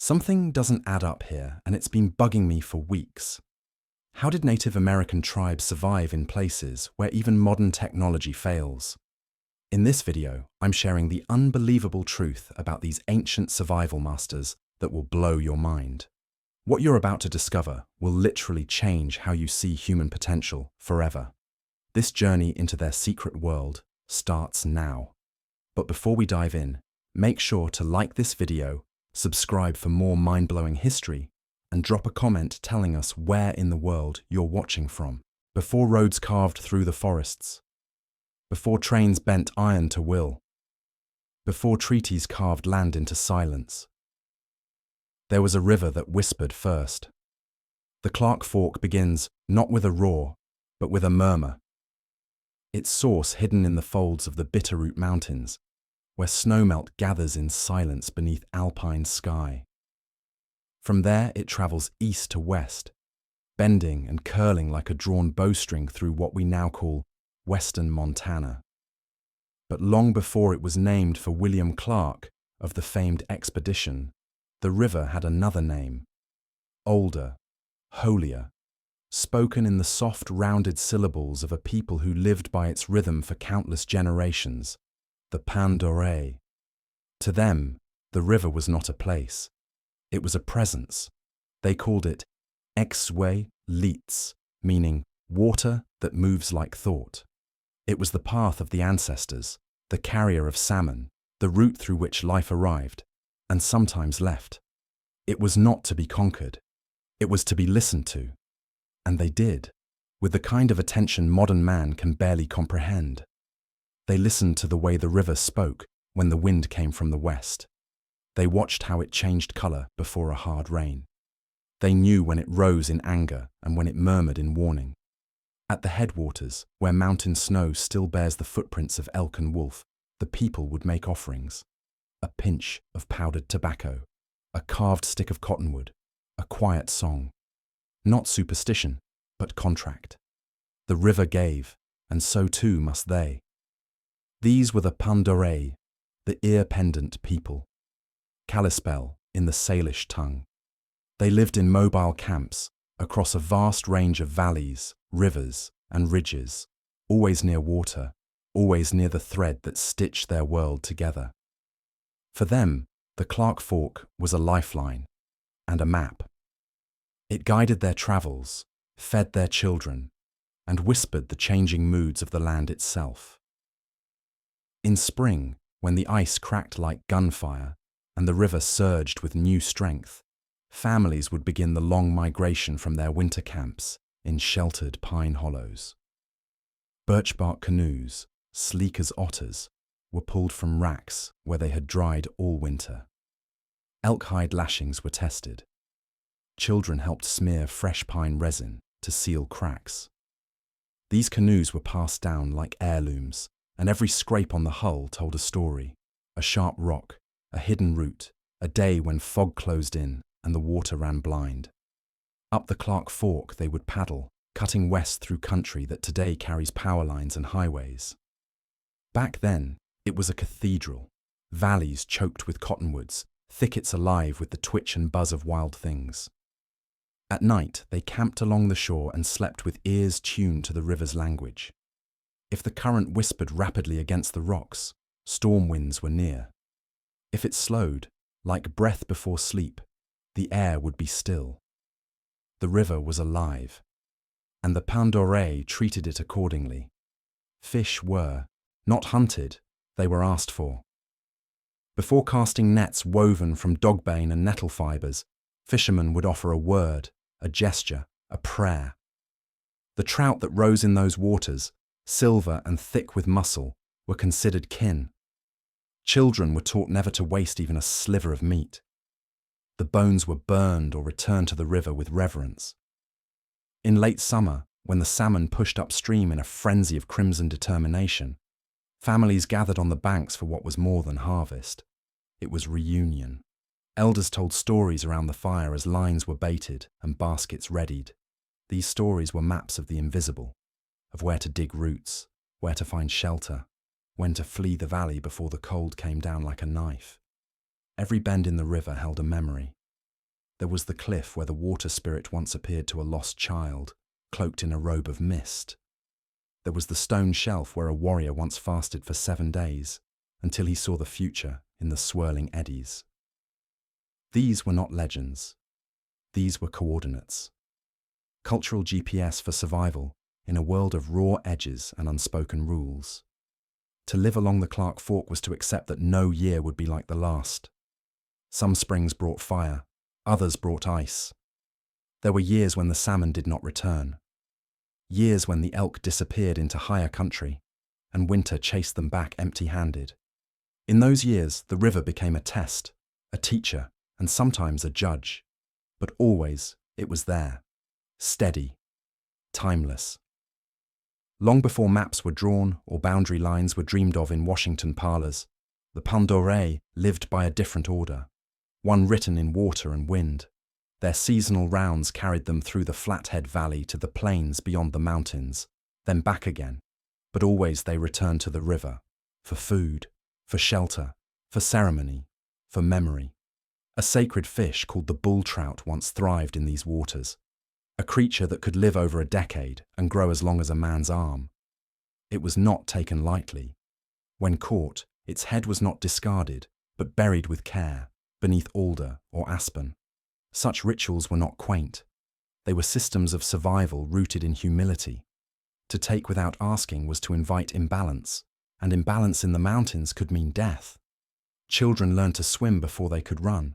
Something doesn't add up here, and it's been bugging me for weeks. How did Native American tribes survive in places where even modern technology fails? In this video, I'm sharing the unbelievable truth about these ancient survival masters that will blow your mind. What you're about to discover will literally change how you see human potential forever. This journey into their secret world starts now. But before we dive in, make sure to like this video, subscribe for more mind-blowing history, and drop a comment telling us where in the world you're watching from. Before roads carved through the forests, before trains bent iron to will, before treaties carved land into silence, there was a river that whispered first. The Clark Fork begins not with a roar, but with a murmur. Its source hidden in the folds of the Bitterroot Mountains, where snowmelt gathers in silence beneath alpine sky. From there it travels east to west, bending and curling like a drawn bowstring through what we now call western Montana. But long before it was named for William Clark of the famed expedition, the river had another name, older, holier, spoken in the soft, rounded syllables of a people who lived by its rhythm for countless generations, the Pandore. To them, the river was not a place. It was a presence. They called it Exwe Litz, meaning water that moves like thought. It was the path of the ancestors, the carrier of salmon, the route through which life arrived, and sometimes left. It was not to be conquered. It was to be listened to. And they did, with the kind of attention modern man can barely comprehend. They listened to the way the river spoke when the wind came from the west. They watched how it changed color before a hard rain. They knew when it rose in anger and when it murmured in warning. At the headwaters, where mountain snow still bears the footprints of elk and wolf, the people would make offerings. A pinch of powdered tobacco, a carved stick of cottonwood, a quiet song. Not superstition, but contract. The river gave, and so too must they. These were the Pandore, the ear-pendant people. Kalispel in the Salish tongue. They lived in mobile camps across a vast range of valleys, rivers, and ridges, always near water, always near the thread that stitched their world together. For them, the Clark Fork was a lifeline and a map. It guided their travels, fed their children, and whispered the changing moods of the land itself. In spring, when the ice cracked like gunfire and the river surged with new strength, families would begin the long migration from their winter camps in sheltered pine hollows. Birchbark canoes, sleek as otters, were pulled from racks where they had dried all winter. Elk hide lashings were tested. Children helped smear fresh pine resin to seal cracks. These canoes were passed down like heirlooms, and every scrape on the hull told a story, a sharp rock, a hidden route, a day when fog closed in and the water ran blind. Up the Clark Fork they would paddle, cutting west through country that today carries power lines and highways. Back then, it was a cathedral, valleys choked with cottonwoods, thickets alive with the twitch and buzz of wild things. At night, they camped along the shore and slept with ears tuned to the river's language. If the current whispered rapidly against the rocks, storm winds were near. If it slowed, like breath before sleep, the air would be still. The river was alive, and the Pandore treated it accordingly. Fish were not hunted, they were asked for. Before casting nets woven from dogbane and nettle fibers, fishermen would offer a word, a gesture, a prayer. The trout that rose in those waters, silver and thick with muscle, were considered kin. Children were taught never to waste even a sliver of meat. The bones were burned or returned to the river with reverence. In late summer, when the salmon pushed upstream in a frenzy of crimson determination, families gathered on the banks for what was more than harvest. It was reunion. Elders told stories around the fire as lines were baited and baskets readied. These stories were maps of the invisible, of where to dig roots, where to find shelter, when to flee the valley before the cold came down like a knife. Every bend in the river held a memory, There was the cliff where the water spirit once appeared to a lost child, cloaked in a robe of mist. There was the stone shelf where a warrior once fasted for 7 days, until he saw the future in the swirling eddies. These were not legends. These were coordinates. Cultural GPS for survival in a world of raw edges and unspoken rules. To live along the Clark Fork was to accept that no year would be like the last. Some springs brought fire, others brought ice. There were years when the salmon did not return. Years when the elk disappeared into higher country, and winter chased them back empty-handed. In those years, the river became a test, a teacher, and sometimes a judge. But always, it was there. Steady. Timeless. Long before maps were drawn or boundary lines were dreamed of in Washington parlors, the Pandore lived by a different order, one written in water and wind. Their seasonal rounds carried them through the Flathead Valley to the plains beyond the mountains, then back again. But always they returned to the river, for food, for shelter, for ceremony, for memory. A sacred fish called the bull trout once thrived in these waters, a creature that could live over a decade and grow as long as a man's arm. It was not taken lightly. When caught, its head was not discarded, but buried with care, beneath alder or aspen. Such rituals were not quaint. They were systems of survival rooted in humility. To take without asking was to invite imbalance, and imbalance in the mountains could mean death. Children learned to swim before they could run.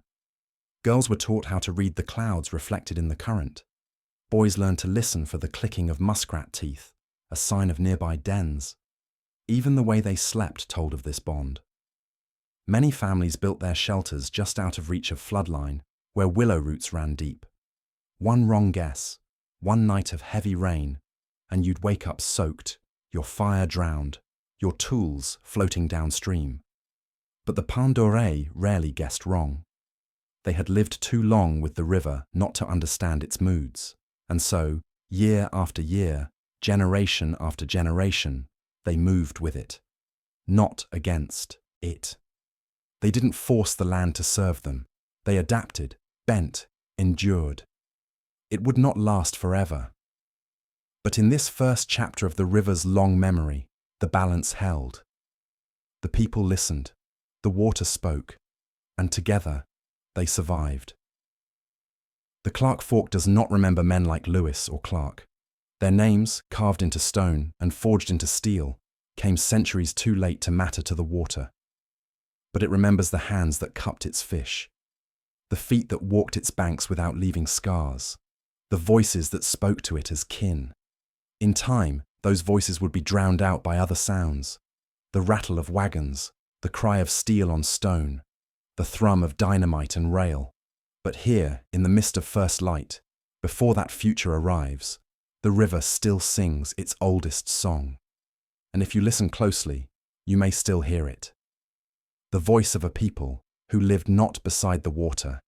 Girls were taught how to read the clouds reflected in the current. Boys learned to listen for the clicking of muskrat teeth, a sign of nearby dens. Even the way they slept told of this bond. Many families built their shelters just out of reach of floodline, where willow roots ran deep. One wrong guess, one night of heavy rain, and you'd wake up soaked, your fire drowned, your tools floating downstream. But the Pandore rarely guessed wrong. They had lived too long with the river not to understand its moods, and so, year after year, generation after generation, they moved with it, not against it. They didn't force the land to serve them. They adapted, bent, endured. It would not last forever. But in this first chapter of the river's long memory, the balance held. The people listened, the water spoke, and together they survived. The Clark Fork does not remember men like Lewis or Clark. Their names, carved into stone and forged into steel, came centuries too late to matter to the water. But it remembers the hands that cupped its fish, the feet that walked its banks without leaving scars, the voices that spoke to it as kin. In time, those voices would be drowned out by other sounds, the rattle of wagons, the cry of steel on stone, the thrum of dynamite and rail. But here, in the mist of first light, before that future arrives, the river still sings its oldest song. And if you listen closely, you may still hear it. The voice of a people who lived not beside the water,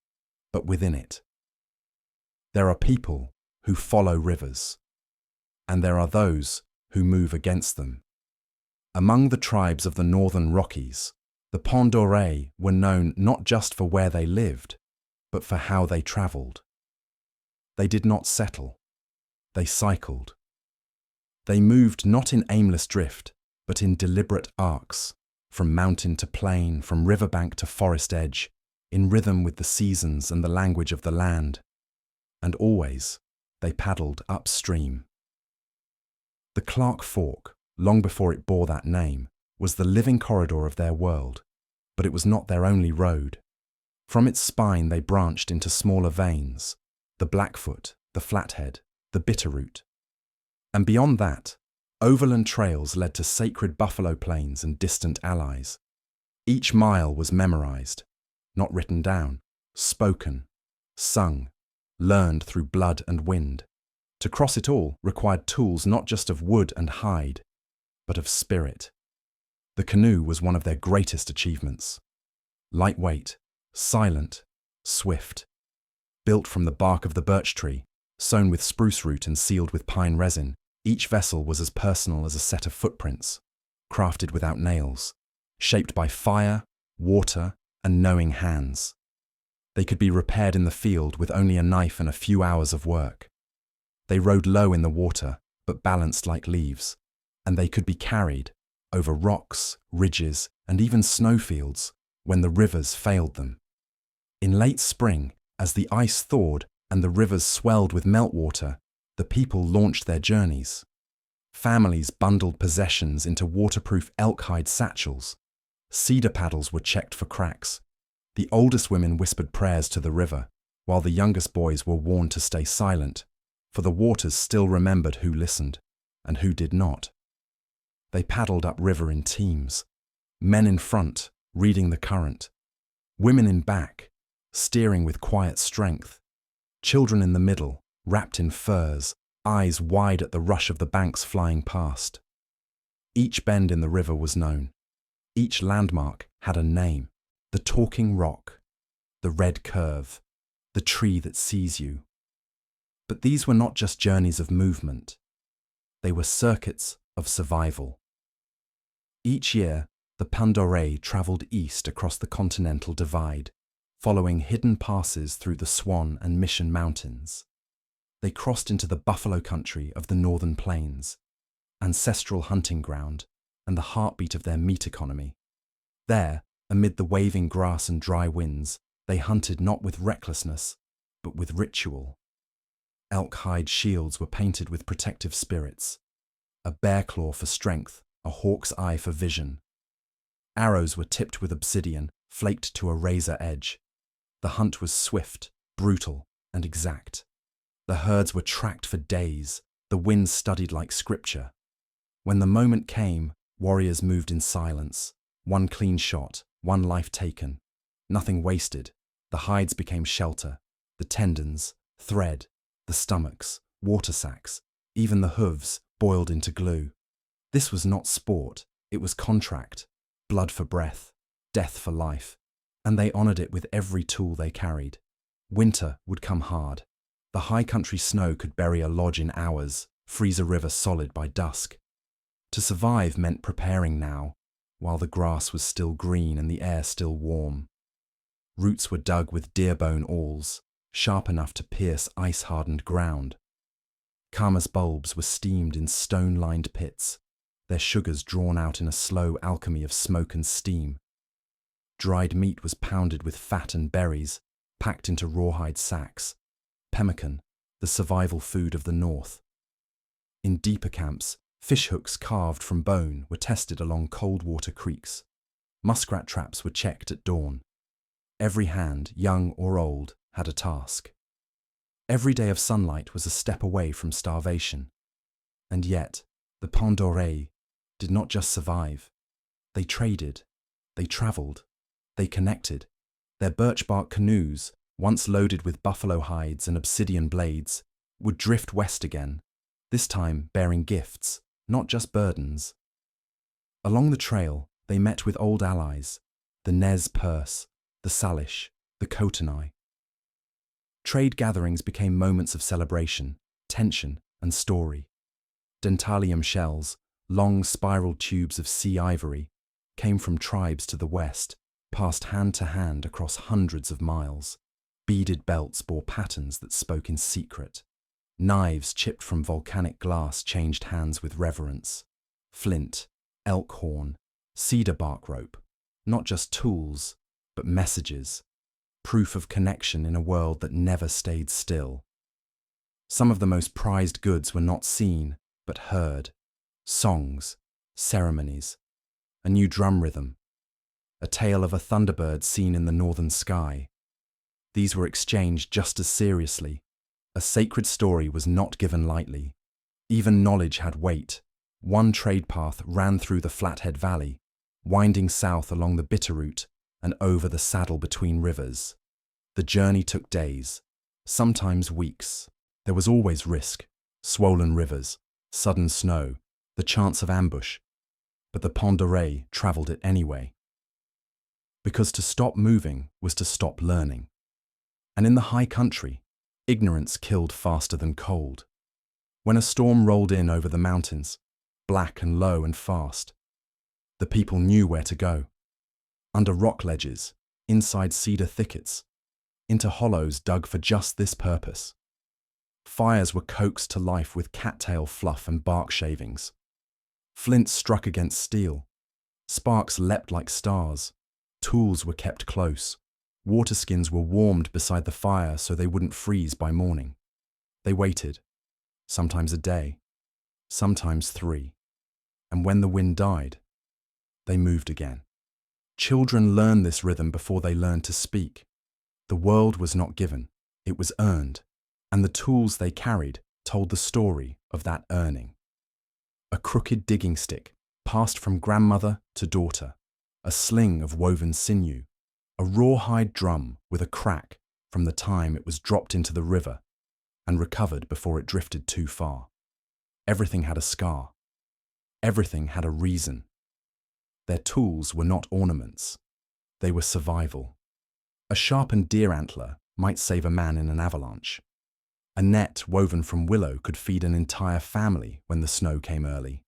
but within it. There are people who follow rivers, and there are those who move against them. Among the tribes of the Northern Rockies, the Pandore were known not just for where they lived, but for how they traveled. They did not settle. They cycled. They moved not in aimless drift, but in deliberate arcs, from mountain to plain, from riverbank to forest edge, in rhythm with the seasons and the language of the land. And always, they paddled upstream. The Clark Fork, long before it bore that name, was the living corridor of their world, but it was not their only road. From its spine they branched into smaller veins, the Blackfoot, the Flathead, the Bitterroot. And beyond that, overland trails led to sacred buffalo plains and distant allies. Each mile was memorized, not written down, spoken, sung, learned through blood and wind. To cross it all required tools not just of wood and hide, but of spirit. The canoe was one of their greatest achievements. Lightweight, silent, swift. Built from the bark of the birch tree, sewn with spruce root and sealed with pine resin, each vessel was as personal as a set of footprints, crafted without nails, shaped by fire, water, and knowing hands. They could be repaired in the field with only a knife and a few hours of work. They rode low in the water, but balanced like leaves, and they could be carried over rocks, ridges, and even snowfields when the rivers failed them. In late spring, as the ice thawed and the rivers swelled with meltwater, the people launched their journeys. Families bundled possessions into waterproof elk-hide satchels. Cedar paddles were checked for cracks. The oldest women whispered prayers to the river, while the youngest boys were warned to stay silent, for the waters still remembered who listened and who did not. They paddled upriver in teams, men in front, reading the current, women in back, steering with quiet strength, children in the middle, wrapped in furs, eyes wide at the rush of the banks flying past. Each bend in the river was known. Each landmark had a name: the talking rock, the red curve, the tree that sees you. But these were not just journeys of movement. They were circuits of survival. Each year, the Pandore traveled east across the continental divide, following hidden passes through the Swan and Mission Mountains. They crossed into the buffalo country of the northern plains, ancestral hunting ground and the heartbeat of their meat economy. There, amid the waving grass and dry winds, they hunted not with recklessness, but with ritual. Elk-hide shields were painted with protective spirits, a bear claw for strength, a hawk's eye for vision. Arrows were tipped with obsidian, flaked to a razor edge. The hunt was swift, brutal, and exact. The herds were tracked for days, the winds studied like scripture. When the moment came, warriors moved in silence. One clean shot, one life taken. Nothing wasted. The hides became shelter. The tendons, thread. The stomachs, water sacs. Even the hooves boiled into glue. This was not sport. It was contract. Blood for breath. Death for life. And they honored it with every tool they carried. Winter would come hard. The high country snow could bury a lodge in hours, freeze a river solid by dusk. To survive meant preparing now, while the grass was still green and the air still warm. Roots were dug with deer-bone awls, sharp enough to pierce ice-hardened ground. Camas bulbs were steamed in stone-lined pits, their sugars drawn out in a slow alchemy of smoke and steam. Dried meat was pounded with fat and berries, packed into rawhide sacks. Pemmican, the survival food of the north. In deeper camps, fish hooks carved from bone were tested along cold water creeks. Muskrat traps were checked at dawn. Every hand, young or old, had a task. Every day of sunlight was a step away from starvation. And yet, the Pandore did not just survive. They traded, they travelled, they connected. Their birch bark canoes, once loaded with buffalo hides and obsidian blades, would drift west again, this time bearing gifts, not just burdens. Along the trail, they met with old allies, the Nez Perce, the Salish, the Kootenai. Trade gatherings became moments of celebration, tension, and story. Dentalium shells, long spiral tubes of sea ivory, came from tribes to the west, passed hand to hand across hundreds of miles. Beaded belts bore patterns that spoke in secret. Knives chipped from volcanic glass changed hands with reverence. Flint, elk horn, cedar bark rope, not just tools, but messages, proof of connection in a world that never stayed still. Some of the most prized goods were not seen, but heard. Songs, ceremonies, a new drum rhythm, a tale of a thunderbird seen in the northern sky. These were exchanged just as seriously. A sacred story was not given lightly. Even knowledge had weight. One trade path ran through the Flathead Valley, winding south along the Bitterroot and over the saddle between rivers. The journey took days, sometimes weeks. There was always risk, swollen rivers, sudden snow, the chance of ambush. But the Pandore travelled it anyway. Because to stop moving was to stop learning. And in the high country, ignorance killed faster than cold. When a storm rolled in over the mountains, black and low and fast, the people knew where to go. Under rock ledges, inside cedar thickets, into hollows dug for just this purpose. Fires were coaxed to life with cattail fluff and bark shavings. Flints struck against steel. Sparks leapt like stars. Tools were kept close. Water skins were warmed beside the fire so they wouldn't freeze by morning. They waited, sometimes a day, sometimes 3. And when the wind died, they moved again. Children learn this rhythm before they learn to speak. The world was not given, it was earned, and the tools they carried told the story of that earning. A crooked digging stick, passed from grandmother to daughter, a sling of woven sinew, a rawhide drum with a crack from the time it was dropped into the river and recovered before it drifted too far. Everything had a scar. Everything had a reason. Their tools were not ornaments. They were survival. A sharpened deer antler might save a man in an avalanche. A net woven from willow could feed an entire family when the snow came early.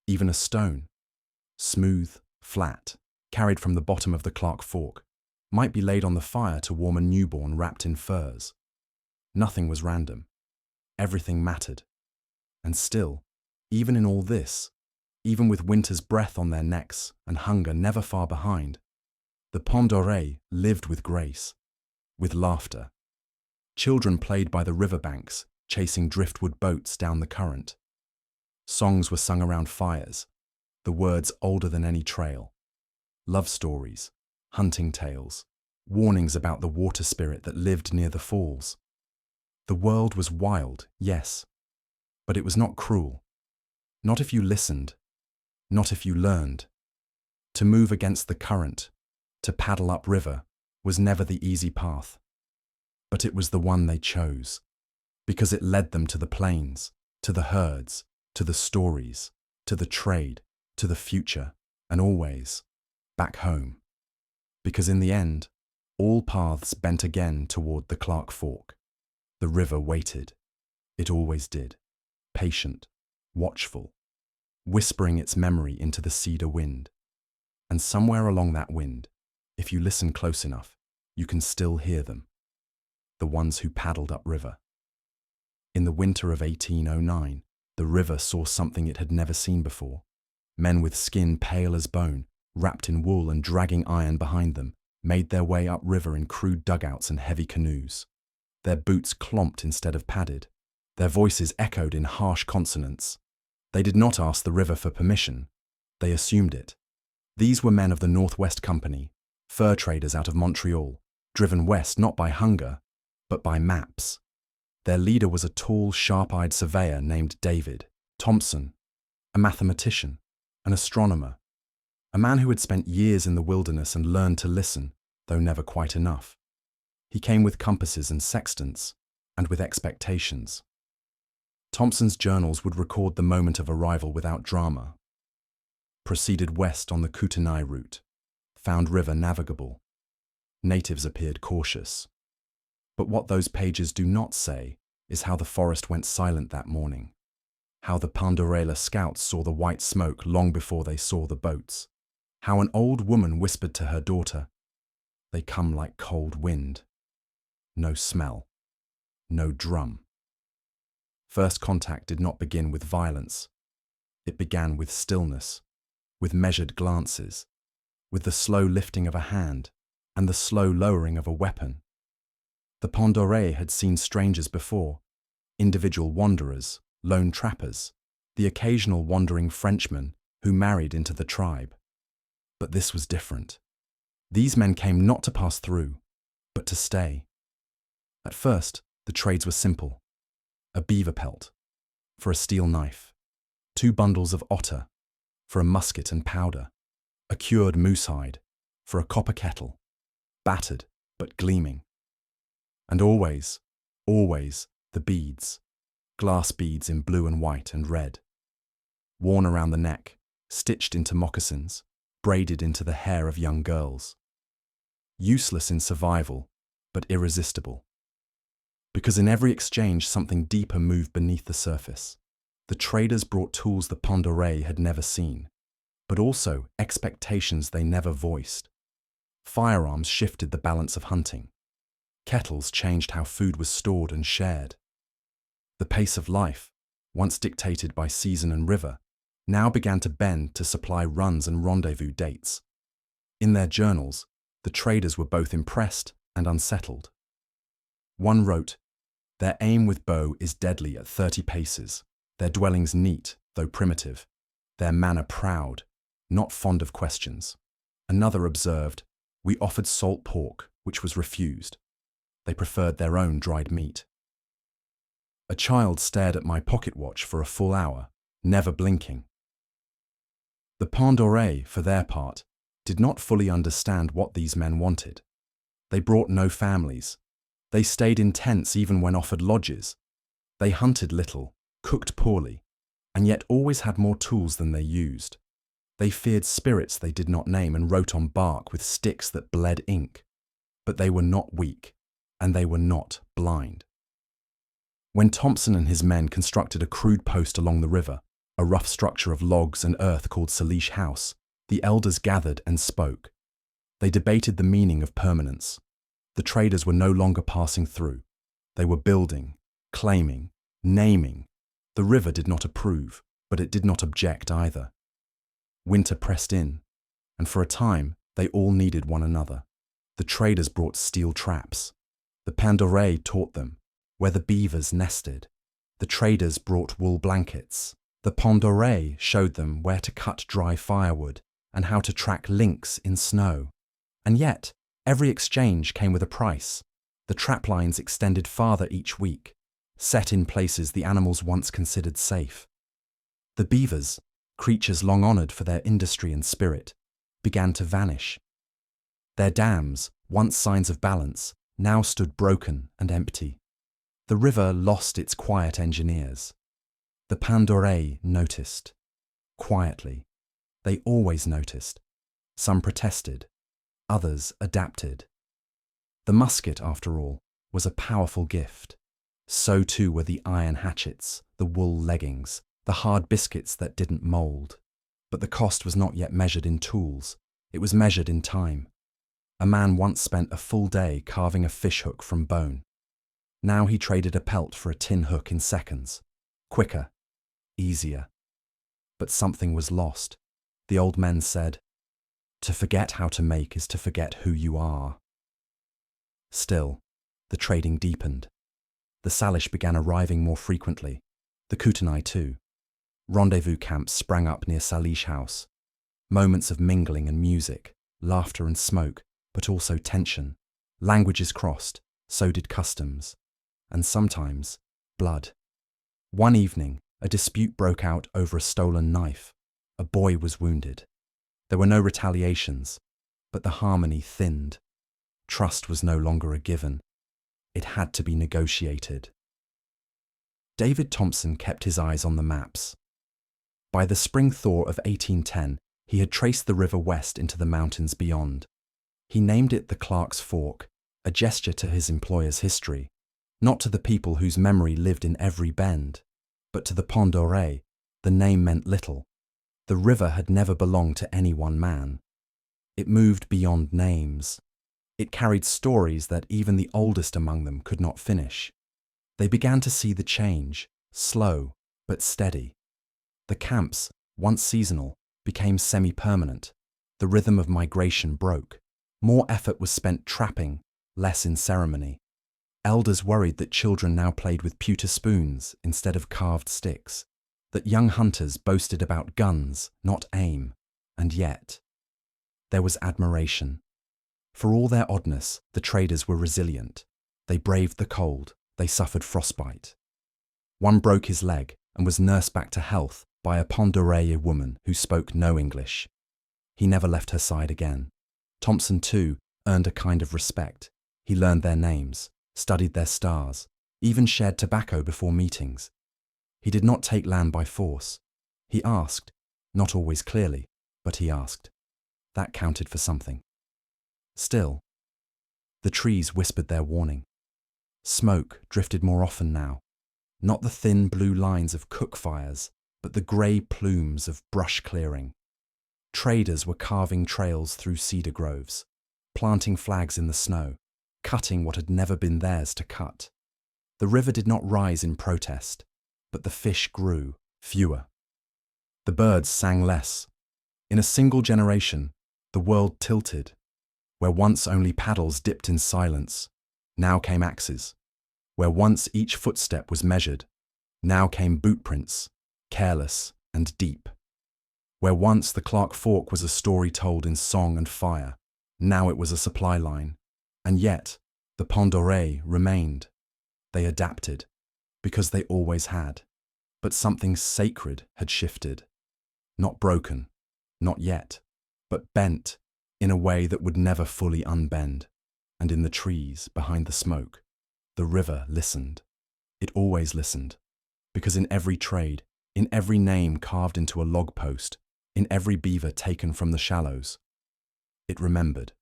Even a stone, smooth, flat, carried from the bottom of the Clark Fork, might be laid on the fire to warm a newborn wrapped in furs. Nothing was random. Everything mattered. And still, even in all this, even with winter's breath on their necks and hunger never far behind, the Pont d'Oreille lived with grace, with laughter. Children played by the riverbanks, chasing driftwood boats down the current. Songs were sung around fires, the words older than any trail. Love stories, hunting tales, warnings about the water spirit that lived near the falls. The world was wild, yes, but it was not cruel. Not if you listened, not if you learned. To move against the current, to paddle upriver, was never the easy path. But it was the one they chose, because it led them to the plains, to the herds, to the stories, to the trade, to the future, and always back home. Because in the end, all paths bent again toward the Clark Fork. The river waited. It always did. Patient, watchful, whispering its memory into the cedar wind. And somewhere along that wind, if you listen close enough, you can still hear them. The ones who paddled upriver. In the winter of 1809, the river saw something it had never seen before. Men with skin pale as bone, wrapped in wool and dragging iron behind them, made their way upriver in crude dugouts and heavy canoes. Their boots clomped instead of padded. Their voices echoed in harsh consonants. They did not ask the river for permission. They assumed it. These were men of the Northwest Company, fur traders out of Montreal, driven west not by hunger, but by maps. Their leader was a tall, sharp-eyed surveyor named David Thompson, a mathematician, an astronomer, a man who had spent years in the wilderness and learned to listen, though never quite enough. He came with compasses and sextants, and with expectations. Thompson's journals would record the moment of arrival without drama. Proceeded west on the Kootenai route, found river navigable. Natives appeared cautious. But what those pages do not say is how the forest went silent that morning, how the Pont d'Oreille scouts saw the white smoke long before they saw the boats, how an old woman whispered to her daughter, "They come like cold wind." No smell, no drum. First contact did not begin with violence. It began with stillness, with measured glances, with the slow lifting of a hand and the slow lowering of a weapon. The Pont d'Oreille had seen strangers before, individual wanderers, lone trappers, the occasional wandering Frenchman who married into the tribe. But this was different. These men came not to pass through, but to stay. At first, the trades were simple. A beaver pelt, for a steel knife, 2 bundles of otter, for a musket and powder, a cured moose hide, for a copper kettle, battered but gleaming. And always, always, the beads, glass beads in blue and white and red, worn around the neck, stitched into moccasins, braided into the hair of young girls. Useless in survival, but irresistible. Because in every exchange something deeper moved beneath the surface. The traders brought tools the Pont d'Oreille had never seen, but also expectations they never voiced. Firearms shifted the balance of hunting. Kettles changed how food was stored and shared. The pace of life, once dictated by season and river, now began to bend to supply runs and rendezvous dates. In their journals, the traders were both impressed and unsettled. One wrote, "Their aim with bow is deadly at 30 paces, their dwellings neat, though primitive, their manner proud, not fond of questions." Another observed, "We offered salt pork, which was refused. They preferred their own dried meat." A child stared at my pocket watch for a full hour, never blinking. The Pandore, for their part, did not fully understand what these men wanted. They brought no families. They stayed in tents even when offered lodges. They hunted little, cooked poorly, and yet always had more tools than they used. They feared spirits they did not name and wrote on bark with sticks that bled ink. But they were not weak, and they were not blind. When Thompson and his men constructed a crude post along the river, a rough structure of logs and earth called Salish House, the elders gathered and spoke. They debated the meaning of permanence. The traders were no longer passing through. They were building, claiming, naming. The river did not approve, but it did not object either. Winter pressed in, and for a time they all needed one another. The traders brought steel traps. The Pandore taught them where the beavers nested. The traders brought wool blankets. The Pandore showed them where to cut dry firewood and how to track lynx in snow. And yet, every exchange came with a price. The trap lines extended farther each week, set in places the animals once considered safe. The beavers, creatures long honoured for their industry and spirit, began to vanish. Their dams, once signs of balance, now stood broken and empty. The river lost its quiet engineers. The Pandore noticed. Quietly. They always noticed. Some protested. Others adapted. The musket, after all, was a powerful gift. So too were the iron hatchets, the wool leggings, the hard biscuits that didn't mould. But the cost was not yet measured in tools. It was measured in time. A man once spent a full day carving a fishhook from bone. Now he traded a pelt for a tin hook in seconds. Quicker, easier. But something was lost. The old men said, "To forget how to make is to forget who you are." Still, the trading deepened. The Salish began arriving more frequently. The Kootenai too. Rendezvous camps sprang up near Salish House. Moments of mingling and music, laughter and smoke, but also tension. Languages crossed, so did customs. And sometimes, blood. One evening, a dispute broke out over a stolen knife. A boy was wounded. There were no retaliations, but the harmony thinned. Trust was no longer a given. It had to be negotiated. David Thompson kept his eyes on the maps. By the spring thaw of 1810, he had traced the river west into the mountains beyond. He named it the Clark's Fork, a gesture to his employer's history, not to the people whose memory lived in every bend, but to the Pandore. The name meant little. The river had never belonged to any one man. It moved beyond names. It carried stories that even the oldest among them could not finish. They began to see the change, slow but steady. The camps, once seasonal, became semi-permanent. The rhythm of migration broke. More effort was spent trapping, less in ceremony. Elders worried that children now played with pewter spoons instead of carved sticks, that young hunters boasted about guns, not aim, and yet there was admiration. For all their oddness, the traders were resilient. They braved the cold, they suffered frostbite. One broke his leg and was nursed back to health by a Pandore woman who spoke no English. He never left her side again. Thompson, too, earned a kind of respect. He learned their names, studied their stars, even shared tobacco before meetings. He did not take land by force. He asked, not always clearly, but he asked. That counted for something. Still, the trees whispered their warning. Smoke drifted more often now, not the thin blue lines of cook fires, but the grey plumes of brush clearing. Traders were carving trails through cedar groves, planting flags in the snow. cutting what had never been theirs to cut. The river did not rise in protest, but the fish grew, fewer. The birds sang less. In a single generation, the world tilted. Where once only paddles dipped in silence, now came axes. Where once each footstep was measured, now came bootprints, careless and deep. Where once the Clark Fork was a story told in song and fire, now it was a supply line. And yet, the Pont d'Oreille remained. They adapted, because they always had. But something sacred had shifted. Not broken, not yet, but bent in a way that would never fully unbend. And in the trees, behind the smoke, the river listened. It always listened, because in every trade, in every name carved into a log post, in every beaver taken from the shallows, it remembered.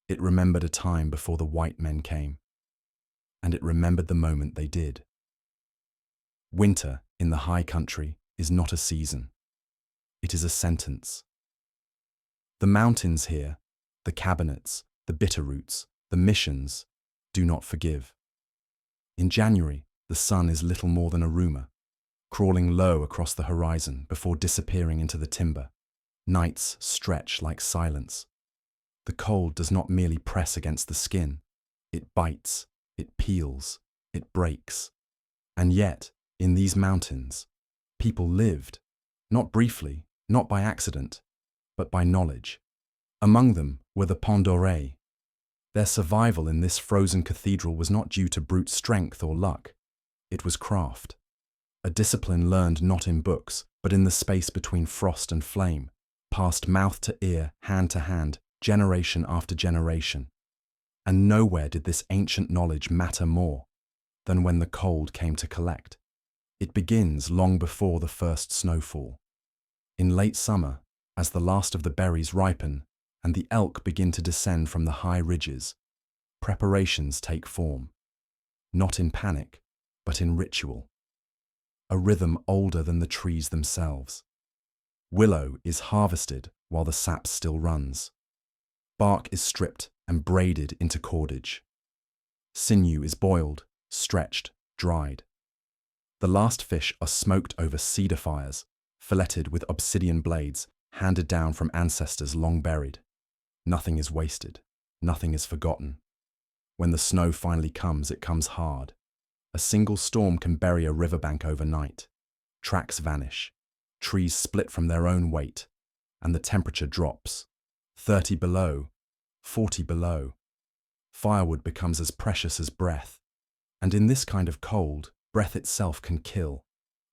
It remembered a time before the white men came, and it remembered the moment they did. Winter in the high country is not a season. It is a sentence. The mountains here, the cabinets, the bitterroots, the missions, do not forgive. In January, the sun is little more than a rumour, crawling low across the horizon before disappearing into the timber. Nights stretch like silence. The cold does not merely press against the skin. It bites, it peels, it breaks. And yet, in these mountains, people lived, not briefly, not by accident, but by knowledge. Among them were the Pont d'Oreille. Their survival in this frozen cathedral was not due to brute strength or luck. It was craft. A discipline learned not in books, but in the space between frost and flame, passed mouth to ear, hand to hand, generation after generation. And nowhere did this ancient knowledge matter more than when the cold came to collect. It begins long before the first snowfall. In late summer, as the last of the berries ripen and the elk begin to descend from the high ridges, preparations take form, not in panic, but in ritual. A rhythm older than the trees themselves. Willow is harvested while the sap still runs. Bark is stripped and braided into cordage. Sinew is boiled, stretched, dried. The last fish are smoked over cedar fires, filleted with obsidian blades handed down from ancestors long buried. Nothing is wasted, nothing is forgotten. When the snow finally comes, it comes hard. A single storm can bury a riverbank overnight. Tracks vanish, trees split from their own weight, and the temperature drops. 30 below, 40 below. Firewood becomes as precious as breath. And in this kind of cold, breath itself can kill,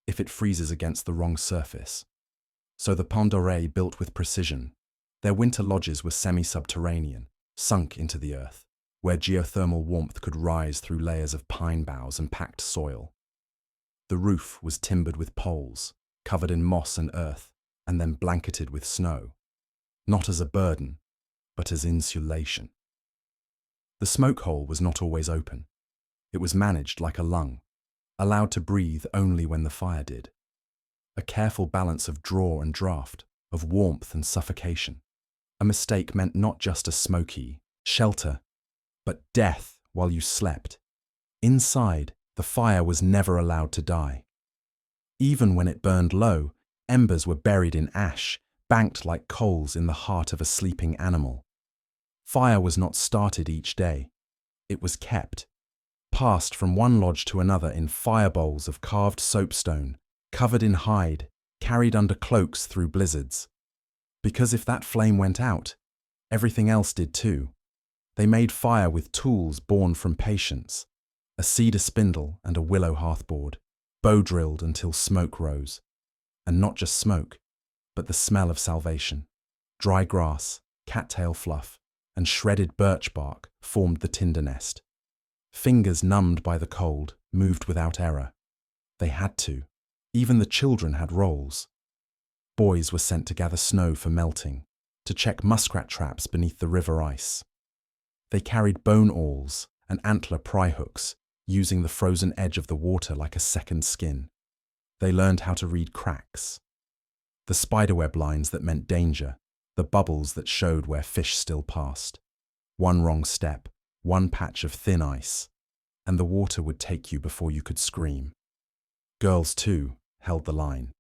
if it freezes against the wrong surface. So the Pont d'Oreille built with precision. Their winter lodges were semi-subterranean, sunk into the earth, where geothermal warmth could rise through layers of pine boughs and packed soil. The roof was timbered with poles, covered in moss and earth, and then blanketed with snow, not as a burden, but as insulation. The smoke hole was not always open. It was managed like a lung, allowed to breathe only when the fire did. A careful balance of draw and draft, of warmth and suffocation. A mistake meant not just a smoky shelter, but death while you slept. Inside, the fire was never allowed to die. Even when it burned low, embers were buried in ash, banked like coals in the heart of a sleeping animal. Fire was not started each day. It was kept, passed from one lodge to another in fire bowls of carved soapstone, covered in hide, carried under cloaks through blizzards. Because if that flame went out, everything else did too. They made fire with tools born from patience, a cedar spindle and a willow hearthboard, bow-drilled until smoke rose. And not just smoke, but the smell of salvation. Dry grass, cattail fluff, and shredded birch bark formed the tinder nest. Fingers numbed by the cold moved without error. They had to. Even the children had roles. Boys were sent to gather snow for melting, to check muskrat traps beneath the river ice. They carried bone awls and antler pry hooks, using the frozen edge of the water like a second skin. They learned how to read cracks. The spiderweb lines that meant danger, the bubbles that showed where fish still passed. One wrong step, one patch of thin ice, and the water would take you before you could scream. Girls, too, held the line.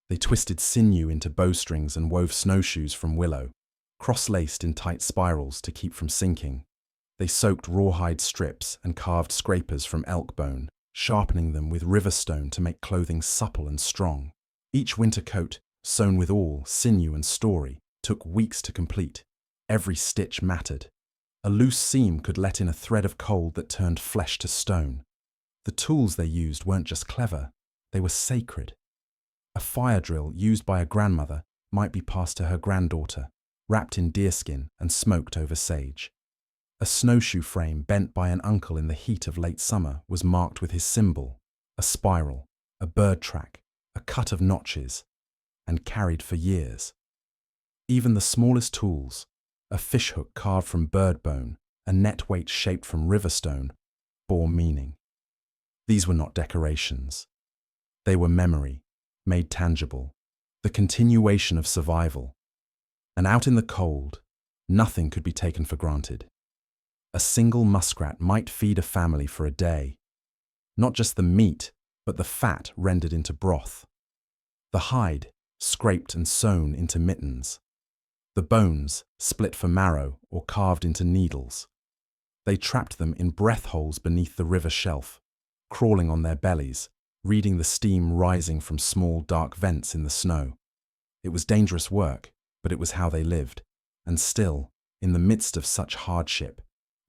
They twisted sinew into bowstrings and wove snowshoes from willow, cross-laced in tight spirals to keep from sinking. They soaked rawhide strips and carved scrapers from elk bone, sharpening them with river stone to make clothing supple and strong. Each winter coat, sewn with awl, sinew and story, took weeks to complete. Every stitch mattered. A loose seam could let in a thread of cold that turned flesh to stone. The tools they used weren't just clever, they were sacred. A fire drill used by a grandmother might be passed to her granddaughter, wrapped in deerskin and smoked over sage. A snowshoe frame bent by an uncle in the heat of late summer was marked with his symbol, a spiral, a bird track, a cut of notches, and carried for years. Even the smallest tools, a fishhook carved from bird bone, a net weight shaped from river stone, bore meaning. These were not decorations. They were memory, made tangible, the continuation of survival. And out in the cold, nothing could be taken for granted. A single muskrat might feed a family for a day. Not just the meat, but the fat rendered into broth. The hide, scraped and sewn into mittens. The bones, split for marrow or carved into needles. They trapped them in breath holes beneath the river shelf, crawling on their bellies, reading the steam rising from small dark vents in the snow. It was dangerous work, but it was how they lived. And still, in the midst of such hardship,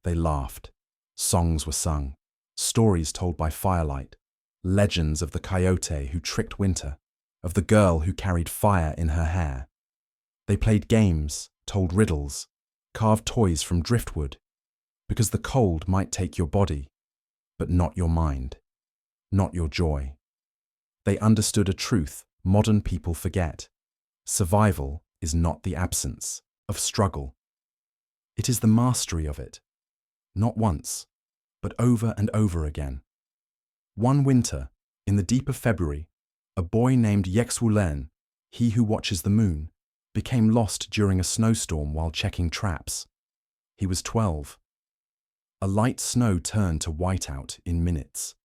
they laughed. Songs were sung, stories told by firelight, legends of the coyote who tricked winter, of the girl who carried fire in her hair. They played games, told riddles, carved toys from driftwood, because the cold might take your body, but not your mind, not your joy. They understood a truth modern people forget. Survival is not the absence of struggle. It is the mastery of it, not once, but over and over again. One winter, in the deep of February, a boy named Yexwulen, he who watches the moon, became lost during a snowstorm while checking traps. He was 12. A light snow turned to whiteout in minutes.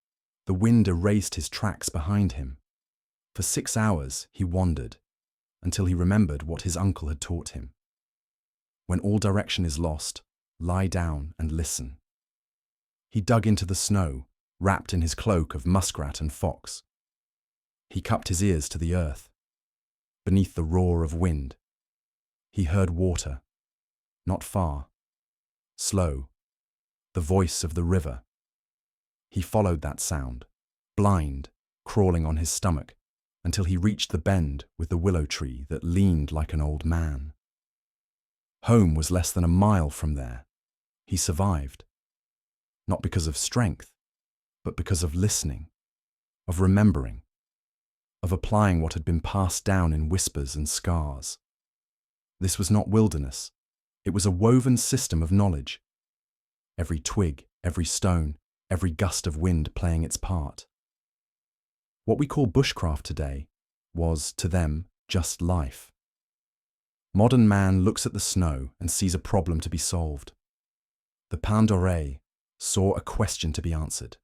The wind erased his tracks behind him. For 6 hours he wandered, until he remembered what his uncle had taught him. When all direction is lost, lie down and listen. He dug into the snow, wrapped in his cloak of muskrat and fox. He cupped his ears to the earth. Beneath the roar of wind, he heard water, not far, slow, the voice of the river. He followed that sound, blind, crawling on his stomach, until he reached the bend with the willow tree that leaned like an old man. Home was less than a mile from there. He survived, not because of strength, but because of listening, of remembering, of applying what had been passed down in whispers and scars. This was not wilderness. It was a woven system of knowledge. Every twig, every stone, every gust of wind playing its part. What we call bushcraft today was, to them, just life. Modern man looks at the snow and sees a problem to be solved. The Pandore saw a question to be answered,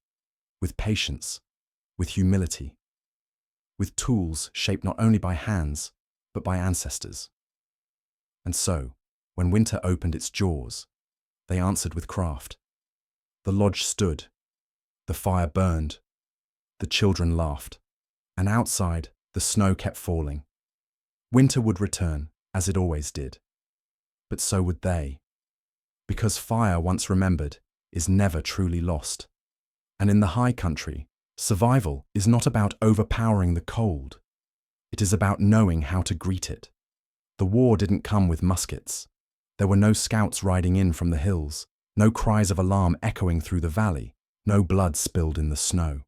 with patience, with humility, with tools shaped not only by hands, but by ancestors. And so, when winter opened its jaws, they answered with craft. The lodge stood, the fire burned, the children laughed, and outside the snow kept falling. Winter would return, as it always did. But so would they. Because fire once remembered is never truly lost. And in the high country, survival is not about overpowering the cold. It is about knowing how to greet it. The war didn't come with muskets. There were no scouts riding in from the hills, no cries of alarm echoing through the valley, no blood spilled in the snow.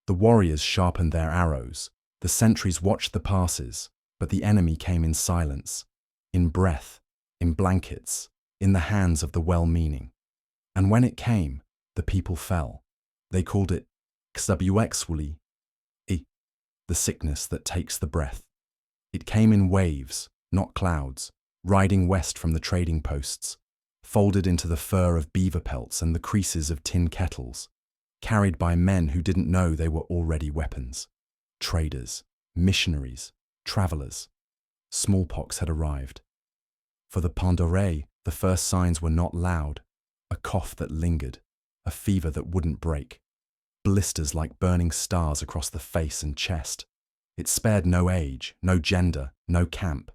The warriors sharpened their arrows, the sentries watched the passes, but the enemy came in silence, in breath, in blankets, in the hands of the well-meaning. And when it came, the people fell. They called it Xabuexwuli, the sickness that takes the breath. It came in waves, not clouds, riding west from the trading posts, folded into the fur of beaver pelts and the creases of tin kettles, carried by men who didn't know they were already weapons. Traders, missionaries, travelers. Smallpox had arrived. For the Pandore, the first signs were not loud, a cough that lingered, a fever that wouldn't break, blisters like burning stars across the face and chest. It spared no age, no gender, no camp.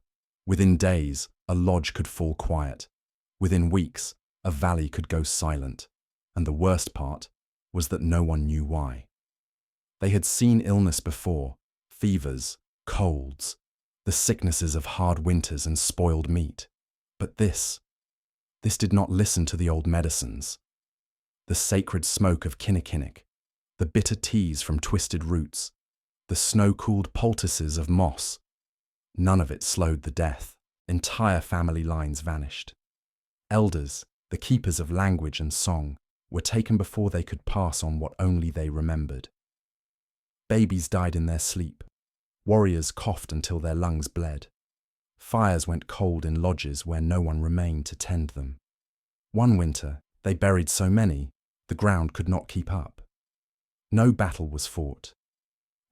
Within days, a lodge could fall quiet. Within weeks, a valley could go silent. And the worst part was that no one knew why. They had seen illness before, fevers, colds, the sicknesses of hard winters and spoiled meat. But this did not listen to the old medicines. The sacred smoke of kinnikinnick, the bitter teas from twisted roots, the snow-cooled poultices of moss. None of it slowed the death. Entire family lines vanished. Elders, the keepers of language and song, were taken before they could pass on what only they remembered. Babies died in their sleep. Warriors coughed until their lungs bled. Fires went cold in lodges where no one remained to tend them. One winter, they buried so many, the ground could not keep up. No battle was fought,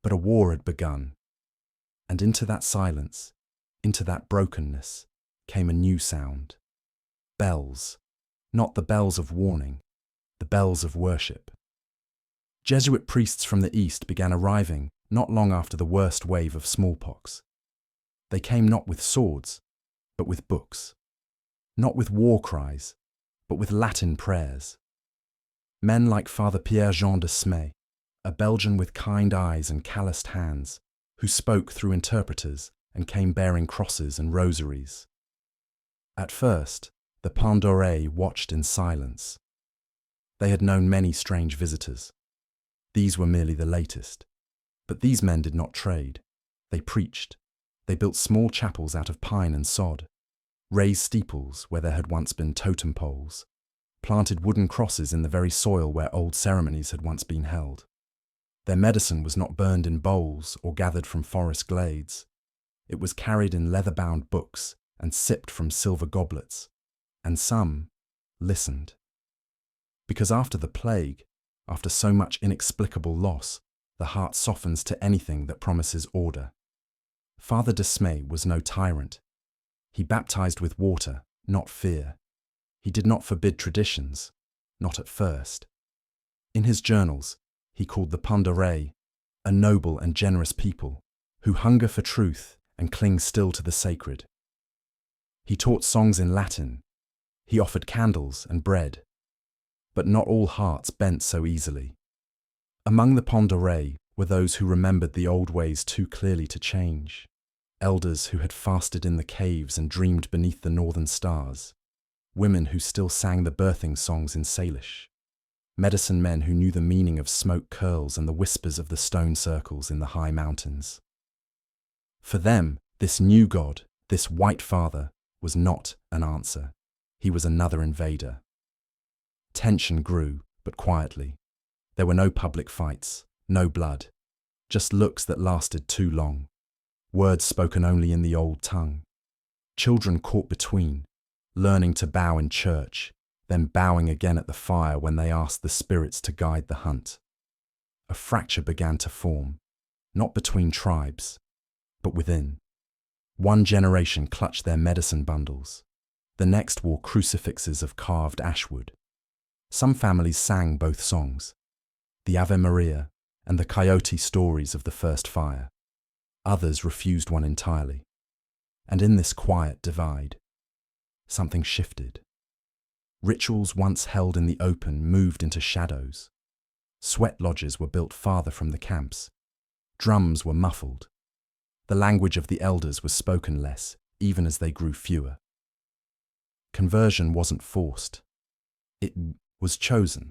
but a war had begun. And into that silence, into that brokenness, came a new sound. Bells, not the bells of warning, the bells of worship. Jesuit priests from the east began arriving not long after the worst wave of smallpox. They came not with swords, but with books. Not with war cries, but with Latin prayers. Men like Father Pierre-Jean de Smay, a Belgian with kind eyes and calloused hands, who spoke through interpreters and came bearing crosses and rosaries. At first, the Pandore watched in silence. They had known many strange visitors. These were merely the latest. But these men did not trade. They preached. They built small chapels out of pine and sod, raised steeples where there had once been totem poles, planted wooden crosses in the very soil where old ceremonies had once been held. Their medicine was not burned in bowls or gathered from forest glades. It was carried in leather-bound books and sipped from silver goblets. And some listened. Because after the plague, after so much inexplicable loss, the heart softens to anything that promises order. Father de Smay was no tyrant. He baptized with water, not fear. He did not forbid traditions, not at first. In his journals, he called the Pandore a noble and generous people who hunger for truth and cling still to the sacred. He taught songs in Latin. He offered candles and bread. But not all hearts bent so easily. Among the Pandore were those who remembered the old ways too clearly to change. Elders who had fasted in the caves and dreamed beneath the northern stars. Women who still sang the birthing songs in Salish. Medicine men who knew the meaning of smoke curls and the whispers of the stone circles in the high mountains. For them, this new God, this white father, was not an answer. He was another invader. Tension grew, but quietly. There were no public fights, no blood, just looks that lasted too long, words spoken only in the old tongue. Children caught between, learning to bow in church, then bowing again at the fire when they asked the spirits to guide the hunt. A fracture began to form, not between tribes, but within. One generation clutched their medicine bundles. The next wore crucifixes of carved ashwood. Some families sang both songs, the Ave Maria and the coyote stories of the first fire. Others refused one entirely. And in this quiet divide, something shifted. Rituals once held in the open moved into shadows. Sweat lodges were built farther from the camps. Drums were muffled. The language of the elders was spoken less, even as they grew fewer. Conversion wasn't forced. It was chosen.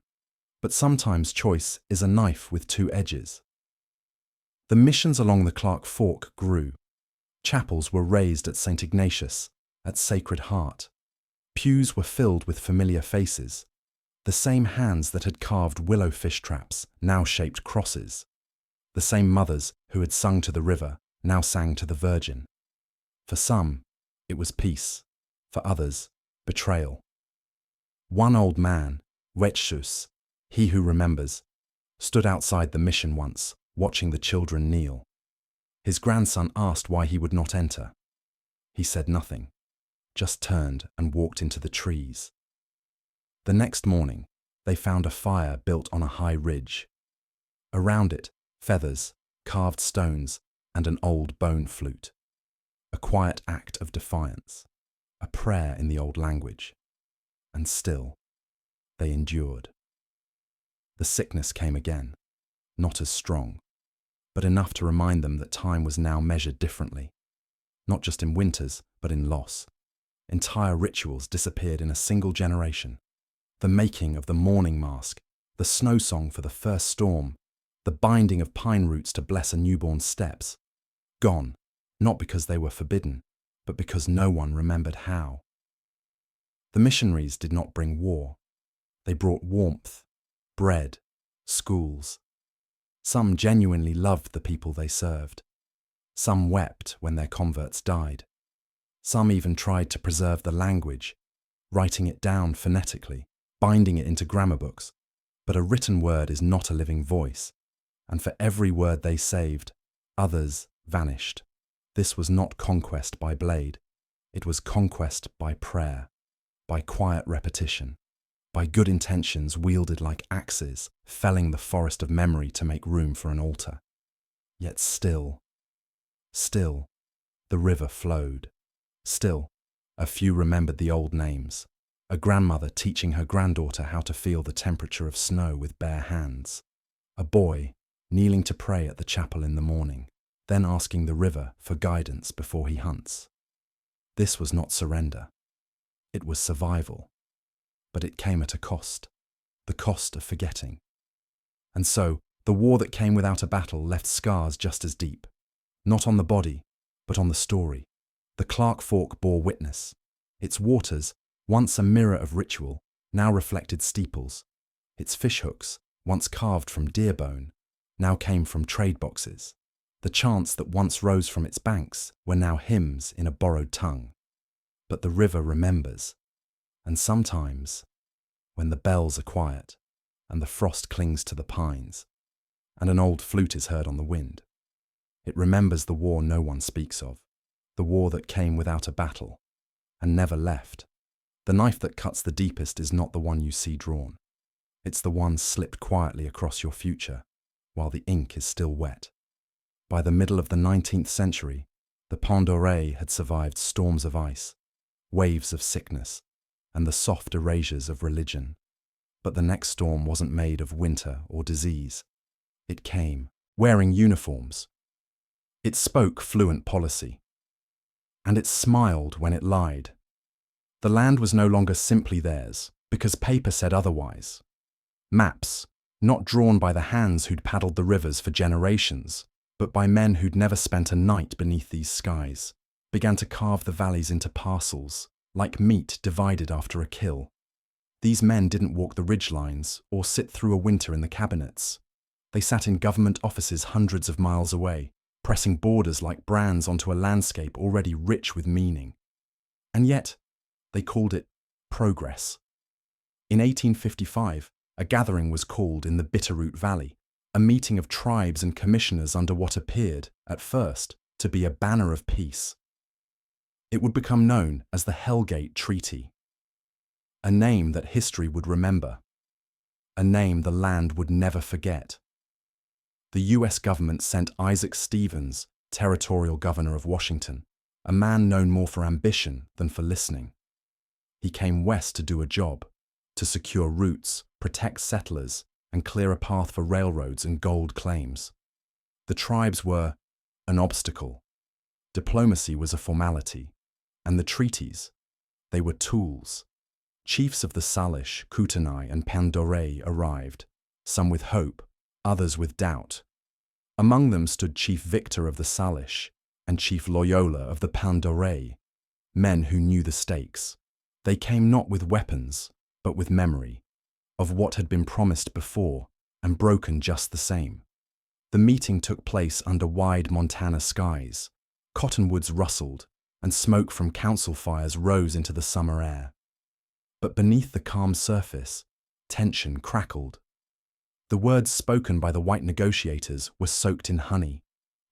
But sometimes choice is a knife with two edges. The missions along the Clark Fork grew. Chapels were raised at St. Ignatius, at Sacred Heart. Pews were filled with familiar faces. The same hands that had carved willow fish traps now shaped crosses. The same mothers who had sung to the river now sang to the Virgin. For some, it was peace. For others, betrayal. One old man, Wetschus, he who remembers, stood outside the mission once, watching the children kneel. His grandson asked why he would not enter. He said nothing, just turned and walked into the trees. The next morning, they found a fire built on a high ridge. Around it, feathers, carved stones, and an old bone flute. A quiet act of defiance, a prayer in the old language. And still, they endured. The sickness came again, not as strong, but enough to remind them that time was now measured differently. Not just in winters, but in loss. Entire rituals disappeared in a single generation. The making of the mourning mask, the snow song for the first storm, the binding of pine roots to bless a newborn's steps. Gone, not because they were forbidden, but because no one remembered how. The missionaries did not bring war. They brought warmth, bread, schools. Some genuinely loved the people they served. Some wept when their converts died. Some even tried to preserve the language, writing it down phonetically, binding it into grammar books. But a written word is not a living voice, and for every word they saved, others vanished. This was not conquest by blade. It was conquest by prayer, by quiet repetition, by good intentions wielded like axes, felling the forest of memory to make room for an altar. Yet still, the river flowed. Still, a few remembered the old names. A grandmother teaching her granddaughter how to feel the temperature of snow with bare hands. A boy kneeling to pray at the chapel in the morning, then asking the river for guidance before he hunts. This was not surrender. It was survival. But it came at a cost, the cost of forgetting. And so, the war that came without a battle left scars just as deep. Not on the body, but on the story. The Clark Fork bore witness. Its waters, once a mirror of ritual, now reflected steeples. Its fishhooks, once carved from deer bone, now came from trade boxes. The chants that once rose from its banks were now hymns in a borrowed tongue. But the river remembers. And sometimes, when the bells are quiet, and the frost clings to the pines, and an old flute is heard on the wind, it remembers the war no one speaks of, the war that came without a battle, and never left. The knife that cuts the deepest is not the one you see drawn. It's the one slipped quietly across your future, while the ink is still wet. By the middle of the 19th century, the Pont d'Oreille had survived storms of ice, waves of sickness, and the soft erasures of religion. But the next storm wasn't made of winter or disease. It came, wearing uniforms. It spoke fluent policy. And it smiled when it lied. The land was no longer simply theirs, because paper said otherwise. Maps, not drawn by the hands who'd paddled the rivers for generations, but by men who'd never spent a night beneath these skies, began to carve the valleys into parcels, like meat divided after a kill. These men didn't walk the ridgelines or sit through a winter in the cabinets. They sat in government offices hundreds of miles away, pressing borders like brands onto a landscape already rich with meaning. And yet, they called it progress. In 1855, a gathering was called in the Bitterroot Valley, a meeting of tribes and commissioners under what appeared, at first, to be a banner of peace. It would become known as the Hellgate Treaty, a name that history would remember, a name the land would never forget. The US government sent Isaac Stevens, territorial governor of Washington, a man known more for ambition than for listening. He came west to do a job, to secure routes, protect settlers, and clear a path for railroads and gold claims. The tribes were an obstacle. Diplomacy was a formality. And the treaties, they were tools. Chiefs of the Salish, Kootenai, and Pont d'Oreille arrived, some with hope, others with doubt. Among them stood Chief Victor of the Salish and Chief Loyola of the Pont d'Oreille, men who knew the stakes. They came not with weapons, but with memory, of what had been promised before and broken just the same. The meeting took place under wide Montana skies. Cottonwoods rustled, and smoke from council fires rose into the summer air. But beneath the calm surface, tension crackled. The words spoken by the white negotiators were soaked in honey,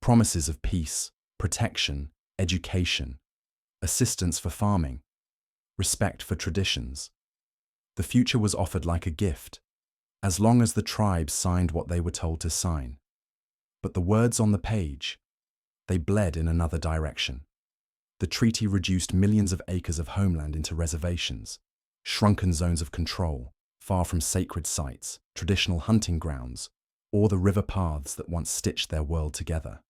promises of peace, protection, education, assistance for farming, respect for traditions. The future was offered like a gift, as long as the tribes signed what they were told to sign. But the words on the page, they bled in another direction. The treaty reduced millions of acres of homeland into reservations, shrunken zones of control, far from sacred sites, traditional hunting grounds, or the river paths that once stitched their world together.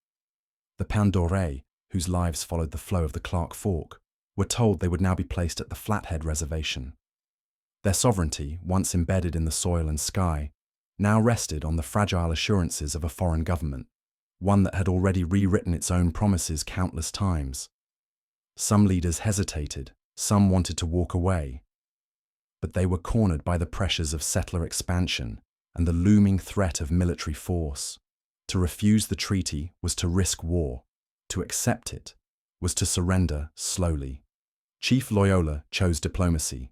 The Pandore, whose lives followed the flow of the Clark Fork, were told they would now be placed at the Flathead Reservation. Their sovereignty, once embedded in the soil and sky, now rested on the fragile assurances of a foreign government, one that had already rewritten its own promises countless times. Some leaders hesitated, some wanted to walk away, but they were cornered by the pressures of settler expansion and the looming threat of military force. To refuse the treaty was to risk war. To accept it was to surrender slowly. Chief Loyola chose diplomacy.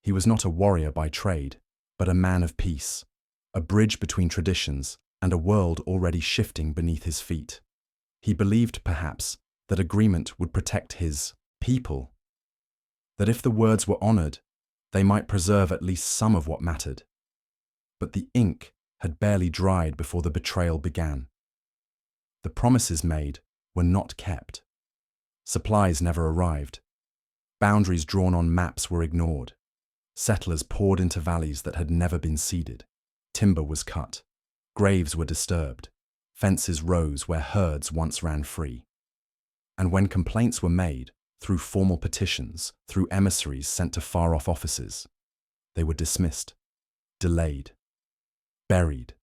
He was not a warrior by trade, but a man of peace, a bridge between traditions and a world already shifting beneath his feet. He believed, perhaps, that agreement would protect his people, that if the words were honored, they might preserve at least some of what mattered. But the ink had barely dried before the betrayal began. The promises made were not kept. Supplies never arrived. Boundaries drawn on maps were ignored. Settlers poured into valleys that had never been seeded. Timber was cut. Graves were disturbed. Fences rose where herds once ran free. And when complaints were made, through formal petitions, through emissaries sent to far-off offices, they were dismissed, delayed, buried.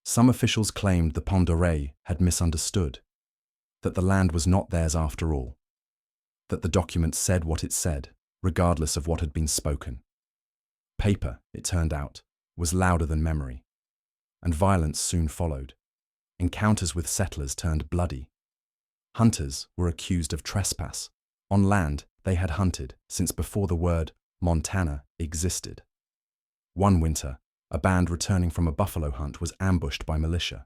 Some officials claimed the Pandore had misunderstood, that the land was not theirs after all, that the document said what it said, regardless of what had been spoken. Paper, it turned out, was louder than memory, and violence soon followed. Encounters with settlers turned bloody. Hunters were accused of trespass. On land they had hunted since before the word Montana existed. One winter, a band returning from a buffalo hunt was ambushed by militia.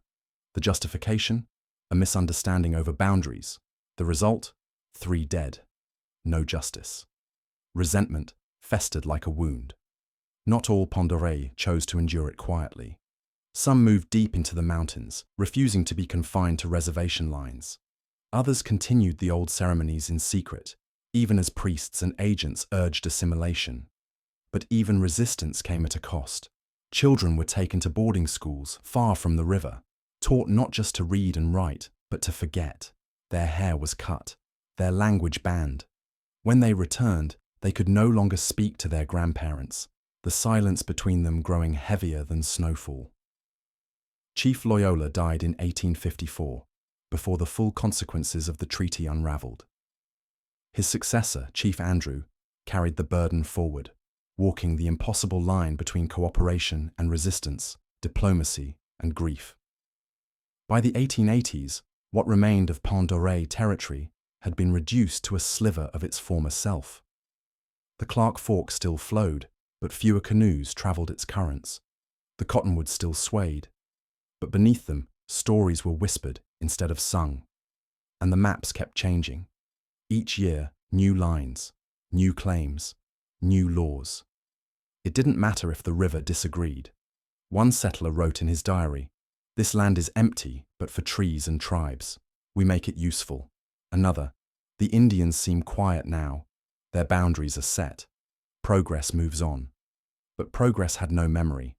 The justification? A misunderstanding over boundaries. The result? 3 dead. No justice. Resentment festered like a wound. Not all Pandore chose to endure it quietly. Some moved deep into the mountains, refusing to be confined to reservation lines. Others continued the old ceremonies in secret, even as priests and agents urged assimilation. But even resistance came at a cost. Children were taken to boarding schools far from the river, taught not just to read and write, but to forget. Their hair was cut, their language banned. When they returned, they could no longer speak to their grandparents, the silence between them growing heavier than snowfall. Chief Loyola died in 1854, before the full consequences of the treaty unraveled. His successor, Chief Andrew, carried the burden forward, walking the impossible line between cooperation and resistance, diplomacy and grief. By the 1880s, what remained of Pandore territory had been reduced to a sliver of its former self. The Clark Fork still flowed, but fewer canoes travelled its currents. The cottonwoods still swayed, but beneath them, stories were whispered instead of sung. And the maps kept changing. Each year, new lines, new claims, new laws. It didn't matter if the river disagreed. One settler wrote in his diary, "This land is empty, but for trees and tribes. We make it useful." Another, "The Indians seem quiet now. Their boundaries are set. Progress moves on." But progress had no memory.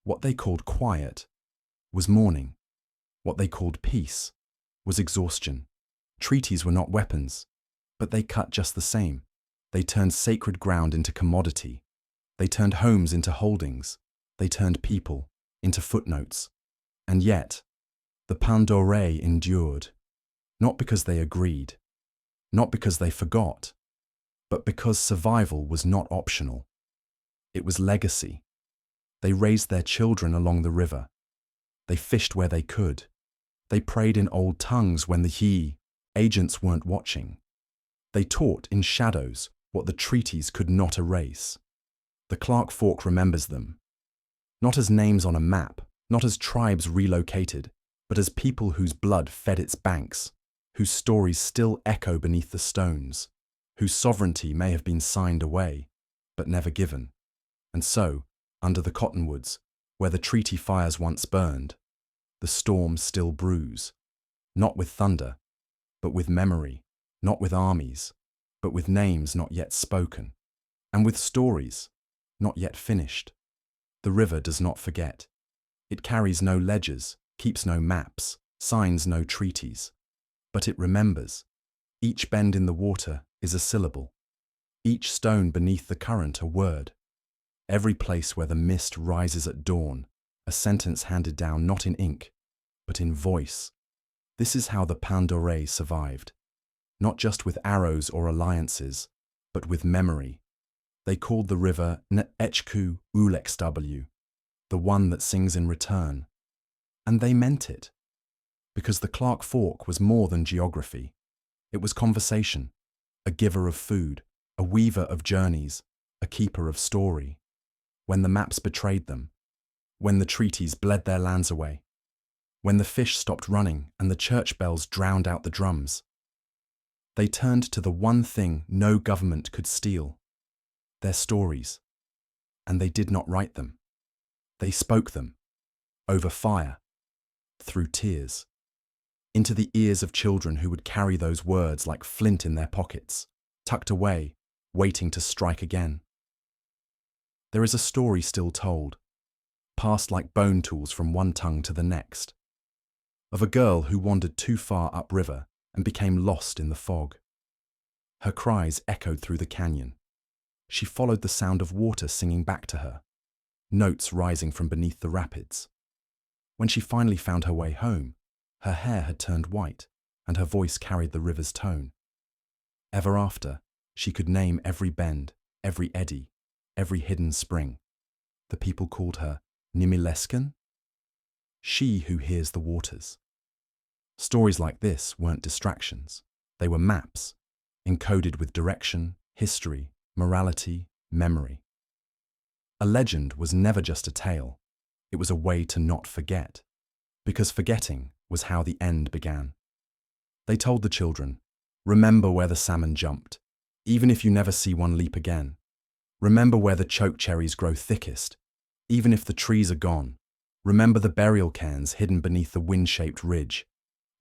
What they called quiet was mourning. What they called peace was exhaustion. Treaties were not weapons, but they cut just the same. They turned sacred ground into commodity. They turned homes into holdings. They turned people into footnotes. And yet, the Pandore endured, not because they agreed, not because they forgot, but because survival was not optional. It was legacy. They raised their children along the river. They fished where they could. They prayed in old tongues when the agents weren't watching. They taught in shadows what the treaties could not erase. The Clark Fork remembers them, not as names on a map, not as tribes relocated, but as people whose blood fed its banks, whose stories still echo beneath the stones, whose sovereignty may have been signed away, but never given. And so, under the cottonwoods, where the treaty fires once burned, the storms still bruise, not with thunder, but with memory, not with armies, but with names not yet spoken, and with stories not yet finished. The river does not forget. It carries no ledgers, keeps no maps, signs no treaties, but it remembers. Each bend in the water is a syllable, each stone beneath the current a word, every place where the mist rises at dawn, a sentence handed down not in ink, but in voice. This is how the Pandore survived, not just with arrows or alliances, but with memory. They called the river N'echku Ulexw, the one that sings in return. And they meant it, because the Clark Fork was more than geography. It was conversation, a giver of food, a weaver of journeys, a keeper of story. When the maps betrayed them, when the treaties bled their lands away, when the fish stopped running and the church bells drowned out the drums, they turned to the one thing no government could steal, their stories. And they did not write them. They spoke them, over fire, through tears, into the ears of children who would carry those words like flint in their pockets, tucked away, waiting to strike again. There is a story still told, passed like bone tools from one tongue to the next, of a girl who wandered too far upriver and became lost in the fog. Her cries echoed through the canyon. She followed the sound of water singing back to her, notes rising from beneath the rapids. When she finally found her way home, her hair had turned white and her voice carried the river's tone. Ever after, she could name every bend, every eddy, every hidden spring. The people called her Nimileskan, she who hears the waters. Stories like this weren't distractions. They were maps, encoded with direction, history, morality, memory. A legend was never just a tale. It was a way to not forget, because forgetting was how the end began. They told the children, remember where the salmon jumped, even if you never see one leap again. Remember where the chokecherries grow thickest, even if the trees are gone. Remember the burial cairns hidden beneath the wind-shaped ridge,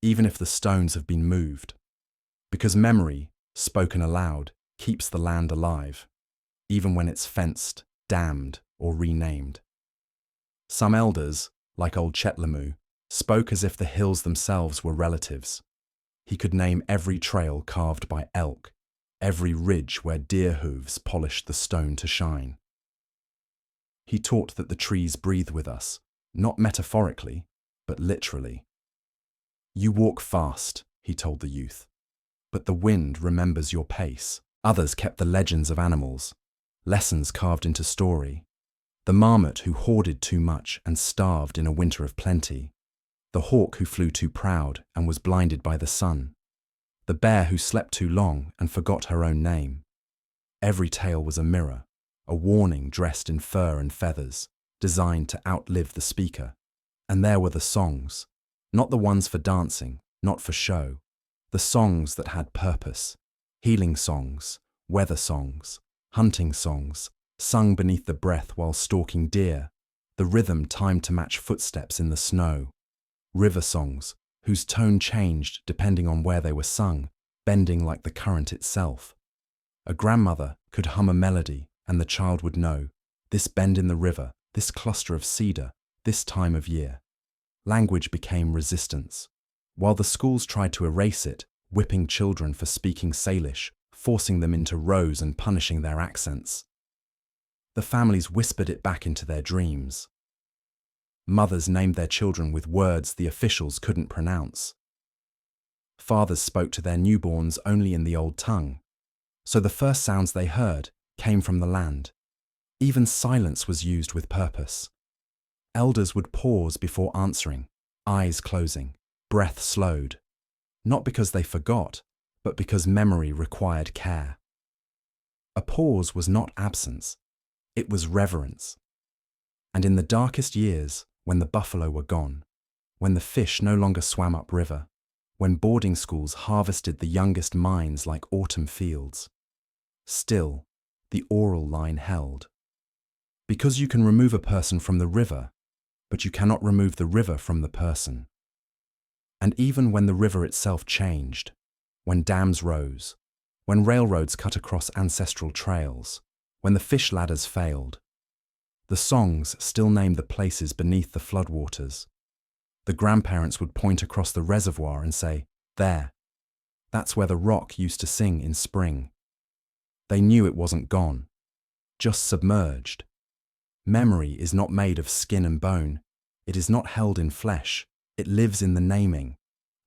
even if the stones have been moved. Because memory, spoken aloud, keeps the land alive, even when it's fenced, dammed, or renamed. Some elders, like old Chetlamu, spoke as if the hills themselves were relatives. He could name every trail carved by elk, every ridge where deer hooves polished the stone to shine. He taught that the trees breathe with us, not metaphorically, but literally. You walk fast, he told the youth, but the wind remembers your pace. Others kept the legends of animals, lessons carved into story. The marmot who hoarded too much and starved in a winter of plenty. The hawk who flew too proud and was blinded by the sun. The bear who slept too long and forgot her own name. Every tale was a mirror, a warning dressed in fur and feathers, designed to outlive the speaker. And there were the songs, not the ones for dancing, not for show, the songs that had purpose, healing songs, weather songs, hunting songs, sung beneath the breath while stalking deer, the rhythm timed to match footsteps in the snow. River songs, whose tone changed depending on where they were sung, bending like the current itself. A grandmother could hum a melody and the child would know, this bend in the river, this cluster of cedar, this time of year. Language became resistance. While the schools tried to erase it, whipping children for speaking Salish, forcing them into rows and punishing their accents. The families whispered it back into their dreams. Mothers named their children with words the officials couldn't pronounce. Fathers spoke to their newborns only in the old tongue, so the first sounds they heard came from the land. Even silence was used with purpose. Elders would pause before answering, eyes closing, breath slowed, not because they forgot, but because memory required care. A pause was not absence. It was reverence. And in the darkest years, when the buffalo were gone, when the fish no longer swam upriver, when boarding schools harvested the youngest minds like autumn fields, still, the oral line held. Because you can remove a person from the river, but you cannot remove the river from the person. And even when the river itself changed, when dams rose, when railroads cut across ancestral trails, when the fish ladders failed, the songs still named the places beneath the floodwaters. The grandparents would point across the reservoir and say, "There, that's where the rock used to sing in spring." They knew it wasn't gone, just submerged. Memory is not made of skin and bone. It is not held in flesh. It lives in the naming.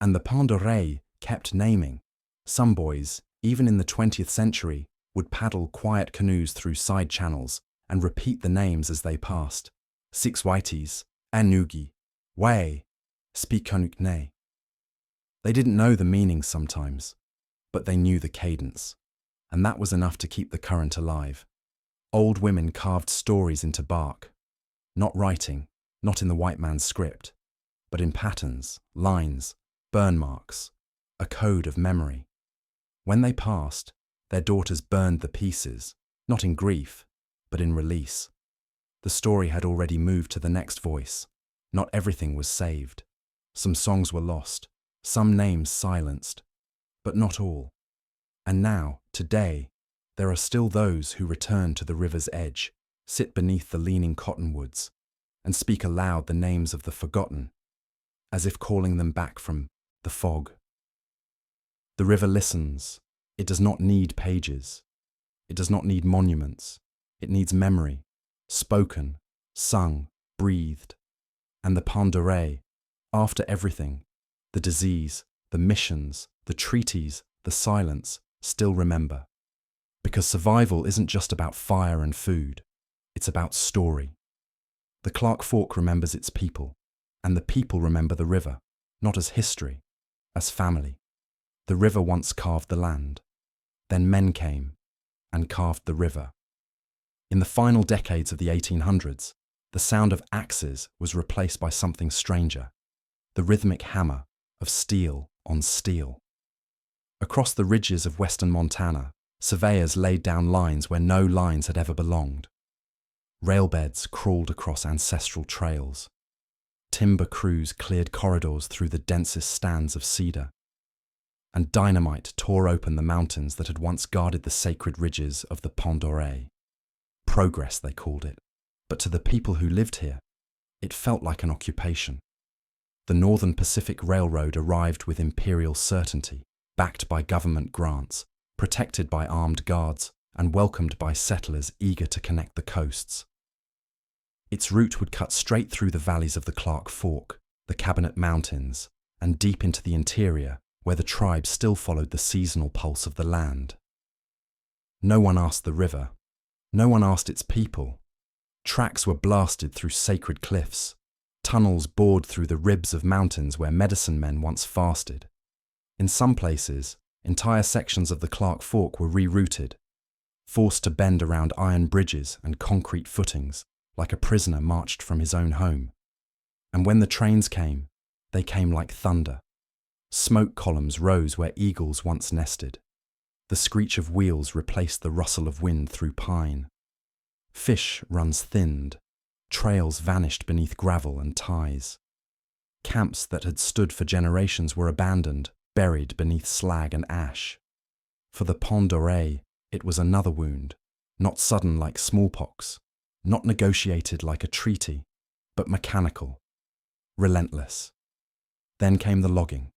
And the Pont d'Oreille kept naming. Some boys, even in the 20th century, would paddle quiet canoes through side channels and repeat the names as they passed. Six Whiteys, Anugi, Way, Spikonukne. They didn't know the meaning sometimes, but they knew the cadence, and that was enough to keep the current alive. Old women carved stories into bark, not writing, not in the white man's script, but in patterns, lines, burn marks, a code of memory. When they passed, their daughters burned the pieces, not in grief, but in release. The story had already moved to the next voice. Not everything was saved. Some songs were lost, some names silenced, but not all. And now, today, there are still those who return to the river's edge, sit beneath the leaning cottonwoods, and speak aloud the names of the forgotten, as if calling them back from the fog. The river listens. It does not need pages. It does not need monuments. It needs memory, spoken, sung, breathed. And the Pont d'Oreille, after everything, the disease, the missions, the treaties, the silence, still remember. Because survival isn't just about fire and food, it's about story. The Clark Fork remembers its people, and the people remember the river, not as history, as family. The river once carved the land. Then men came and carved the river. In the final decades of the 1800s, the sound of axes was replaced by something stranger, the rhythmic hammer of steel on steel. Across the ridges of western Montana, surveyors laid down lines where no lines had ever belonged. Railbeds crawled across ancestral trails. Timber crews cleared corridors through the densest stands of cedar. And dynamite tore open the mountains that had once guarded the sacred ridges of the Pont d'Oreille. Progress, they called it, but to the people who lived here, it felt like an occupation. The Northern Pacific Railroad arrived with imperial certainty, backed by government grants, protected by armed guards, and welcomed by settlers eager to connect the coasts. Its route would cut straight through the valleys of the Clark Fork, the Cabinet Mountains, and deep into the interior, where the tribe still followed the seasonal pulse of the land. No one asked the river. No one asked its people. Tracks were blasted through sacred cliffs. Tunnels bored through the ribs of mountains where medicine men once fasted. In some places, entire sections of the Clark Fork were rerouted, forced to bend around iron bridges and concrete footings, like a prisoner marched from his own home. And when the trains came, they came like thunder. Smoke columns rose where eagles once nested. The screech of wheels replaced the rustle of wind through pine. Fish runs thinned. Trails vanished beneath gravel and ties. Camps that had stood for generations were abandoned, buried beneath slag and ash. For the Pont d'Oreille, it was another wound, not sudden like smallpox, not negotiated like a treaty, but mechanical, relentless. Then came the logging.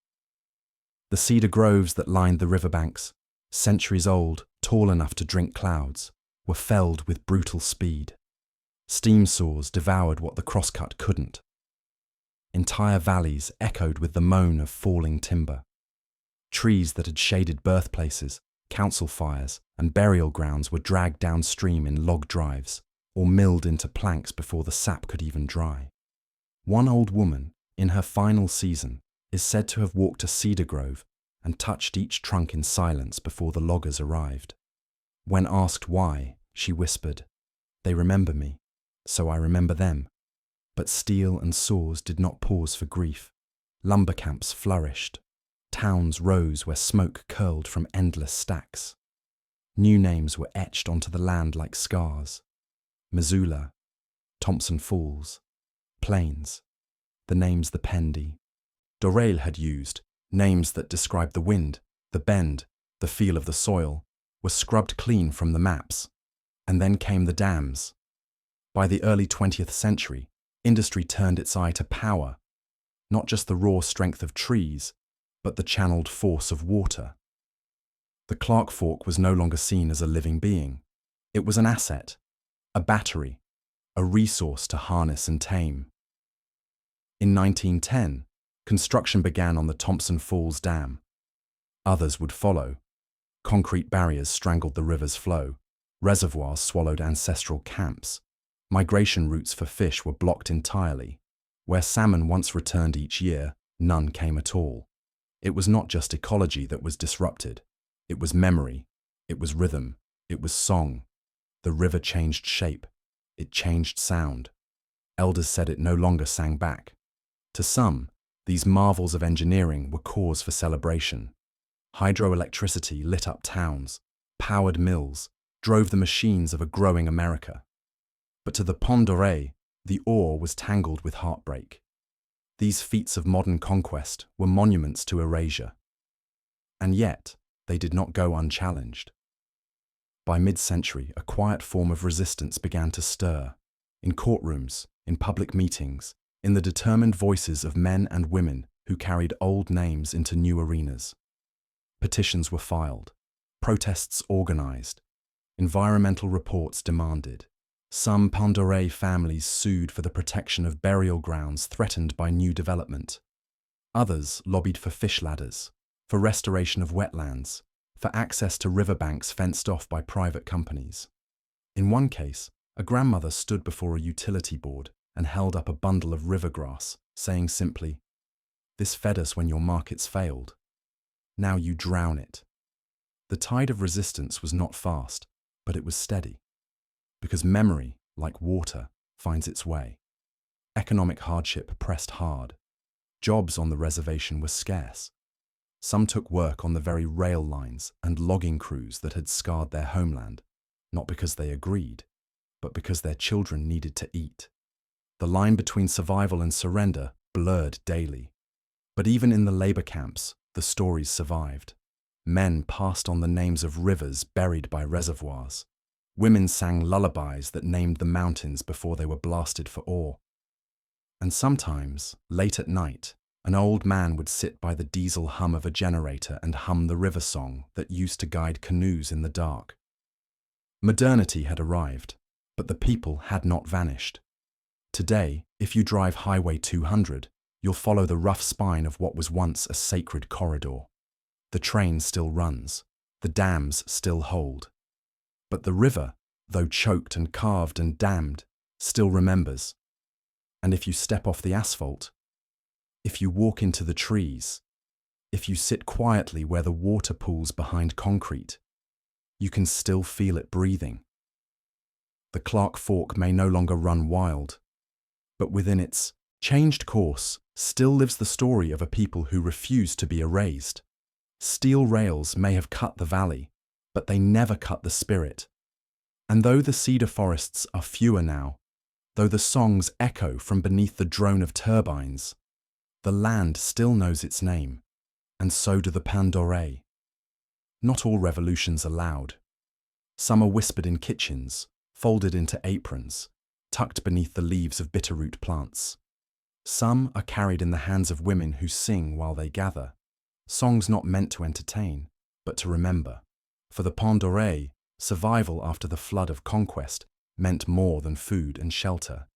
The cedar groves that lined the riverbanks, centuries old, tall enough to drink clouds, were felled with brutal speed. Steam saws devoured what the crosscut couldn't. Entire valleys echoed with the moan of falling timber. Trees that had shaded birthplaces, council fires, and burial grounds were dragged downstream in log drives, or milled into planks before the sap could even dry. One old woman, in her final season, is said to have walked a cedar grove and touched each trunk in silence before the loggers arrived. When asked why, she whispered, They remember me, so I remember them. But steel and saws did not pause for grief. Lumber camps flourished. Towns rose where smoke curled from endless stacks. New names were etched onto the land like scars. Missoula, Thompson Falls, Plains, the names the Pendy, Dorail had used, names that described the wind, the bend, the feel of the soil, were scrubbed clean from the maps. And then came the dams. By the early 20th century, industry turned its eye to power, not just the raw strength of trees, but the channeled force of water. The Clark Fork was no longer seen as a living being. It was an asset, a battery, a resource to harness and tame. In 1910, construction began on the Thompson Falls Dam. Others would follow. Concrete barriers strangled the river's flow. Reservoirs swallowed ancestral camps. Migration routes for fish were blocked entirely. Where salmon once returned each year, none came at all. It was not just ecology that was disrupted. It was memory. It was rhythm. It was song. The river changed shape. It changed sound. Elders said it no longer sang back. To some, these marvels of engineering were cause for celebration. Hydroelectricity lit up towns, powered mills, drove the machines of a growing America. But to the Pend d'Oreille, the ore was tangled with heartbreak. These feats of modern conquest were monuments to erasure. And yet, they did not go unchallenged. By mid-century, a quiet form of resistance began to stir. In courtrooms, in public meetings, in the determined voices of men and women who carried old names into new arenas. Petitions were filed, protests organized, environmental reports demanded. Some Pend d'Oreille families sued for the protection of burial grounds threatened by new development. Others lobbied for fish ladders, for restoration of wetlands, for access to riverbanks fenced off by private companies. In one case, a grandmother stood before a utility board and held up a bundle of rivergrass, saying simply, "This fed us when your markets failed. Now you drown it." The tide of resistance was not fast, but it was steady. Because memory, like water, finds its way. Economic hardship pressed hard. Jobs on the reservation were scarce. Some took work on the very rail lines and logging crews that had scarred their homeland, not because they agreed, but because their children needed to eat. The line between survival and surrender blurred daily. But even in the labor camps, the stories survived. Men passed on the names of rivers buried by reservoirs. Women sang lullabies that named the mountains before they were blasted for ore. And sometimes, late at night, an old man would sit by the diesel hum of a generator and hum the river song that used to guide canoes in the dark. Modernity had arrived, but the people had not vanished. Today, if you drive Highway 200, you'll follow the rough spine of what was once a sacred corridor. The train still runs, the dams still hold. But the river, though choked and carved and dammed, still remembers. And if you step off the asphalt, if you walk into the trees, if you sit quietly where the water pools behind concrete, you can still feel it breathing. The Clark Fork may no longer run wild, but within its changed course still lives the story of a people who refused to be erased. Steel rails may have cut the valley, but they never cut the spirit. And though the cedar forests are fewer now, though the songs echo from beneath the drone of turbines, the land still knows its name, and so do the Pend d'Oreille. Not all revolutions are loud. Some are whispered in kitchens, folded into aprons, tucked beneath the leaves of bitterroot plants. Some are carried in the hands of women who sing while they gather, songs not meant to entertain, but to remember. For the Pend d'Oreille, survival after the flood of conquest meant more than food and shelter.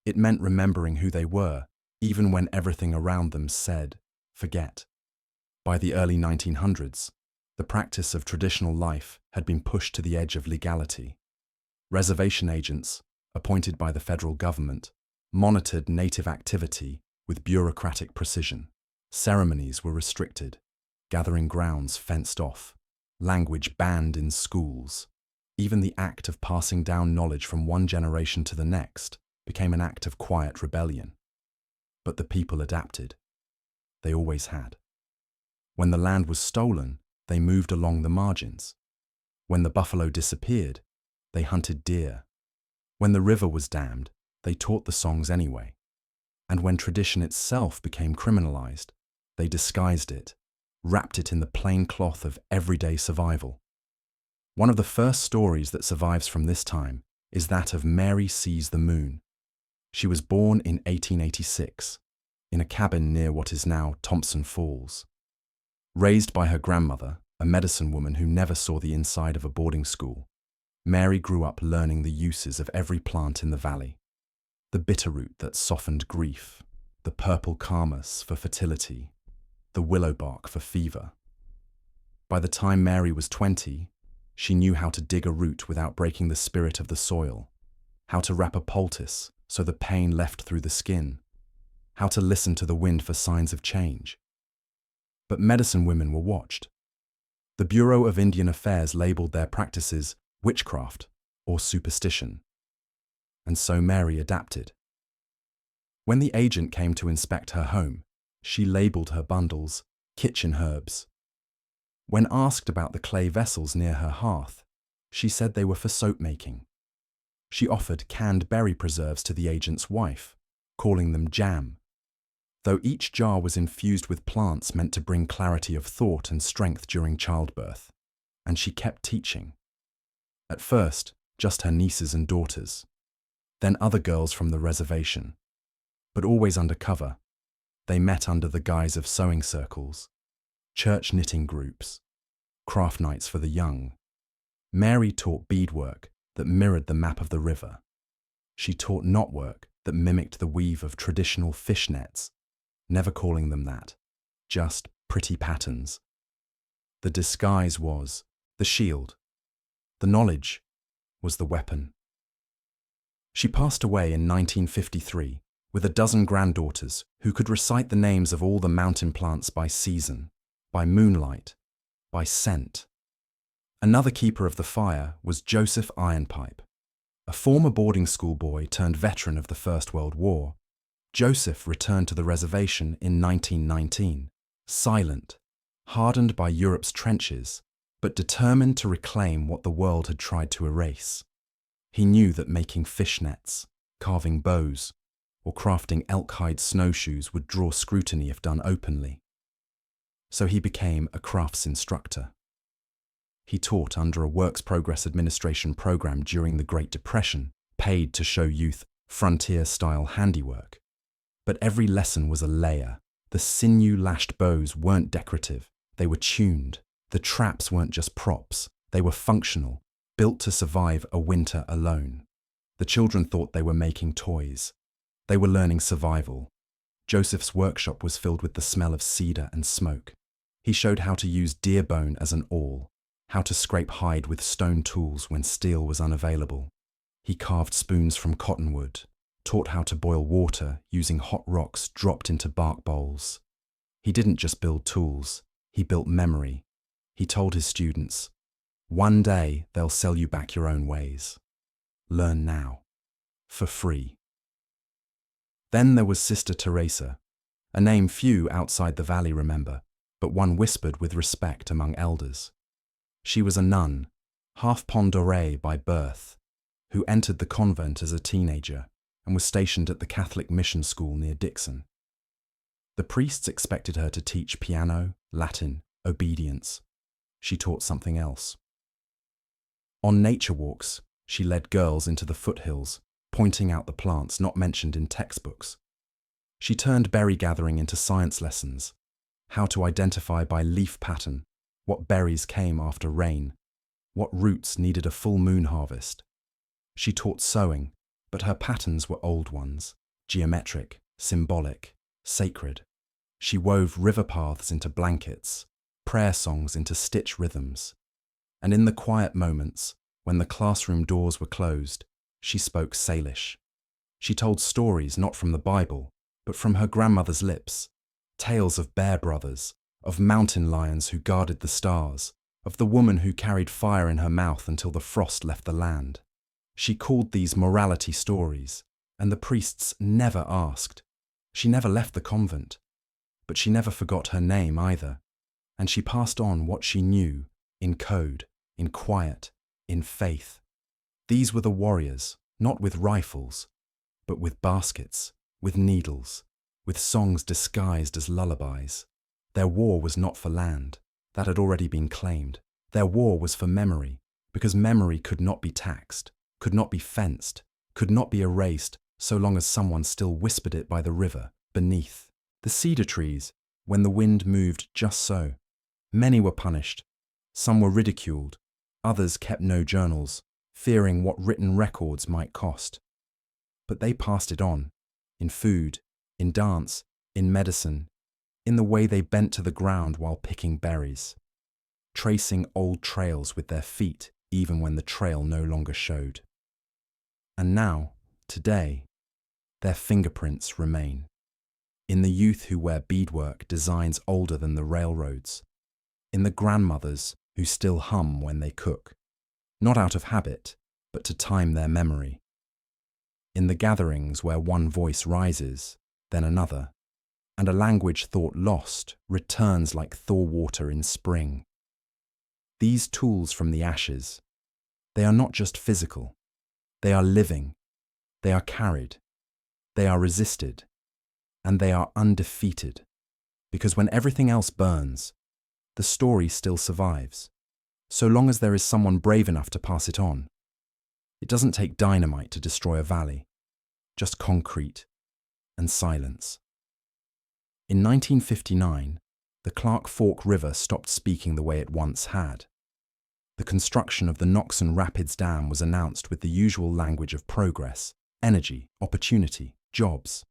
It meant remembering who they were, even when everything around them said, "Forget." By the early 1900s, the practice of traditional life had been pushed to the edge of legality. Reservation agents, appointed by the federal government, monitored native activity with bureaucratic precision. Ceremonies were restricted, gathering grounds fenced off, language banned in schools. Even the act of passing down knowledge from one generation to the next became an act of quiet rebellion. But the people adapted. They always had. When the land was stolen, they moved along the margins. When the buffalo disappeared, they hunted deer. When the river was dammed, they taught the songs anyway. And when tradition itself became criminalized, they disguised it, wrapped it in the plain cloth of everyday survival. One of the first stories that survives from this time is that of Mary Sees the Moon. She was born in 1886, in a cabin near what is now Thompson Falls. Raised by her grandmother, a medicine woman who never saw the inside of a boarding school, Mary grew up learning the uses of every plant in the valley. The bitterroot that softened grief, the purple camas for fertility, the willow bark for fever. By the time Mary was 20, she knew how to dig a root without breaking the spirit of the soil, how to wrap a poultice so the pain left through the skin, how to listen to the wind for signs of change. But medicine women were watched. The Bureau of Indian Affairs labeled their practices witchcraft or superstition. And so Mary adapted. When the agent came to inspect her home, she labeled her bundles kitchen herbs. When asked about the clay vessels near her hearth, she said they were for soap making. She offered canned berry preserves to the agent's wife, calling them jam, though each jar was infused with plants meant to bring clarity of thought and strength during childbirth. And she kept teaching. At first, just her nieces and daughters, then other girls from the reservation. But always undercover, they met under the guise of sewing circles, church knitting groups, craft nights for the young. Mary taught beadwork that mirrored the map of the river. She taught knotwork that mimicked the weave of traditional fish nets, never calling them that, just pretty patterns. The disguise was the shield. The knowledge was the weapon. She passed away in 1953 with a dozen granddaughters who could recite the names of all the mountain plants by season, by moonlight, by scent. Another keeper of the fire was Joseph Ironpipe, a former boarding school boy turned veteran of the First World War. Joseph returned to the reservation in 1919, silent, hardened by Europe's trenches, but determined to reclaim what the world had tried to erase. He knew that making fish nets, carving bows, or crafting elk-hide snowshoes would draw scrutiny if done openly. So he became a crafts instructor. He taught under a Works Progress Administration program during the Great Depression, paid to show youth frontier-style handiwork. But every lesson was a layer. The sinew-lashed bows weren't decorative, they were tuned. The traps weren't just props, they were functional, built to survive a winter alone. The children thought they were making toys. They were learning survival. Joseph's workshop was filled with the smell of cedar and smoke. He showed how to use deer bone as an awl, how to scrape hide with stone tools when steel was unavailable. He carved spoons from cottonwood, taught how to boil water using hot rocks dropped into bark bowls. He didn't just build tools, he built memory. He told his students, "One day they'll sell you back your own ways. Learn now, for free." Then there was Sister Teresa, a name few outside the valley remember, but one whispered with respect among elders. She was a nun, half Pont d'Oreille by birth, who entered the convent as a teenager and was stationed at the Catholic mission school near Dixon. The priests expected her to teach piano, Latin, obedience. She taught something else. On nature walks, she led girls into the foothills, pointing out the plants not mentioned in textbooks. She turned berry gathering into science lessons, how to identify by leaf pattern what berries came after rain, what roots needed a full moon harvest. She taught sewing, but her patterns were old ones, geometric, symbolic, sacred. She wove river paths into blankets, prayer songs into stitch rhythms. And in the quiet moments, when the classroom doors were closed, she spoke Salish. She told stories not from the Bible, but from her grandmother's lips, tales of bear brothers, of mountain lions who guarded the stars, of the woman who carried fire in her mouth until the frost left the land. She called these morality stories, and the priests never asked. She never left the convent, but she never forgot her name either, and she passed on what she knew in code, in quiet, in faith. These were the warriors, not with rifles, but with baskets, with needles, with songs disguised as lullabies. Their war was not for land, that had already been claimed. Their war was for memory, because memory could not be taxed, could not be fenced, could not be erased so long as someone still whispered it by the river, beneath. The cedar trees, when the wind moved just so. Many were punished, some were ridiculed, others kept no journals, fearing what written records might cost. But they passed it on, in food, in dance, in medicine, in the way they bent to the ground while picking berries, tracing old trails with their feet even when the trail no longer showed. And now, today, their fingerprints remain. In the youth who wear beadwork designs older than the railroads, in the grandmothers who still hum when they cook, not out of habit, but to time their memory. In the gatherings where one voice rises, then another, and a language thought lost returns like thaw water in spring. These tools from the ashes, they are not just physical, they are living, they are carried, they are resisted, and they are undefeated, because when everything else burns, the story still survives, so long as there is someone brave enough to pass it on. It doesn't take dynamite to destroy a valley, just concrete and silence. In 1959, the Clark Fork River stopped speaking the way it once had. The construction of the Noxon Rapids Dam was announced with the usual language of progress, energy, opportunity, jobs.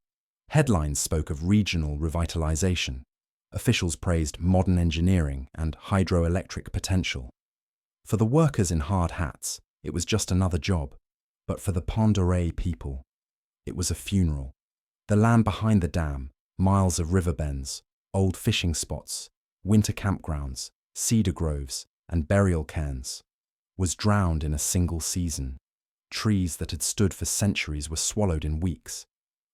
Headlines spoke of regional revitalization. Officials praised modern engineering and hydroelectric potential. For the workers in hard hats, it was just another job, but for the Pend d'Oreille people, it was a funeral. The land behind the dam, miles of river bends, old fishing spots, winter campgrounds, cedar groves, and burial cairns, was drowned in a single season. Trees that had stood for centuries were swallowed in weeks.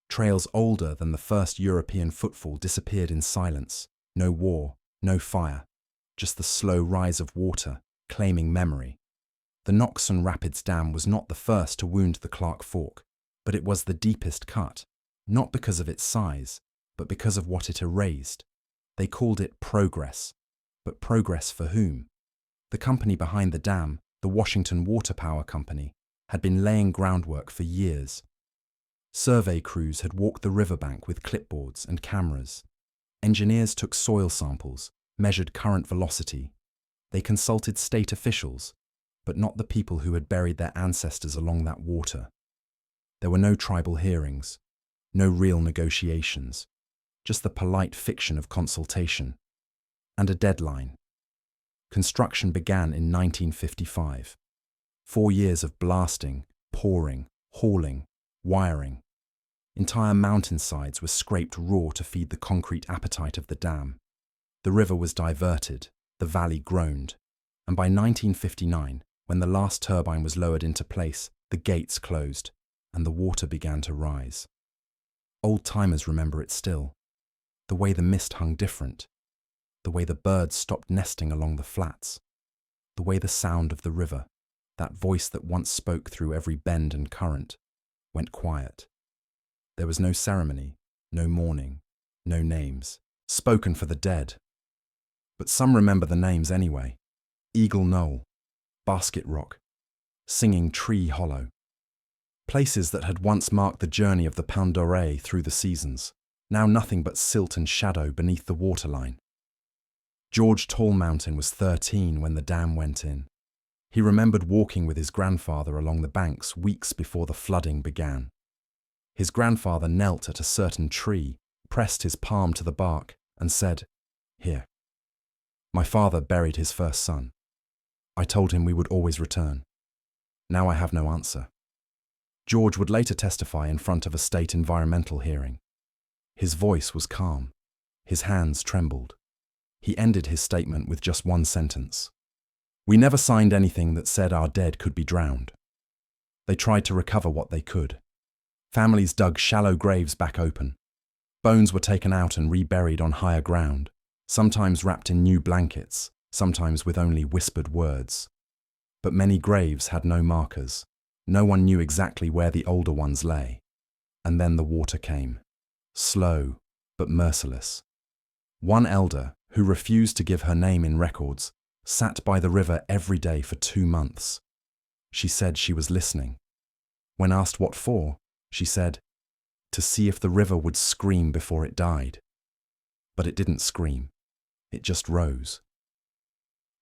Trails older than the first European footfall disappeared in silence. No war, no fire, just the slow rise of water, claiming memory. The Noxon Rapids Dam was not the first to wound the Clark Fork, but it was the deepest cut, not because of its size, but because of what it erased. They called it progress, but progress for whom? The company behind the dam, the Washington Water Power Company, had been laying groundwork for years. Survey crews had walked the riverbank with clipboards and cameras. Engineers took soil samples, measured current velocity. They consulted state officials, but not the people who had buried their ancestors along that water. There were no tribal hearings, no real negotiations, just the polite fiction of consultation, and a deadline. Construction began in 1955. 4 years of blasting, pouring, hauling, wiring. Entire mountainsides were scraped raw to feed the concrete appetite of the dam. The river was diverted, the valley groaned, and by 1959, when the last turbine was lowered into place, the gates closed, and the water began to rise. Old-timers remember it still. The way the mist hung different, the way the birds stopped nesting along the flats, the way the sound of the river, that voice that once spoke through every bend and current, went quiet. There was no ceremony, no mourning, no names, spoken for the dead. But some remember the names anyway. Eagle Knoll, Basket Rock, Singing Tree Hollow. Places that had once marked the journey of the Pend d'Oreille through the seasons, now nothing but silt and shadow beneath the waterline. George Tall Mountain was 13 when the dam went in. He remembered walking with his grandfather along the banks weeks before the flooding began. His grandfather knelt at a certain tree, pressed his palm to the bark, and said, "Here." My father buried his first son. I told him we would always return. Now I have no answer. George would later testify in front of a state environmental hearing. His voice was calm. His hands trembled. He ended his statement with just one sentence. We never signed anything that said our dead could be drowned. They tried to recover what they could. Families dug shallow graves back open. Bones were taken out and reburied on higher ground, sometimes wrapped in new blankets, sometimes with only whispered words. But many graves had no markers. No one knew exactly where the older ones lay. And then the water came, slow but merciless. One elder, who refused to give her name in records, sat by the river every day for 2 months. She said she was listening. When asked what for, she said, to see if the river would scream before it died. But it didn't scream. It just rose.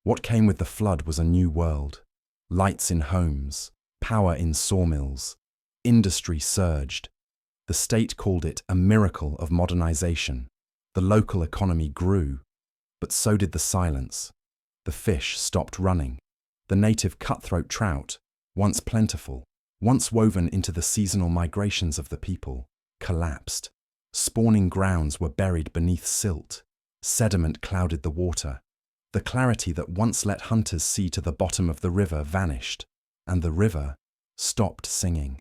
What came with the flood was a new world. Lights in homes, power in sawmills. Industry surged. The state called it a miracle of modernization. The local economy grew, but so did the silence. The fish stopped running. The native cutthroat trout, once plentiful, once woven into the seasonal migrations of the people, collapsed. Spawning grounds were buried beneath silt. Sediment clouded the water. The clarity that once let hunters see to the bottom of the river vanished, and the river stopped singing.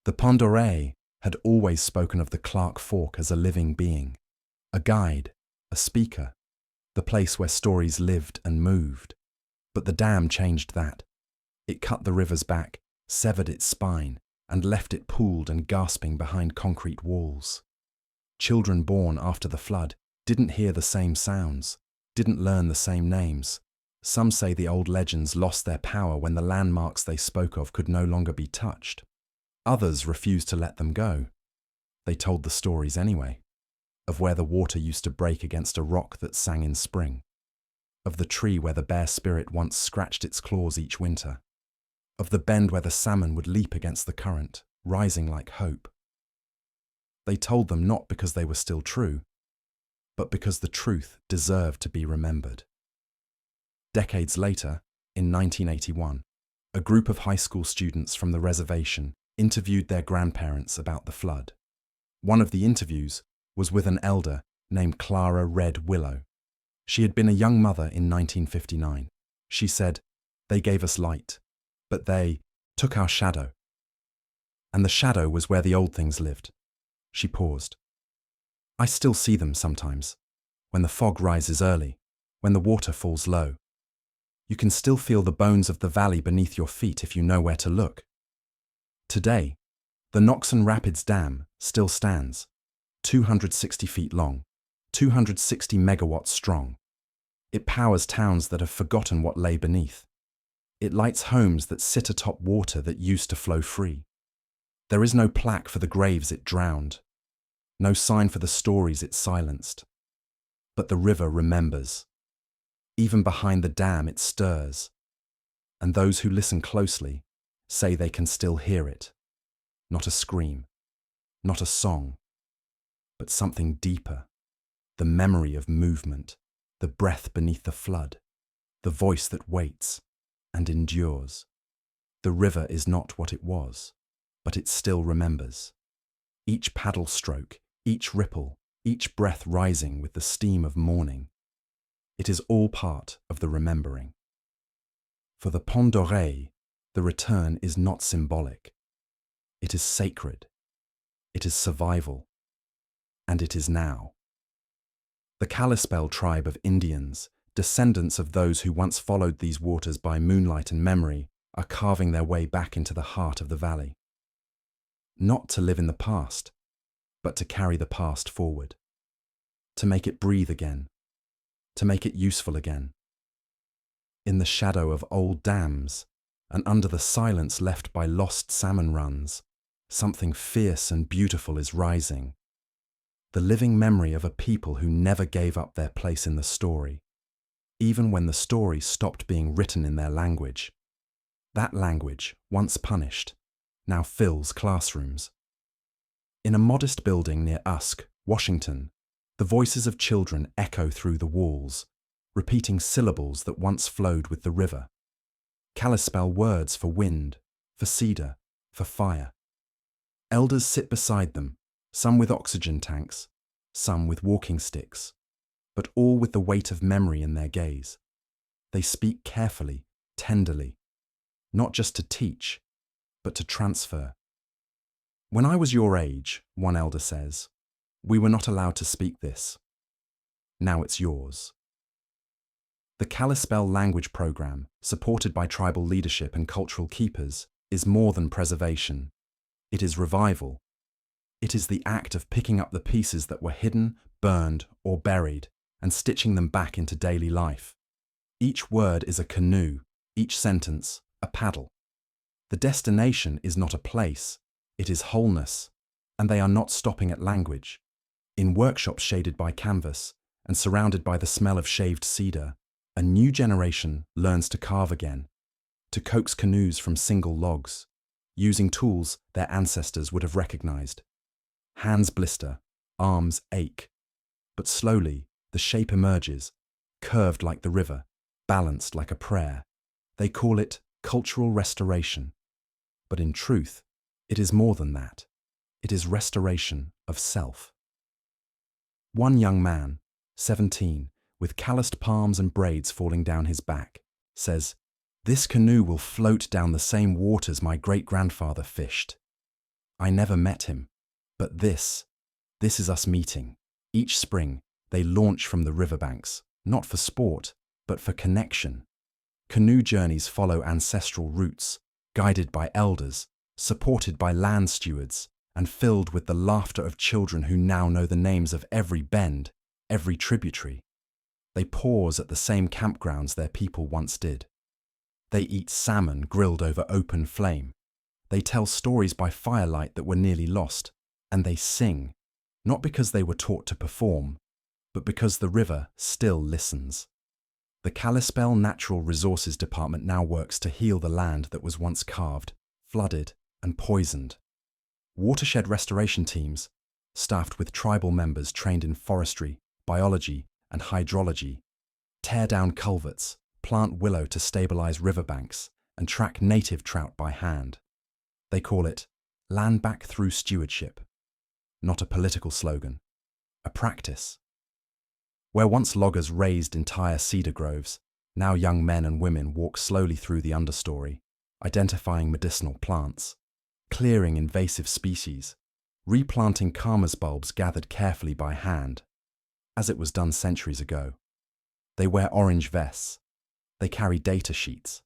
The Pont d'Oreille had always spoken of the Clark Fork as a living being, a guide, a speaker, the place where stories lived and moved. But the dam changed that. It cut the river's back, severed its spine, and left it pooled and gasping behind concrete walls. Children born after the flood didn't hear the same sounds, didn't learn the same names. Some say the old legends lost their power when the landmarks they spoke of could no longer be touched. Others refused to let them go. They told the stories anyway, of where the water used to break against a rock that sang in spring, of the tree where the bear spirit once scratched its claws each winter, of the bend where the salmon would leap against the current, rising like hope. They told them not because they were still true, but because the truth deserved to be remembered. Decades later, in 1981, a group of high school students from the reservation interviewed their grandparents about the flood. One of the interviews was with an elder named Clara Red Willow. She had been a young mother in 1959. She said, "They gave us light, but they took our shadow. And the shadow was where the old things lived." She paused. "I still see them sometimes, when the fog rises early, when the water falls low. You can still feel the bones of the valley beneath your feet if you know where to look." Today, the Noxon Rapids Dam still stands, 260 feet long, 260 megawatts strong. It powers towns that have forgotten what lay beneath. It lights homes that sit atop water that used to flow free. There is no plaque for the graves it drowned, no sign for the stories it silenced. But the river remembers. Even behind the dam it stirs, and those who listen closely say they can still hear it. Not a scream, not a song, but something deeper. The memory of movement, the breath beneath the flood, the voice that waits and endures. The river is not what it was, but it still remembers. Each paddle stroke, each ripple, each breath rising with the steam of morning. It is all part of the remembering. For the Pont d'Oreille, the return is not symbolic. It is sacred. It is survival. And it is now. The Kalispel tribe of Indians, descendants of those who once followed these waters by moonlight and memory, are carving their way back into the heart of the valley. Not to live in the past, but to carry the past forward. To make it breathe again. To make it useful again. In the shadow of old dams, and under the silence left by lost salmon runs, something fierce and beautiful is rising. The living memory of a people who never gave up their place in the story, even when the story stopped being written in their language. That language, once punished, now fills classrooms. In a modest building near Usk, Washington, the voices of children echo through the walls, repeating syllables that once flowed with the river. Kalispel words for wind, for cedar, for fire. Elders sit beside them, some with oxygen tanks, some with walking sticks, but all with the weight of memory in their gaze. They speak carefully, tenderly, not just to teach, but to transfer. When I was your age, one elder says, we were not allowed to speak this. Now it's yours. The Kalispel language program, supported by tribal leadership and cultural keepers, is more than preservation. It is revival. It is the act of picking up the pieces that were hidden, burned, or buried, and stitching them back into daily life. Each word is a canoe, each sentence, a paddle. The destination is not a place, it is wholeness, and they are not stopping at language. In workshops shaded by canvas and surrounded by the smell of shaved cedar, a new generation learns to carve again, to coax canoes from single logs, using tools their ancestors would have recognized. Hands blister, arms ache, but slowly the shape emerges, curved like the river, balanced like a prayer. They call it cultural restoration. But in truth, it is more than that. It is restoration of self. One young man, 17, with calloused palms and braids falling down his back, says, "This canoe will float down the same waters my great-grandfather fished. I never met him, but this is us meeting. Each spring, they launch from the riverbanks, not for sport, but for connection. Canoe journeys follow ancestral routes, guided by elders, supported by land stewards, and filled with the laughter of children who now know the names of every bend, every tributary. They pause at the same campgrounds their people once did. They eat salmon grilled over open flame. They tell stories by firelight that were nearly lost, and they sing, not because they were taught to perform, but because the river still listens. The Kalispel Natural Resources Department now works to heal the land that was once carved, flooded, and poisoned. Watershed restoration teams, staffed with tribal members trained in forestry, biology, and hydrology, tear down culverts, plant willow to stabilize riverbanks, and track native trout by hand. They call it land back through stewardship. Not a political slogan, a practice. Where once loggers raised entire cedar groves, now young men and women walk slowly through the understory, identifying medicinal plants, clearing invasive species, replanting camas bulbs gathered carefully by hand, as it was done centuries ago. They wear orange vests, they carry data sheets,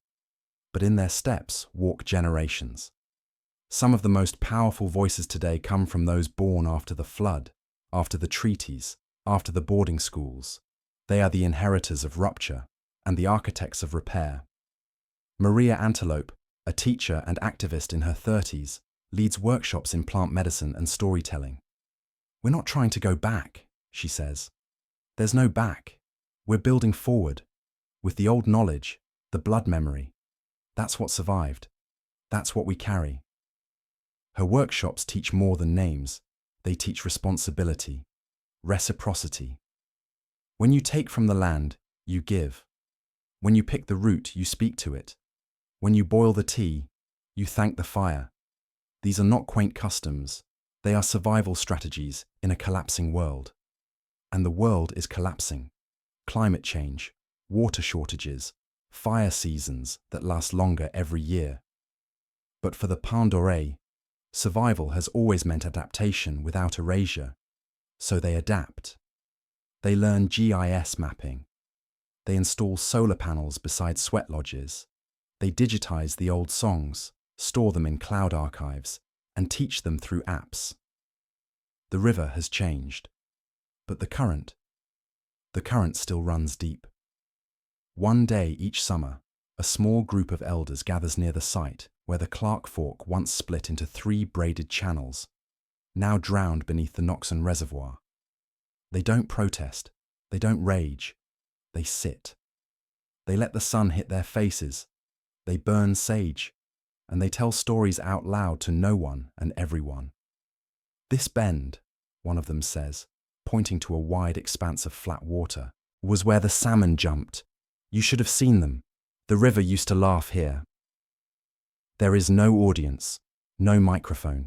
but in their steps walk generations. Some of the most powerful voices today come from those born after the flood, after the treaties, after the boarding schools. They are the inheritors of rupture and the architects of repair. Maria Antelope, a teacher and activist in her 30s, leads workshops in plant medicine and storytelling. "We're not trying to go back," she says. "There's no back. We're building forward, with the old knowledge, the blood memory. That's what survived. That's what we carry." Her workshops teach more than names. They teach responsibility, reciprocity. When you take from the land, you give. When you pick the root, you speak to it. When you boil the tea, you thank the fire. These are not quaint customs. They are survival strategies in a collapsing world. And the world is collapsing. Climate change, water shortages, fire seasons that last longer every year. But for the Pandore, survival has always meant adaptation without erasure. So they adapt. They learn GIS mapping. They install solar panels beside sweat lodges. They digitize the old songs, store them in cloud archives, and teach them through apps. The river has changed, but the current still runs deep. One day each summer, a small group of elders gathers near the site where the Clark Fork once split into 3 braided channels, now drowned beneath the Noxon Reservoir. They don't protest, they don't rage, they sit. They let the sun hit their faces, they burn sage, and they tell stories out loud to no one and everyone. "This bend," one of them says, pointing to a wide expanse of flat water, "was where the salmon jumped. You should have seen them. The river used to laugh here." There is no audience, no microphone.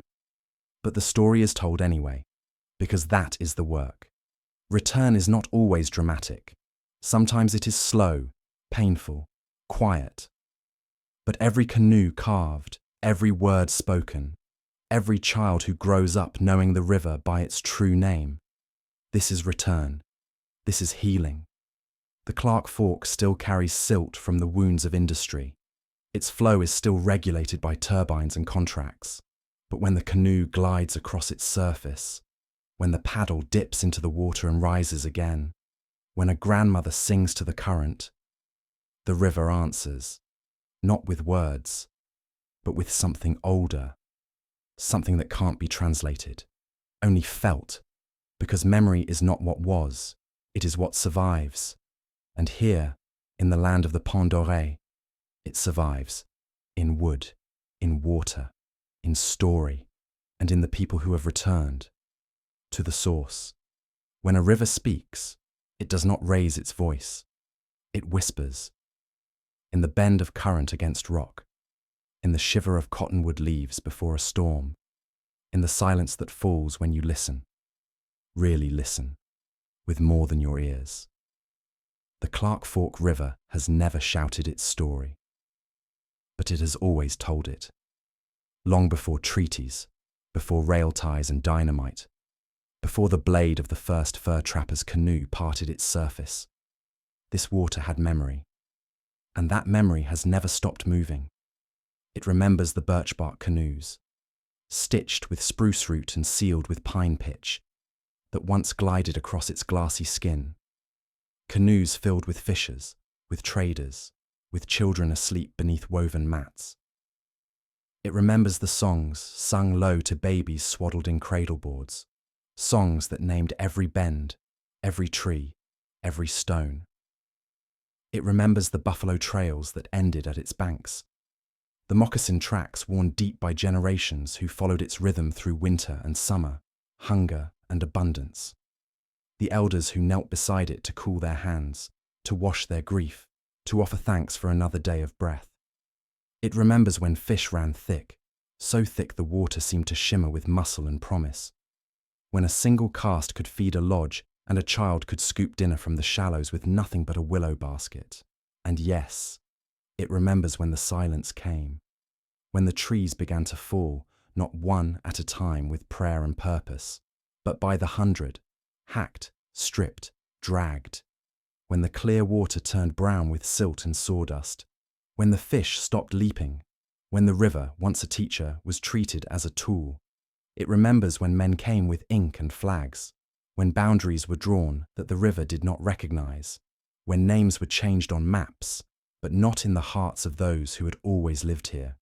But the story is told anyway, because that is the work. Return is not always dramatic. Sometimes it is slow, painful, quiet. But every canoe carved, every word spoken, every child who grows up knowing the river by its true name, this is return, this is healing. The Clark Fork still carries silt from the wounds of industry. Its flow is still regulated by turbines and contracts. But when the canoe glides across its surface, when the paddle dips into the water and rises again, when a grandmother sings to the current, the river answers, not with words, but with something older, something that can't be translated, only felt, because memory is not what was, it is what survives. And here, in the land of the Pont d'Oreille, it survives, in wood, in water, in story, and in the people who have returned to the source. When a river speaks, it does not raise its voice, it whispers. In the bend of current against rock, in the shiver of cottonwood leaves before a storm, in the silence that falls when you listen, really listen, with more than your ears. The Clark Fork River has never shouted its story, but it has always told it. Long before treaties, before rail ties and dynamite, before the blade of the first fur trapper's canoe parted its surface, this water had memory, and that memory has never stopped moving. It remembers the birch bark canoes, stitched with spruce root and sealed with pine pitch, that once glided across its glassy skin. Canoes filled with fishers, with traders, with children asleep beneath woven mats. It remembers the songs sung low to babies swaddled in cradleboards, songs that named every bend, every tree, every stone. It remembers the buffalo trails that ended at its banks, the moccasin tracks worn deep by generations who followed its rhythm through winter and summer, hunger and abundance. The elders who knelt beside it to cool their hands, to wash their grief, to offer thanks for another day of breath. It remembers when fish ran thick, so thick the water seemed to shimmer with muscle and promise. When a single cast could feed a lodge and a child could scoop dinner from the shallows with nothing but a willow basket. And yes, it remembers when the silence came, when the trees began to fall, not one at a time with prayer and purpose, but by the hundred, hacked, stripped, dragged, when the clear water turned brown with silt and sawdust, when the fish stopped leaping, when the river, once a teacher, was treated as a tool. It remembers when men came with ink and flags, when boundaries were drawn that the river did not recognize, when names were changed on maps, but not in the hearts of those who had always lived here.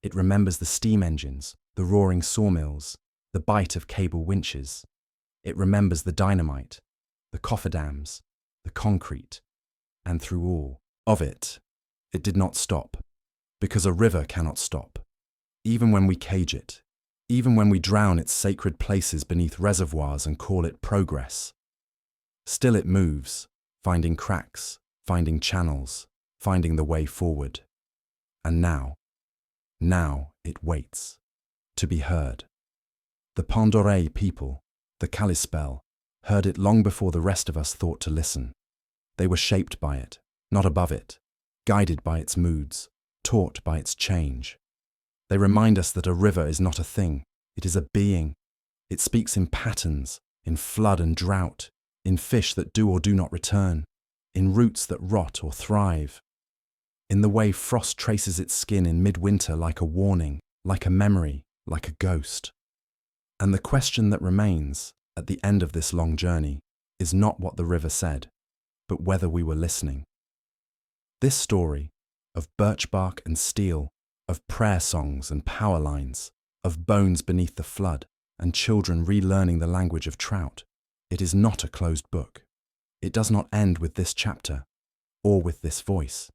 It remembers the steam engines, the roaring sawmills, the bite of cable winches. It remembers the dynamite, the cofferdams, the concrete, and through all of it, it did not stop, because a river cannot stop, even when we cage it, even when we drown its sacred places beneath reservoirs and call it progress. Still it moves, finding cracks, finding channels, finding the way forward. And now it waits, to be heard. The Pont d'Oreille people, the Kalispel, heard it long before the rest of us thought to listen. They were shaped by it, not above it, guided by its moods, taught by its change. They remind us that a river is not a thing, it is a being. It speaks in patterns, in flood and drought, in fish that do or do not return, in roots that rot or thrive, in the way frost traces its skin in midwinter like a warning, like a memory, like a ghost. And the question that remains, at the end of this long journey, is not what the river said, but whether we were listening. This story, of birch bark and steel, of prayer songs and power lines, of bones beneath the flood, and children relearning the language of trout, it is not a closed book. It does not end with this chapter, or with this voice.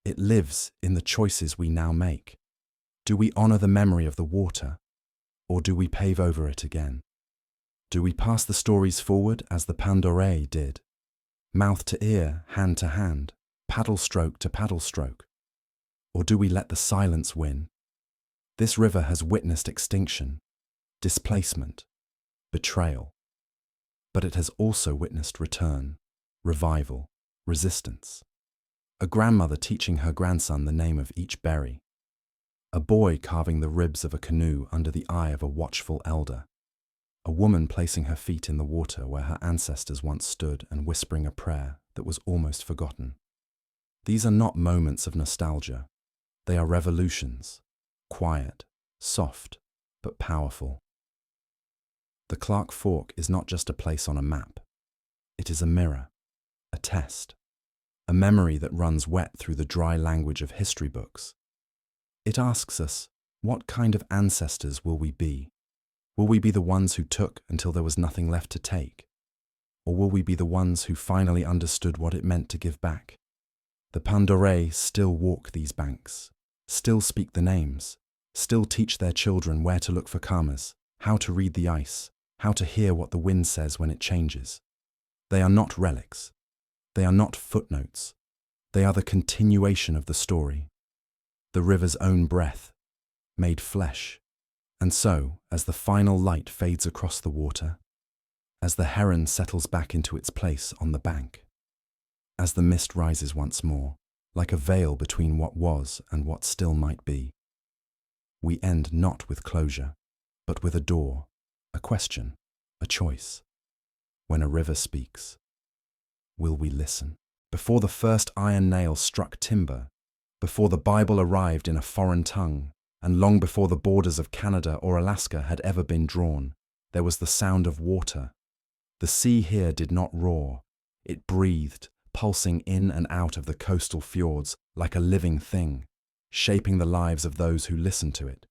It lives in the choices we now make. Do we honor the memory of the water, or do we pave over it again? Do we pass the stories forward as the Pont d'Oreille did, mouth to ear, hand to hand, paddle stroke to paddle stroke? Or do we let the silence win? This river has witnessed extinction, displacement, betrayal, but it has also witnessed return, revival, resistance. a grandmother teaching her grandson the name of each berry, a boy carving the ribs of a canoe under the eye of a watchful elder, a woman placing her feet in the water where her ancestors once stood and whispering a prayer that was almost forgotten. These are not moments of nostalgia. They are revolutions, quiet, soft, but powerful. The Clark Fork is not just a place on a map. It is a mirror, a test, a memory that runs wet through the dry language of history books. It asks us, what kind of ancestors will we be? Will we be the ones who took until there was nothing left to take? Or will we be the ones who finally understood what it meant to give back? The Pandore still walk these banks, still speak the names, still teach their children where to look for kamas, how to read the ice, how to hear what the wind says when it changes. They are not relics. They are not footnotes. They are the continuation of the story. The river's own breath, made flesh. And so, as the final light fades across the water, as the heron settles back into its place on the bank, as the mist rises once more, like a veil between what was and what still might be, we end not with closure, but with a door, a question, a choice. When a river speaks, will we listen? Before the first iron nail struck timber, before the Bible arrived in a foreign tongue, and long before the borders of Canada or Alaska had ever been drawn, there was the sound of water. The sea here did not roar. It breathed, pulsing in and out of the coastal fjords like a living thing, shaping the lives of those who listened to it.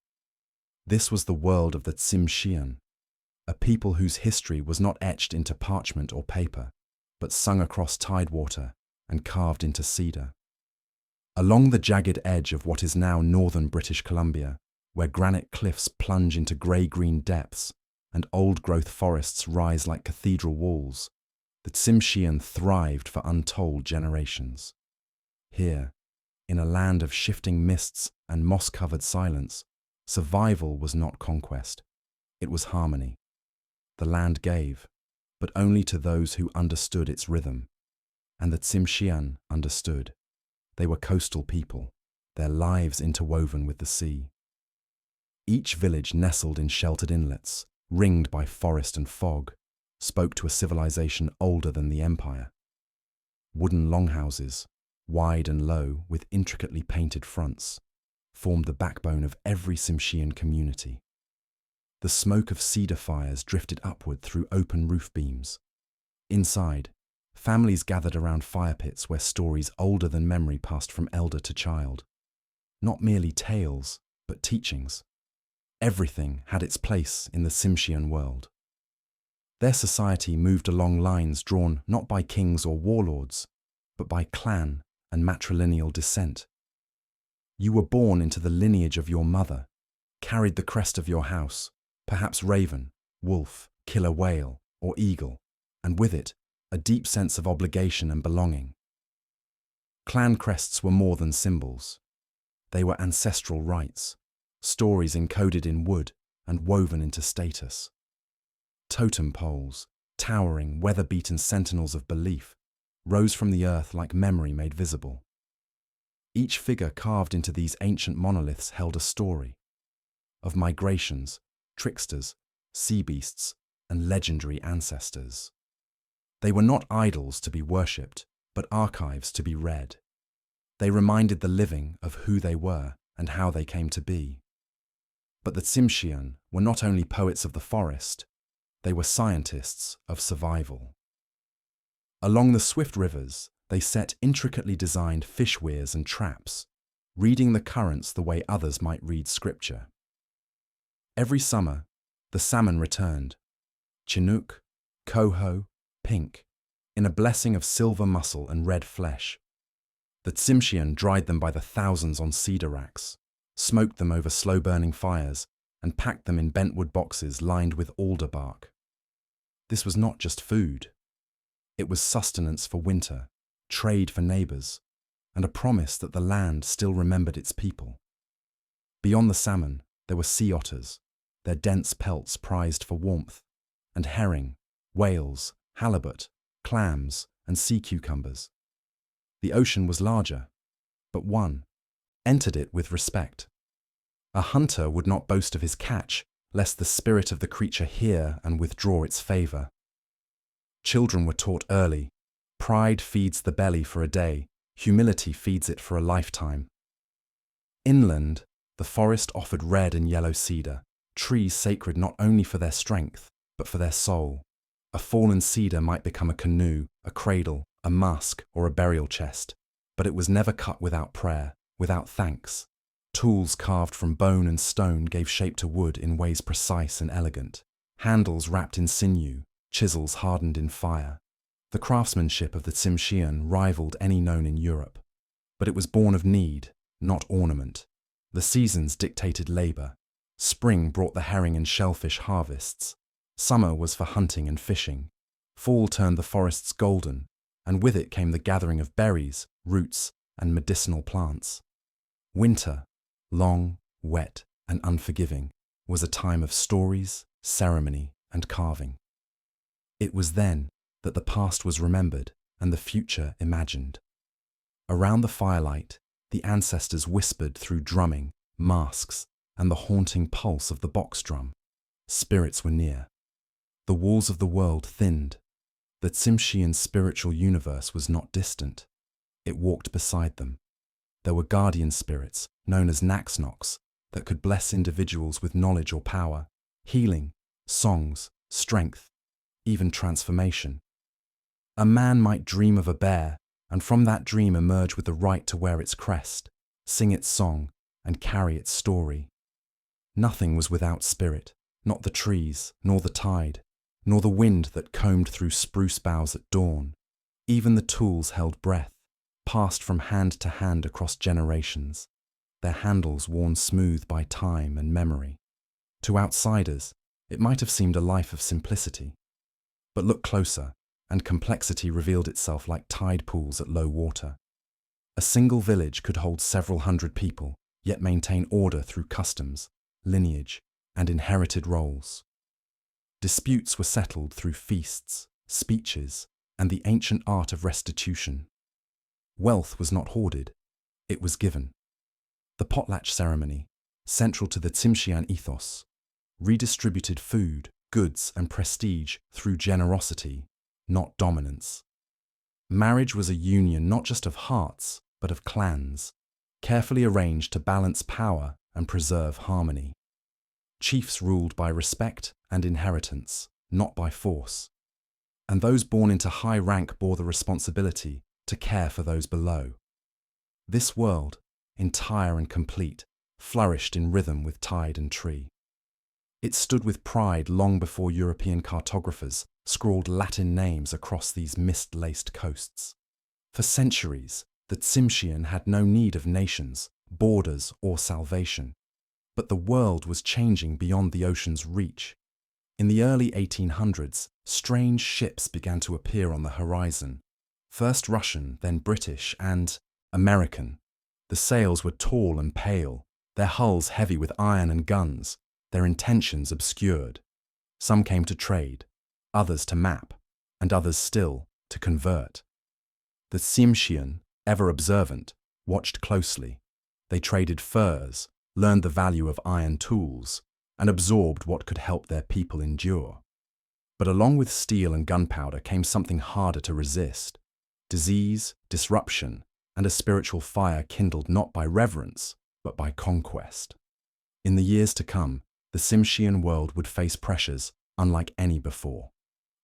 This was the world of the Tsimshian, a people whose history was not etched into parchment or paper, but sung across tidewater and carved into cedar. Along the jagged edge of what is now northern British Columbia, where granite cliffs plunge into grey-green depths and old-growth forests rise like cathedral walls, the Tsimshian thrived for untold generations. Here, in a land of shifting mists and moss-covered silence, survival was not conquest. It was harmony. The land gave, but only to those who understood its rhythm. And the Tsimshian understood. They were coastal people, their lives interwoven with the sea. Each village nestled in sheltered inlets, ringed by forest and fog, spoke to a civilization older than the empire. Wooden longhouses, wide and low with intricately painted fronts, formed the backbone of every Tsimshian community. The smoke of cedar fires drifted upward through open roof beams. Inside, families gathered around fire pits where stories older than memory passed from elder to child. Not merely tales, but teachings. Everything had its place in the Tsimshian world. Their society moved along lines drawn not by kings or warlords, but by clan and matrilineal descent. You were born into the lineage of your mother, carried the crest of your house, perhaps raven, wolf, killer whale, or eagle, and with it, a deep sense of obligation and belonging. Clan crests were more than symbols. They were ancestral rites, stories encoded in wood and woven into status. Totem poles, towering, weather-beaten sentinels of belief, rose from the earth like memory made visible. Each figure carved into these ancient monoliths held a story of migrations, tricksters, sea beasts, and legendary ancestors. They were not idols to be worshipped, but archives to be read. They reminded the living of who they were and how they came to be. But the Tsimshian were not only poets of the forest, they were scientists of survival. Along the swift rivers, they set intricately designed fish weirs and traps, reading the currents the way others might read scripture. Every summer, the salmon returned, Chinook, coho, pink, in a blessing of silver muscle and red flesh. The Tsimshian dried them by the thousands on cedar racks, smoked them over slow-burning fires, and packed them in bentwood boxes lined with alder bark. This was not just food. It was sustenance for winter, trade for neighbours, and a promise that the land still remembered its people. Beyond the salmon, there were sea otters, their dense pelts prized for warmth, and herring, whales, halibut, clams, and sea cucumbers. The ocean was larger, but one entered it with respect. A hunter would not boast of his catch, lest the spirit of the creature hear and withdraw its favor. Children were taught early, pride feeds the belly for a day, humility feeds it for a lifetime. Inland, the forest offered red and yellow cedar, trees sacred not only for their strength, but for their soul. A fallen cedar might become a canoe, a cradle, a mask, or a burial chest, but it was never cut without prayer, without thanks. Tools carved from bone and stone gave shape to wood in ways precise and elegant. Handles wrapped in sinew, chisels hardened in fire. The craftsmanship of the Tsimshian rivaled any known in Europe. But it was born of need, not ornament. The seasons dictated labor. Spring brought the herring and shellfish harvests. Summer was for hunting and fishing. Fall turned the forests golden, and with it came the gathering of berries, roots, and medicinal plants. Winter, long, wet, and unforgiving, was a time of stories, ceremony, and carving. It was then that the past was remembered and the future imagined. Around the firelight, the ancestors whispered through drumming, masks, and the haunting pulse of the box drum. Spirits were near. The walls of the world thinned. The Tsimshian spiritual universe was not distant. It walked beside them. There were guardian spirits, known as Naxnox, that could bless individuals with knowledge or power, healing, songs, strength, even transformation. A man might dream of a bear, and from that dream emerge with the right to wear its crest, sing its song, and carry its story. Nothing was without spirit, not the trees, nor the tide, nor the wind that combed through spruce boughs at dawn. Even the tools held breath, passed from hand to hand across generations, their handles worn smooth by time and memory. To outsiders, it might have seemed a life of simplicity. But look closer, and complexity revealed itself like tide pools at low water. A single village could hold several hundred people, yet maintain order through customs, lineage, and inherited roles. Disputes were settled through feasts, speeches, and the ancient art of restitution. Wealth was not hoarded, it was given. The potlatch ceremony, central to the Tsimshian ethos, redistributed food, goods, and prestige through generosity, not dominance. Marriage was a union not just of hearts, but of clans, carefully arranged to balance power and preserve harmony. Chiefs ruled by respect and inheritance, not by force. And those born into high rank bore the responsibility to care for those below. This world, entire and complete, flourished in rhythm with tide and tree. It stood with pride long before European cartographers scrawled Latin names across these mist-laced coasts. For centuries, the Tsimshian had no need of nations, borders, or salvation. But the world was changing beyond the ocean's reach. In the early 1800s, strange ships began to appear on the horizon. First Russian, then British, and American. The sails were tall and pale, their hulls heavy with iron and guns, their intentions obscured. Some came to trade, others to map, and others still to convert. The Tsimshian, ever observant, watched closely. They traded furs, learned the value of iron tools, and absorbed what could help their people endure. But along with steel and gunpowder came something harder to resist: disease, disruption, and a spiritual fire kindled not by reverence, but by conquest. In the years to come, the Tsimshian world would face pressures unlike any before.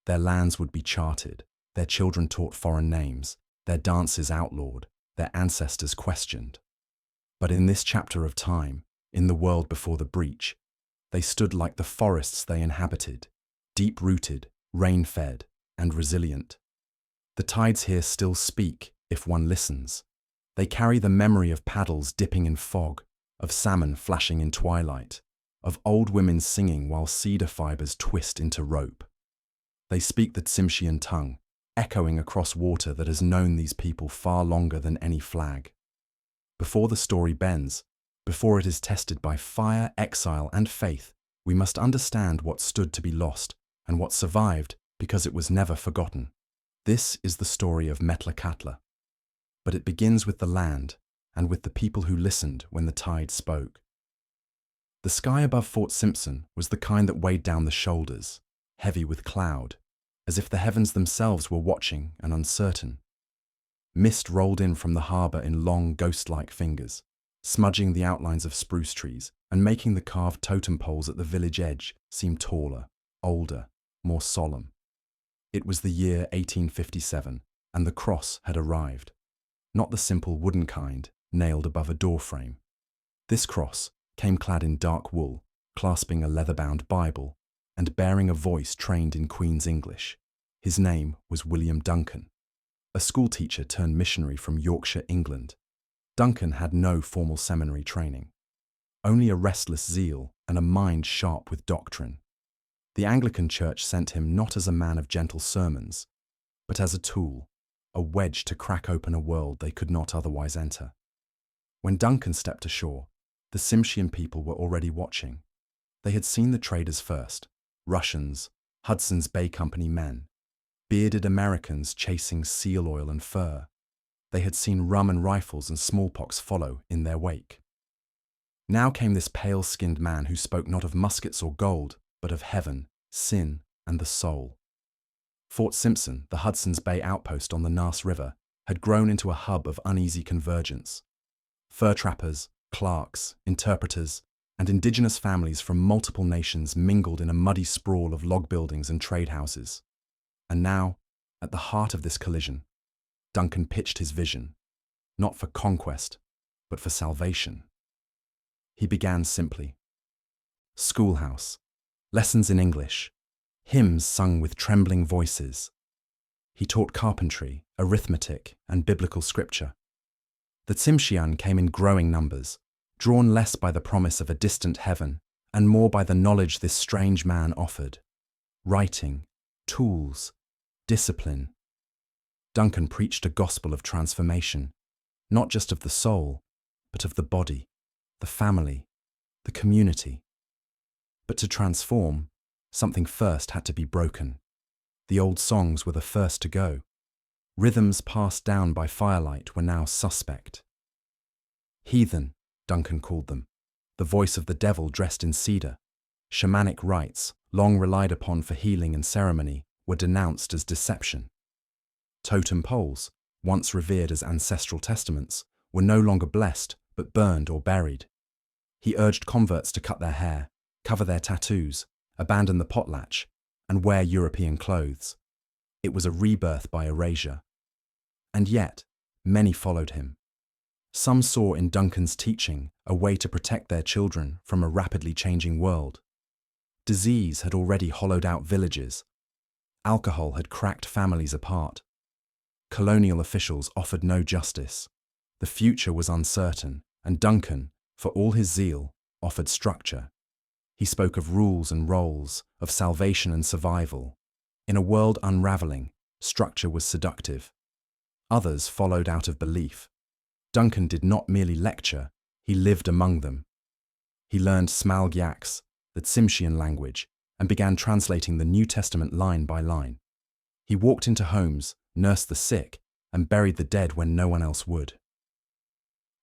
Their lands would be charted, their children taught foreign names, their dances outlawed, their ancestors questioned. But in this chapter of time, in the world before the breach, they stood like the forests they inhabited, deep-rooted, rain-fed, and resilient. The tides here still speak, if one listens. They carry the memory of paddles dipping in fog, of salmon flashing in twilight, of old women singing while cedar fibers twist into rope. They speak the Tsimshian tongue, echoing across water that has known these people far longer than any flag. Before the story bends, before it is tested by fire, exile, and faith, we must understand what stood to be lost and what survived because it was never forgotten. This is the story of Metlakatla. But it begins with the land and with the people who listened when the tide spoke. The sky above Fort Simpson was the kind that weighed down the shoulders, heavy with cloud, as if the heavens themselves were watching and uncertain. Mist rolled in from the harbour in long, ghost-like fingers, smudging the outlines of spruce trees and making the carved totem poles at the village edge seem taller, older, more solemn. It was the year 1857, and the cross had arrived. Not the simple wooden kind, nailed above a doorframe. This cross came clad in dark wool, clasping a leather-bound Bible, and bearing a voice trained in Queen's English. His name was William Duncan, a schoolteacher turned missionary from Yorkshire, England. Duncan had no formal seminary training, only a restless zeal and a mind sharp with doctrine. The Anglican Church sent him not as a man of gentle sermons, but as a tool, a wedge to crack open a world they could not otherwise enter. When Duncan stepped ashore, the Tsimshian people were already watching. They had seen the traders first, Russians, Hudson's Bay Company men, bearded Americans chasing seal oil and fur. They had seen rum and rifles and smallpox follow in their wake. Now came this pale-skinned man who spoke not of muskets or gold, but of heaven, sin, and the soul. Fort Simpson, the Hudson's Bay outpost on the Nass River, had grown into a hub of uneasy convergence. Fur trappers, clerks, interpreters, and indigenous families from multiple nations mingled in a muddy sprawl of log buildings and trade houses. And now, at the heart of this collision, Duncan pitched his vision, not for conquest, but for salvation. He began simply. Schoolhouse, lessons in English, hymns sung with trembling voices. He taught carpentry, arithmetic, and biblical scripture. The Tsimshian came in growing numbers, drawn less by the promise of a distant heaven and more by the knowledge this strange man offered. Writing, tools, discipline. Duncan preached a gospel of transformation, not just of the soul, but of the body, the family, the community. But to transform, something first had to be broken. The old songs were the first to go. Rhythms passed down by firelight were now suspect. Heathen, Duncan called them, the voice of the devil dressed in cedar. Shamanic rites, long relied upon for healing and ceremony, were denounced as deception. Totem poles, once revered as ancestral testaments, were no longer blessed but burned or buried. He urged converts to cut their hair, cover their tattoos, abandon the potlatch, and wear European clothes. It was a rebirth by erasure. And yet, many followed him. Some saw in Duncan's teaching a way to protect their children from a rapidly changing world. Disease had already hollowed out villages. Alcohol had cracked families apart. Colonial officials offered no justice. The future was uncertain, and Duncan, for all his zeal, offered structure. He spoke of rules and roles, of salvation and survival. In a world unraveling, structure was seductive. Others followed out of belief. Duncan did not merely lecture, he lived among them. He learned Smalgyaks, the Tsimshian language, and began translating the New Testament line by line. He walked into homes, nursed the sick, and buried the dead when no one else would.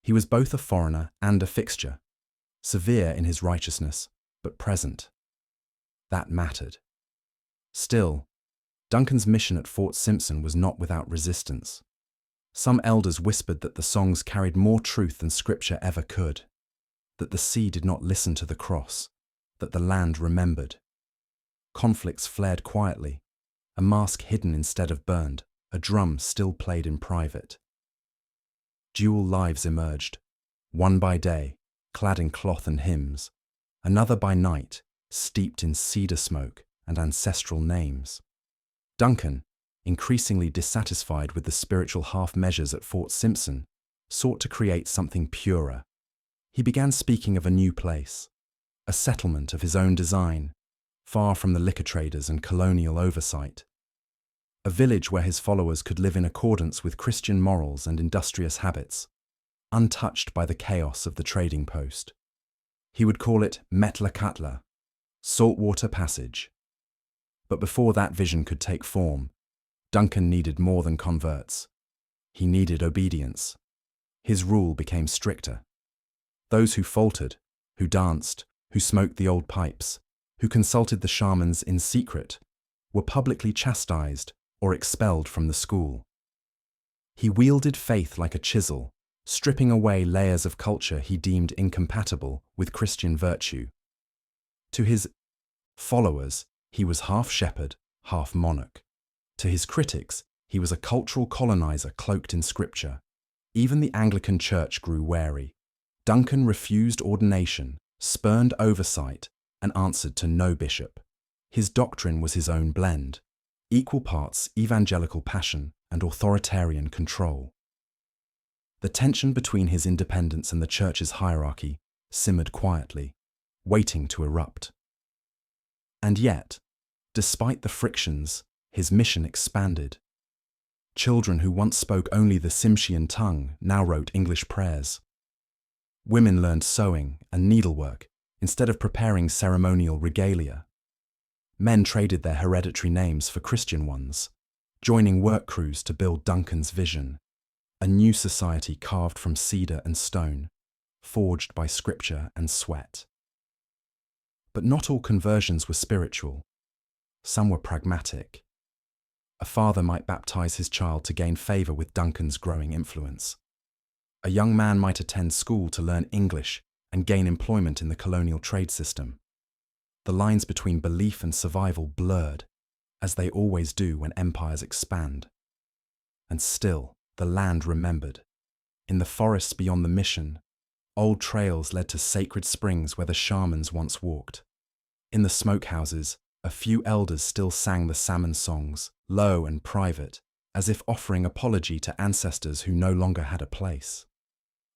He was both a foreigner and a fixture, severe in his righteousness, but present. That mattered. Still, Duncan's mission at Fort Simpson was not without resistance. Some elders whispered that the songs carried more truth than Scripture ever could, that the sea did not listen to the cross, that the land remembered. Conflicts flared quietly, a mask hidden instead of burned, a drum still played in private. Dual lives emerged, one by day, clad in cloth and hymns, another by night, steeped in cedar smoke and ancestral names. Duncan, increasingly dissatisfied with the spiritual half-measures at Fort Simpson, sought to create something purer. He began speaking of a new place, a settlement of his own design, far from the liquor traders and colonial oversight. A village where his followers could live in accordance with Christian morals and industrious habits, untouched by the chaos of the trading post. He would call it Metlakatla, Saltwater Passage. But before that vision could take form, Duncan needed more than converts. He needed obedience. His rule became stricter. Those who faltered, who danced, who smoked the old pipes, who consulted the shamans in secret, were publicly chastised or expelled from the school. He wielded faith like a chisel, stripping away layers of culture he deemed incompatible with Christian virtue. To his followers, he was half shepherd, half monarch. To his critics, he was a cultural colonizer cloaked in scripture. Even the Anglican Church grew wary. Duncan refused ordination, spurned oversight, and answered to no bishop. His doctrine was his own blend, equal parts evangelical passion and authoritarian control. The tension between his independence and the Church's hierarchy simmered quietly, waiting to erupt. And yet, despite the frictions, his mission expanded. Children who once spoke only the Tsimshian tongue now wrote English prayers. Women learned sewing and needlework instead of preparing ceremonial regalia. Men traded their hereditary names for Christian ones, joining work crews to build Duncan's vision, a new society carved from cedar and stone, forged by scripture and sweat. But not all conversions were spiritual. Some were pragmatic. A father might baptize his child to gain favor with Duncan's growing influence. A young man might attend school to learn English and gain employment in the colonial trade system. The lines between belief and survival blurred, as they always do when empires expand. And still, the land remembered. In the forests beyond the mission, old trails led to sacred springs where the shamans once walked. In the smokehouses, a few elders still sang the salmon songs, low and private, as if offering apology to ancestors who no longer had a place.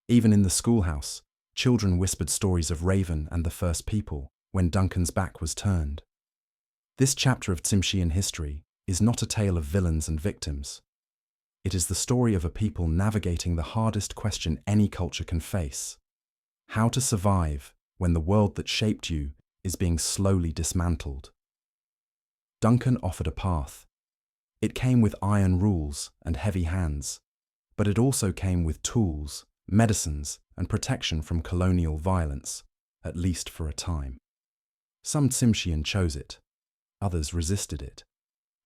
Even in the schoolhouse, children whispered stories of Raven and the first people when Duncan's back was turned. This chapter of Tsimshian history is not a tale of villains and victims. It is the story of a people navigating the hardest question any culture can face: how to survive when the world that shaped you is being slowly dismantled. Duncan offered a path. It came with iron rules and heavy hands, but it also came with tools, medicines, and protection from colonial violence, at least for a time. Some Tsimshian chose it, others resisted it.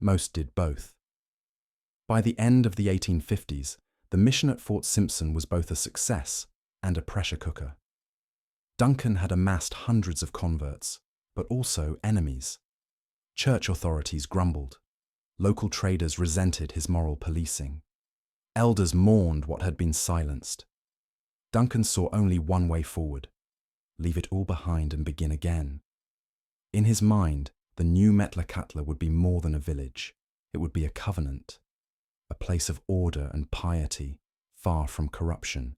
Most did both. By the end of the 1850s, the mission at Fort Simpson was both a success and a pressure cooker. Duncan had amassed hundreds of converts, but also enemies. Church authorities grumbled. Local traders resented his moral policing. Elders mourned what had been silenced. Duncan saw only one way forward: leave it all behind and begin again. In his mind, the new Metlakatla would be more than a village. It would be a covenant, a place of order and piety, far from corruption,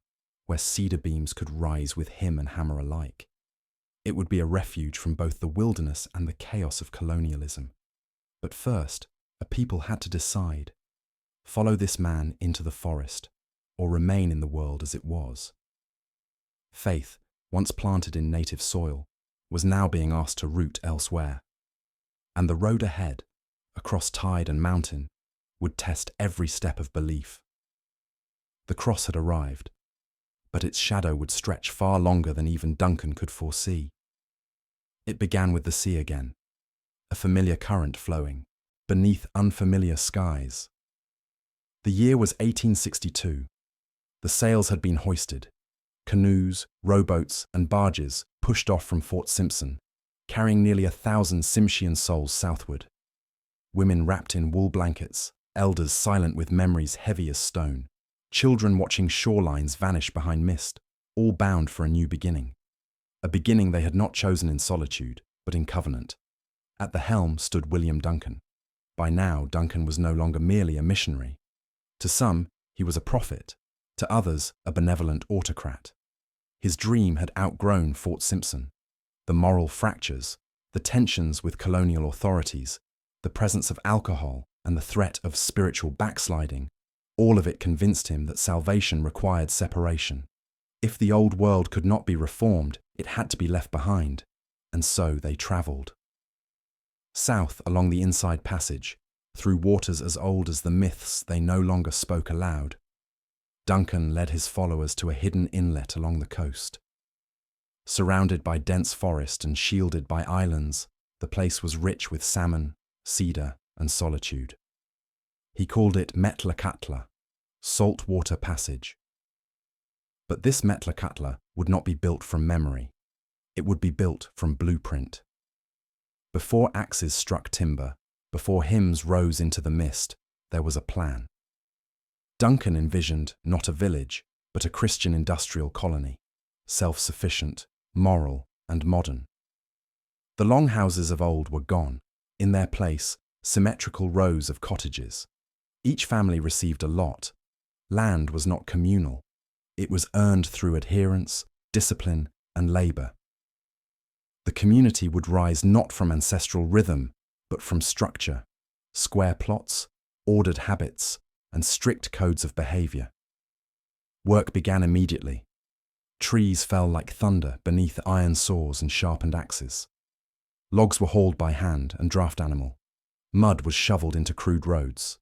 where cedar beams could rise with him and hammer alike. It would be a refuge from both the wilderness and the chaos of colonialism. But first, a people had to decide: follow this man into the forest, or remain in the world as it was. Faith, once planted in native soil, was now being asked to root elsewhere. And the road ahead, across tide and mountain, would test every step of belief. The cross had arrived, but its shadow would stretch far longer than even Duncan could foresee. It began with the sea again, a familiar current flowing, beneath unfamiliar skies. The year was 1862. The sails had been hoisted. Canoes, rowboats, and barges pushed off from Fort Simpson, carrying nearly 1,000 Tsimshian souls southward. Women wrapped in wool blankets, elders silent with memories heavy as stone, children watching shorelines vanish behind mist, all bound for a new beginning. A beginning they had not chosen in solitude, but in covenant. At the helm stood William Duncan. By now, Duncan was no longer merely a missionary. To some, he was a prophet. To others, a benevolent autocrat. His dream had outgrown Fort Simpson. The moral fractures, the tensions with colonial authorities, the presence of alcohol, and the threat of spiritual backsliding, all of it convinced him that salvation required separation. If the old world could not be reformed, it had to be left behind, and so they travelled. South along the Inside Passage, through waters as old as the myths they no longer spoke aloud, Duncan led his followers to a hidden inlet along the coast. Surrounded by dense forest and shielded by islands, the place was rich with salmon, cedar, and solitude. He called it Metlakatla, saltwater passage. But this Metlakatla would not be built from memory. It would be built from blueprint. Before axes struck timber, before hymns rose into the mist, there was a plan. Duncan envisioned not a village, but a Christian industrial colony, self-sufficient, moral, and modern. The longhouses of old were gone. In their place, symmetrical rows of cottages. Each family received a lot. Land was not communal. It was earned through adherence, discipline, and labor. The community would rise not from ancestral rhythm, but from structure, square plots, ordered habits, and strict codes of behavior. Work began immediately. Trees fell like thunder beneath iron saws and sharpened axes. Logs were hauled by hand and draft animal. Mud was shoveled into crude roads.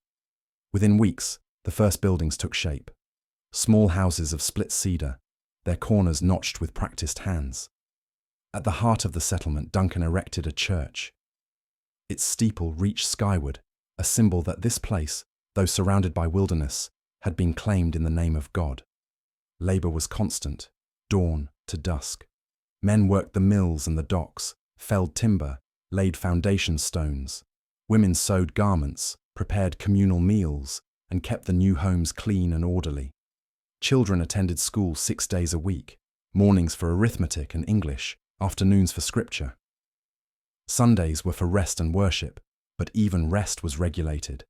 Within weeks, the first buildings took shape. Small houses of split cedar, their corners notched with practiced hands. At the heart of the settlement, Duncan erected a church. Its steeple reached skyward, a symbol that this place, though surrounded by wilderness, had been claimed in the name of God. Labor was constant, dawn to dusk. Men worked the mills and the docks, felled timber, laid foundation stones. Women sewed garments, prepared communal meals, and kept the new homes clean and orderly. Children attended school 6 days a week, mornings for arithmetic and English, afternoons for scripture. Sundays were for rest and worship, but even rest was regulated.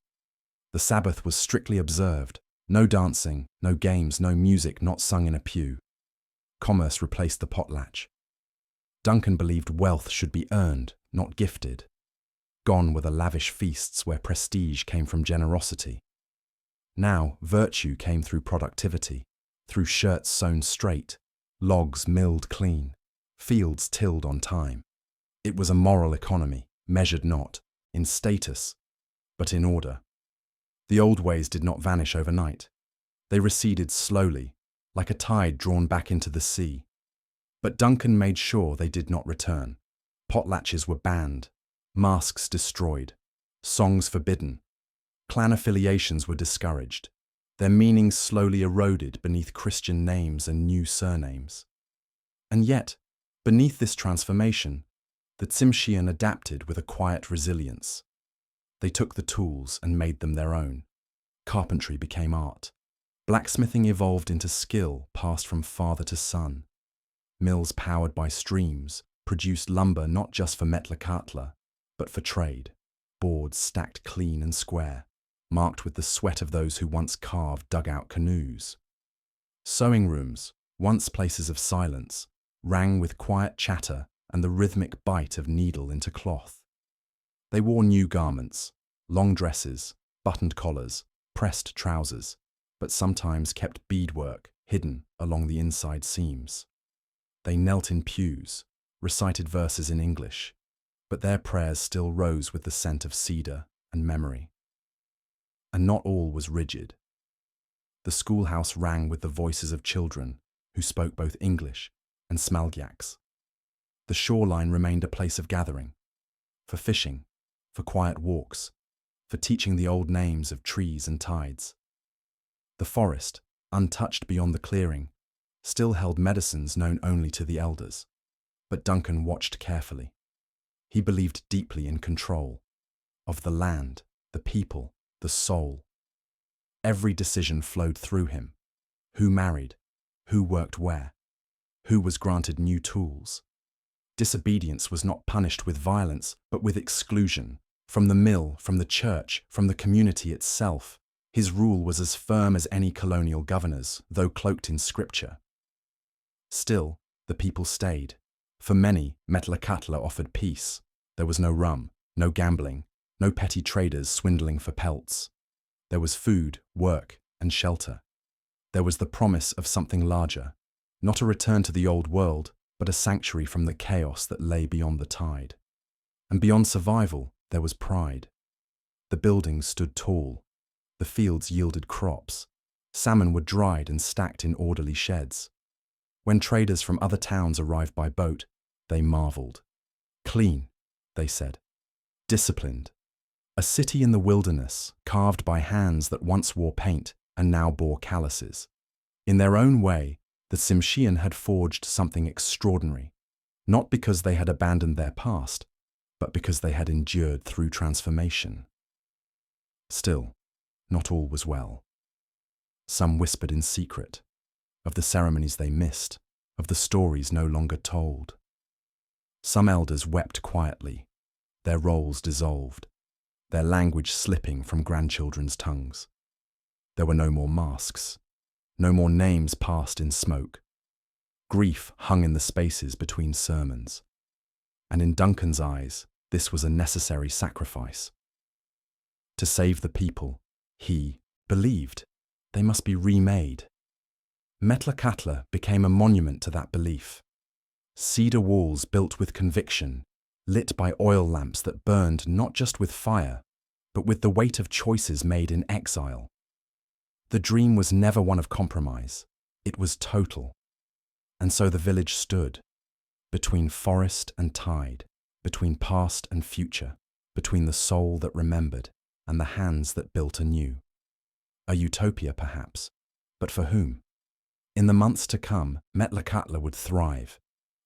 The Sabbath was strictly observed. No dancing, no games, no music not sung in a pew. Commerce replaced the potlatch. Duncan believed wealth should be earned, not gifted. Gone were the lavish feasts where prestige came from generosity. Now, virtue came through productivity, through shirts sewn straight, logs milled clean, fields tilled on time. It was a moral economy, measured not in status, but in order. The old ways did not vanish overnight. They receded slowly, like a tide drawn back into the sea. But Duncan made sure they did not return. Potlatches were banned, masks destroyed, songs forbidden. Clan affiliations were discouraged. Their meanings slowly eroded beneath Christian names and new surnames. And yet, beneath this transformation, the Tsimshian adapted with a quiet resilience. They took the tools and made them their own. Carpentry became art. Blacksmithing evolved into skill passed from father to son. Mills powered by streams produced lumber not just for Metlakatla, but for trade. Boards stacked clean and square, marked with the sweat of those who once carved dugout canoes. Sewing rooms, once places of silence, rang with quiet chatter and the rhythmic bite of needle into cloth. They wore new garments, long dresses, buttoned collars, pressed trousers, but sometimes kept beadwork hidden along the inside seams. They knelt in pews, recited verses in English, but their prayers still rose with the scent of cedar and memory. And not all was rigid. The schoolhouse rang with the voices of children who spoke both English and Smalgyaks. The shoreline remained a place of gathering, for fishing, for quiet walks, for teaching the old names of trees and tides. The forest, untouched beyond the clearing, still held medicines known only to the elders. But Duncan watched carefully. He believed deeply in control of the land, the people, the soul. Every decision flowed through him. Who married? Who worked where? Who was granted new tools? Disobedience was not punished with violence, but with exclusion. From the mill, from the church, from the community itself. His rule was as firm as any colonial governor's, though cloaked in scripture. Still, the people stayed. For many, Metlakatla offered peace. There was no rum, no gambling, no petty traders swindling for pelts. There was food, work, and shelter. There was the promise of something larger, not a return to the old world, but a sanctuary from the chaos that lay beyond the tide. And beyond survival, there was pride. The buildings stood tall. The fields yielded crops. Salmon were dried and stacked in orderly sheds. When traders from other towns arrived by boat, they marveled. Clean, they said. Disciplined. A city in the wilderness, carved by hands that once wore paint and now bore calluses. In their own way, the Tsimshian had forged something extraordinary, not because they had abandoned their past, but because they had endured through transformation. Still, not all was well. Some whispered in secret, of the ceremonies they missed, of the stories no longer told. Some elders wept quietly, their roles dissolved, their language slipping from grandchildren's tongues. There were no more masks, no more names passed in smoke. Grief hung in the spaces between sermons. And in Duncan's eyes, this was a necessary sacrifice. To save the people, he believed they must be remade. Metlakatla became a monument to that belief. Cedar walls built with conviction, lit by oil lamps that burned not just with fire, but with the weight of choices made in exile. The dream was never one of compromise, it was total. And so the village stood, between forest and tide, between past and future, between the soul that remembered and the hands that built anew. A utopia, perhaps, but for whom? In the months to come, Metlakatla would thrive.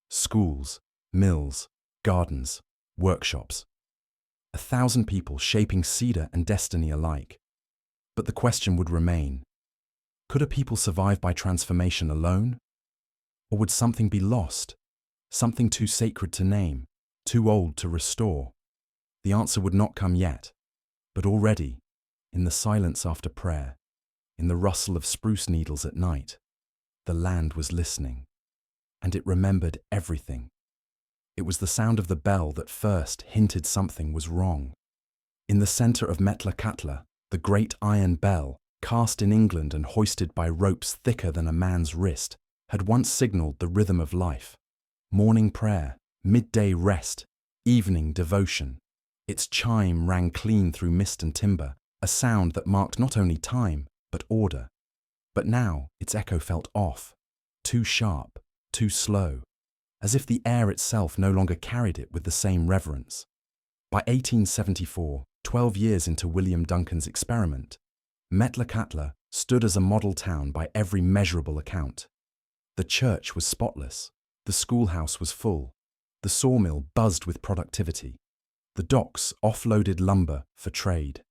Schools, mills, gardens, workshops. 1,000 people shaping cedar and destiny alike. But the question would remain, could a people survive by transformation alone? Or would something be lost? Something too sacred to name, too old to restore? The answer would not come yet, but already, in the silence after prayer, in the rustle of spruce needles at night, the land was listening, and it remembered everything. It was the sound of the bell that first hinted something was wrong. In the center of Metlakatla, the great iron bell, cast in England and hoisted by ropes thicker than a man's wrist, had once signaled the rhythm of life. Morning prayer, midday rest, evening devotion. Its chime rang clean through mist and timber, a sound that marked not only time, but order. But now its echo felt off, too sharp, too slow, as if the air itself no longer carried it with the same reverence. By 1874, 12 years into William Duncan's experiment, Metlakatla stood as a model town by every measurable account. The church was spotless, the schoolhouse was full, the sawmill buzzed with productivity, the docks offloaded lumber for trade.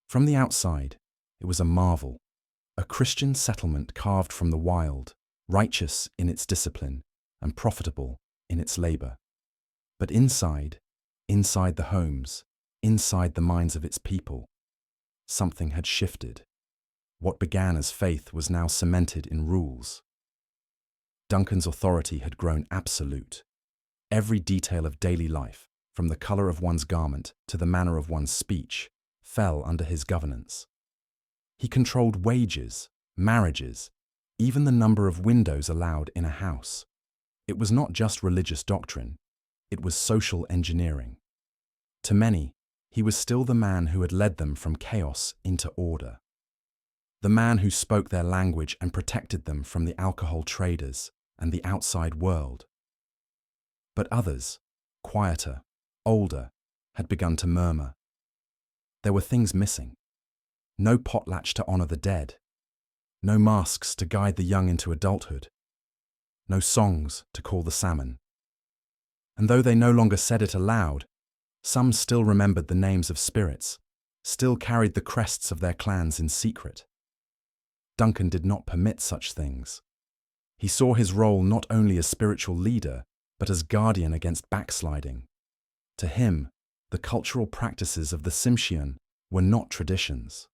From the outside, it was a marvel, a Christian settlement carved from the wild, righteous in its discipline, and profitable in its labor. But inside the homes, inside the minds of its people, something had shifted. What began as faith was now cemented in rules. Duncan's authority had grown absolute. Every detail of daily life, from the color of one's garment to the manner of one's speech, fell under his governance. He controlled wages, marriages, even the number of windows allowed in a house. It was not just religious doctrine, it was social engineering. To many, he was still the man who had led them from chaos into order. The man who spoke their language and protected them from the alcohol traders and the outside world. But others, quieter, older, had begun to murmur. There were things missing. No potlatch to honor the dead. No masks to guide the young into adulthood. No songs to call the salmon. And though they no longer said it aloud, some still remembered the names of spirits, still carried the crests of their clans in secret. Duncan did not permit such things. He saw his role not only as spiritual leader, but as guardian against backsliding. To him, the cultural practices of the Tsimshian were not traditions.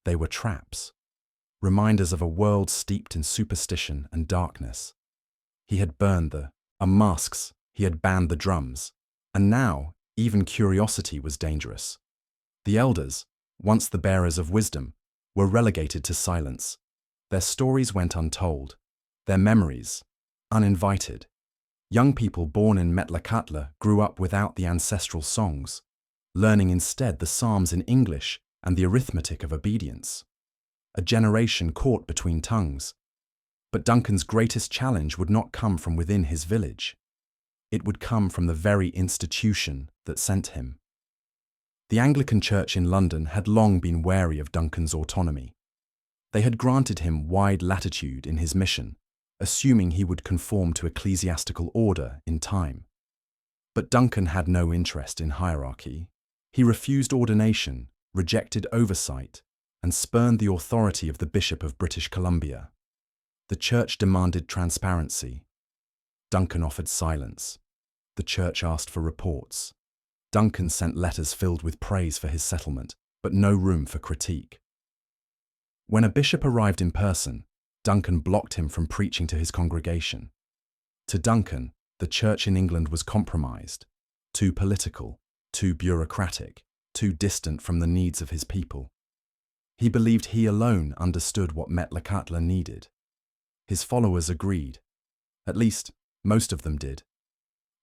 They were traps, reminders of a world steeped in superstition and darkness. He had burned the masks, he had banned the drums, and now even curiosity was dangerous. The elders, once the bearers of wisdom, were relegated to silence. Their stories went untold, their memories uninvited. Young people born in Metlakatla grew up without the ancestral songs, learning instead the psalms in English and the arithmetic of obedience. a generation caught between tongues. But Duncan's greatest challenge would not come from within his village. It would come from the very institution that sent him. The Anglican Church in London had long been wary of Duncan's autonomy. They had granted him wide latitude in his mission, assuming he would conform to ecclesiastical order in time. But Duncan had no interest in hierarchy. He refused ordination, rejected oversight, and spurned the authority of the Bishop of British Columbia. The Church demanded transparency. Duncan offered silence. The Church asked for reports. Duncan sent letters filled with praise for his settlement, but no room for critique. When a bishop arrived in person, Duncan blocked him from preaching to his congregation. To Duncan, the Church in England was compromised, too political, too bureaucratic, too distant from the needs of his people. He believed he alone understood what Metlakatla needed. His followers agreed. At least, most of them did.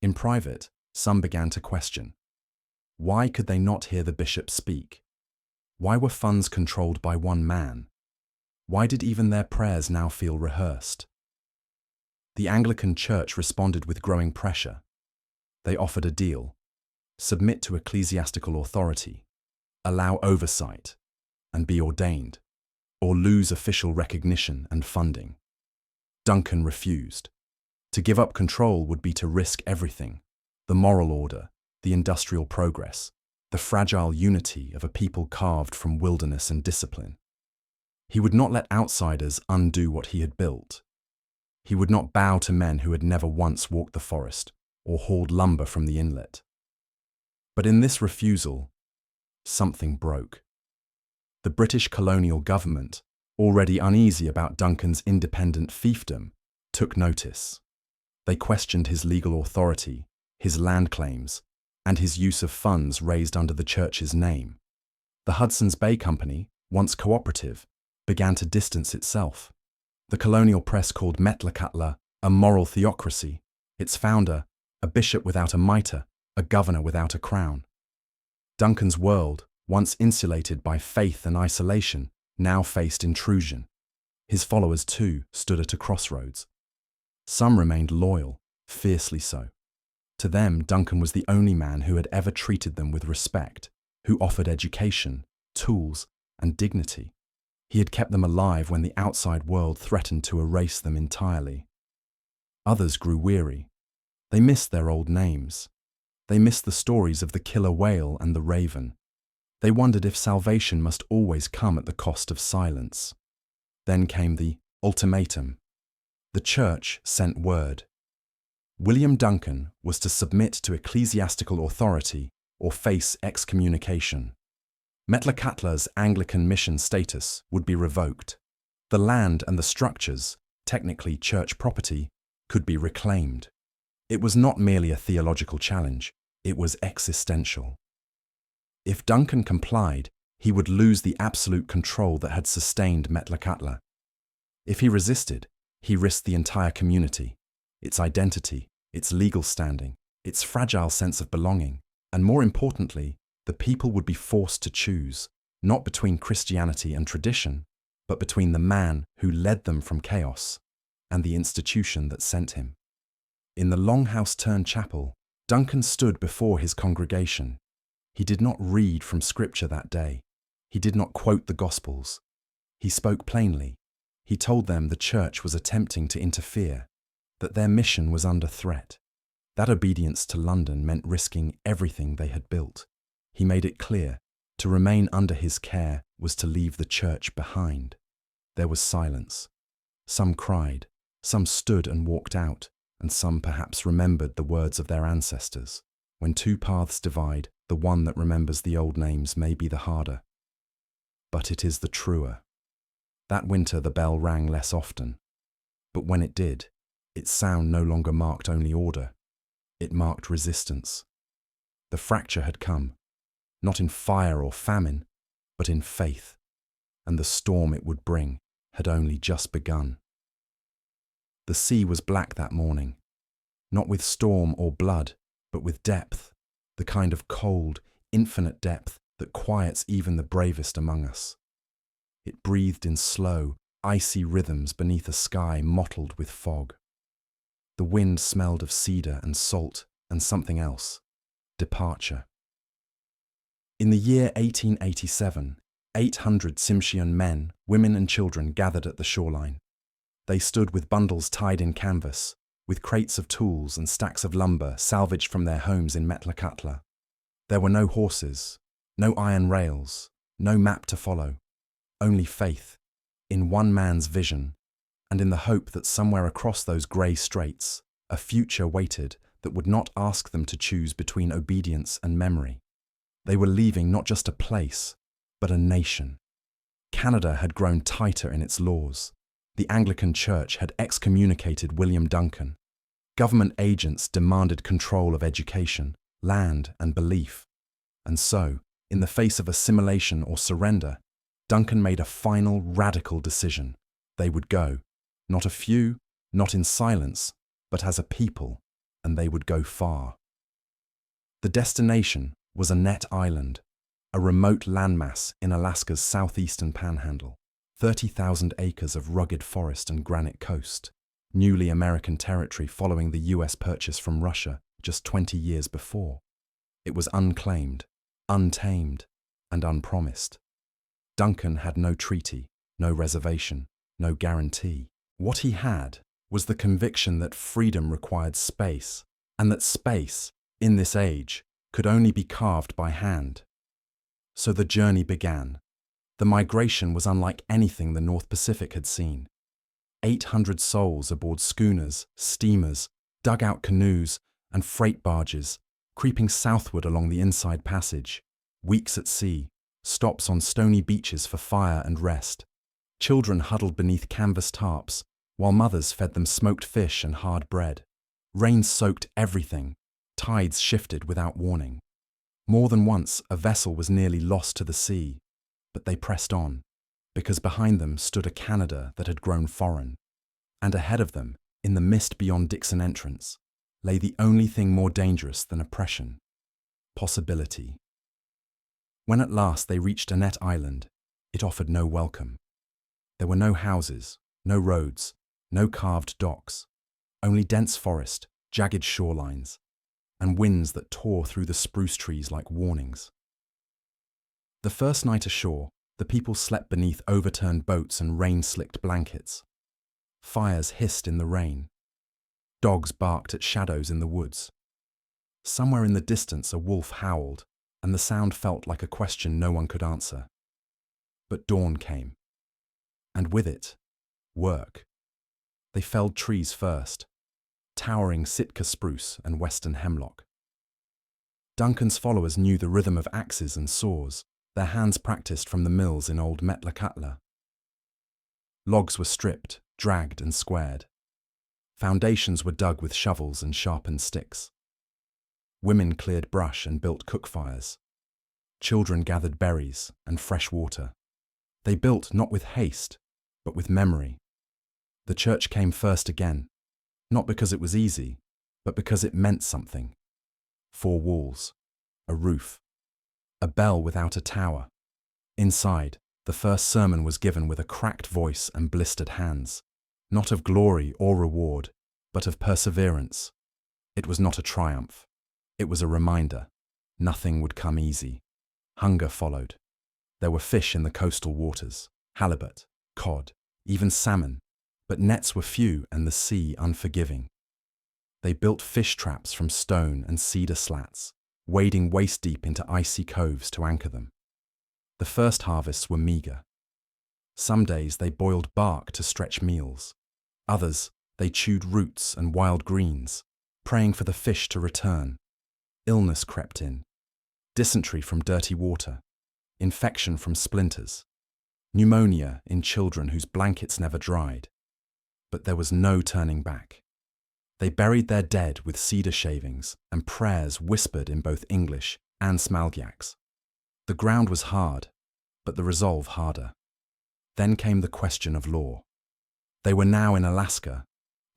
In private, some began to question. Why could they not hear the bishop speak? Why were funds controlled by one man? Why did even their prayers now feel rehearsed? The Anglican Church responded with growing pressure. They offered a deal: submit to ecclesiastical authority, allow oversight, and be ordained, or lose official recognition and funding. Duncan refused. To give up control would be to risk everything: the moral order, the industrial progress, the fragile unity of a people carved from wilderness and discipline. He would not let outsiders undo what he had built. He would not bow to men who had never once walked the forest or hauled lumber from the inlet. But in this refusal, something broke. The British colonial government, already uneasy about Duncan's independent fiefdom, took notice. They questioned his legal authority, his land claims, and his use of funds raised under the Church's name. The Hudson's Bay Company, once cooperative, began to distance itself. The colonial press called Metlakatla a moral theocracy, its founder a bishop without a mitre, a governor without a crown. Duncan's world, once insulated by faith and isolation, now faced intrusion. His followers, too, stood at a crossroads. Some remained loyal, fiercely so. To them, Duncan was the only man who had ever treated them with respect, who offered education, tools, and dignity. He had kept them alive when the outside world threatened to erase them entirely. Others grew weary. They missed their old names. They missed the stories of the killer whale and the raven. They wondered if salvation must always come at the cost of silence. Then came the ultimatum. The Church sent word. William Duncan was to submit to ecclesiastical authority or face excommunication. Metlakatla's Anglican mission status would be revoked. The land and the structures, technically church property, could be reclaimed. It was not merely a theological challenge, it was existential. If Duncan complied, he would lose the absolute control that had sustained Metlakatla. If he resisted, he risked the entire community, its identity, its legal standing, its fragile sense of belonging, and more importantly, the people would be forced to choose, not between Christianity and tradition, but between the man who led them from chaos and the institution that sent him. In the Longhouse-turned chapel, Duncan stood before his congregation. He did not read from Scripture that day. He did not quote the Gospels. He spoke plainly. He told them the Church was attempting to interfere, that their mission was under threat. That obedience to London meant risking everything they had built. He made it clear, to remain under his care was to leave the Church behind. There was silence. Some cried, some stood and walked out, and some perhaps remembered the words of their ancestors. When two paths divide, the one that remembers the old names may be the harder. But it is the truer. That winter the bell rang less often. But when it did, its sound no longer marked only order. It marked resistance. The fracture had come, not in fire or famine, but in faith, and the storm it would bring had only just begun. The sea was black that morning, not with storm or blood, but with depth, the kind of cold, infinite depth that quiets even the bravest among us. It breathed in slow, icy rhythms beneath a sky mottled with fog. The wind smelled of cedar and salt and something else: departure. In the year 1887, 800 Tsimshian men, women and children gathered at the shoreline. They stood with bundles tied in canvas, with crates of tools and stacks of lumber salvaged from their homes in Metlakatla. There were no horses, no iron rails, no map to follow, only faith, in one man's vision, and in the hope that somewhere across those grey straits, a future waited that would not ask them to choose between obedience and memory. They were leaving not just a place, but a nation. Canada had grown tighter in its laws. The Anglican Church had excommunicated William Duncan. Government agents demanded control of education, land, and belief. And so, in the face of assimilation or surrender, Duncan made a final, radical decision. They would go, not a few, not in silence, but as a people, and they would go far. The destination was a net island, a remote landmass in Alaska's southeastern panhandle, 30,000 acres of rugged forest and granite coast, newly American territory following the US purchase from Russia just 20 years before. It was unclaimed, untamed, and unpromised. Duncan had no treaty, no reservation, no guarantee. What he had was the conviction that freedom required space, and that space, in this age, could only be carved by hand. So the journey began. The migration was unlike anything the North Pacific had seen. 800 souls aboard schooners, steamers, dugout canoes, and freight barges, creeping southward along the Inside Passage, weeks at sea, stops on stony beaches for fire and rest. Children huddled beneath canvas tarps, while mothers fed them smoked fish and hard bread. Rain soaked everything. Tides shifted without warning. More than once, a vessel was nearly lost to the sea, but they pressed on, because behind them stood a Canada that had grown foreign. And ahead of them, in the mist beyond Dixon Entrance, lay the only thing more dangerous than oppression: possibility. When at last they reached Annette Island, it offered no welcome. There were no houses, no roads, no carved docks, only dense forest, jagged shorelines, and winds that tore through the spruce trees like warnings. The first night ashore, the people slept beneath overturned boats and rain-slicked blankets. Fires hissed in the rain. Dogs barked at shadows in the woods. Somewhere in the distance a wolf howled, and the sound felt like a question no one could answer. But dawn came. And with it, work. They felled trees first, towering Sitka spruce and western hemlock. Duncan's followers knew the rhythm of axes and saws, their hands practiced from the mills in old Metlakatla. Logs were stripped, dragged and squared. Foundations were dug with shovels and sharpened sticks. Women cleared brush and built cook fires. Children gathered berries and fresh water. They built not with haste, but with memory. The church came first again, not because it was easy, but because it meant something. 4 walls, a roof, a bell without a tower. Inside, the first sermon was given with a cracked voice and blistered hands, not of glory or reward, but of perseverance. It was not a triumph. It was a reminder. Nothing would come easy. Hunger followed. There were fish in the coastal waters, halibut, cod, even salmon, but nets were few and the sea unforgiving. They built fish traps from stone and cedar slats, wading waist-deep into icy coves to anchor them. The first harvests were meager. Some days they boiled bark to stretch meals. Others, they chewed roots and wild greens, praying for the fish to return. Illness crept in. Dysentery from dirty water, infection from splinters, pneumonia in children whose blankets never dried. But there was no turning back. They buried their dead with cedar shavings and prayers whispered in both English and Smalgiaks. The ground was hard, but the resolve harder. Then came the question of law. They were now in Alaska,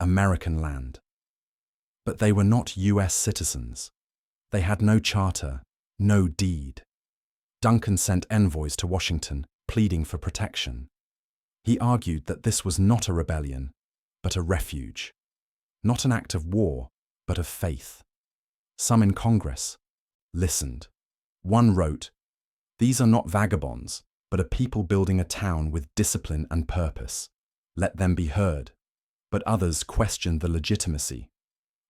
American land. But they were not US citizens. They had no charter, no deed. Duncan sent envoys to Washington, pleading for protection. He argued that this was not a rebellion, but a refuge. Not an act of war, but of faith. Some in Congress listened. One wrote, "These are not vagabonds, but a people building a town with discipline and purpose. Let them be heard." But others questioned the legitimacy.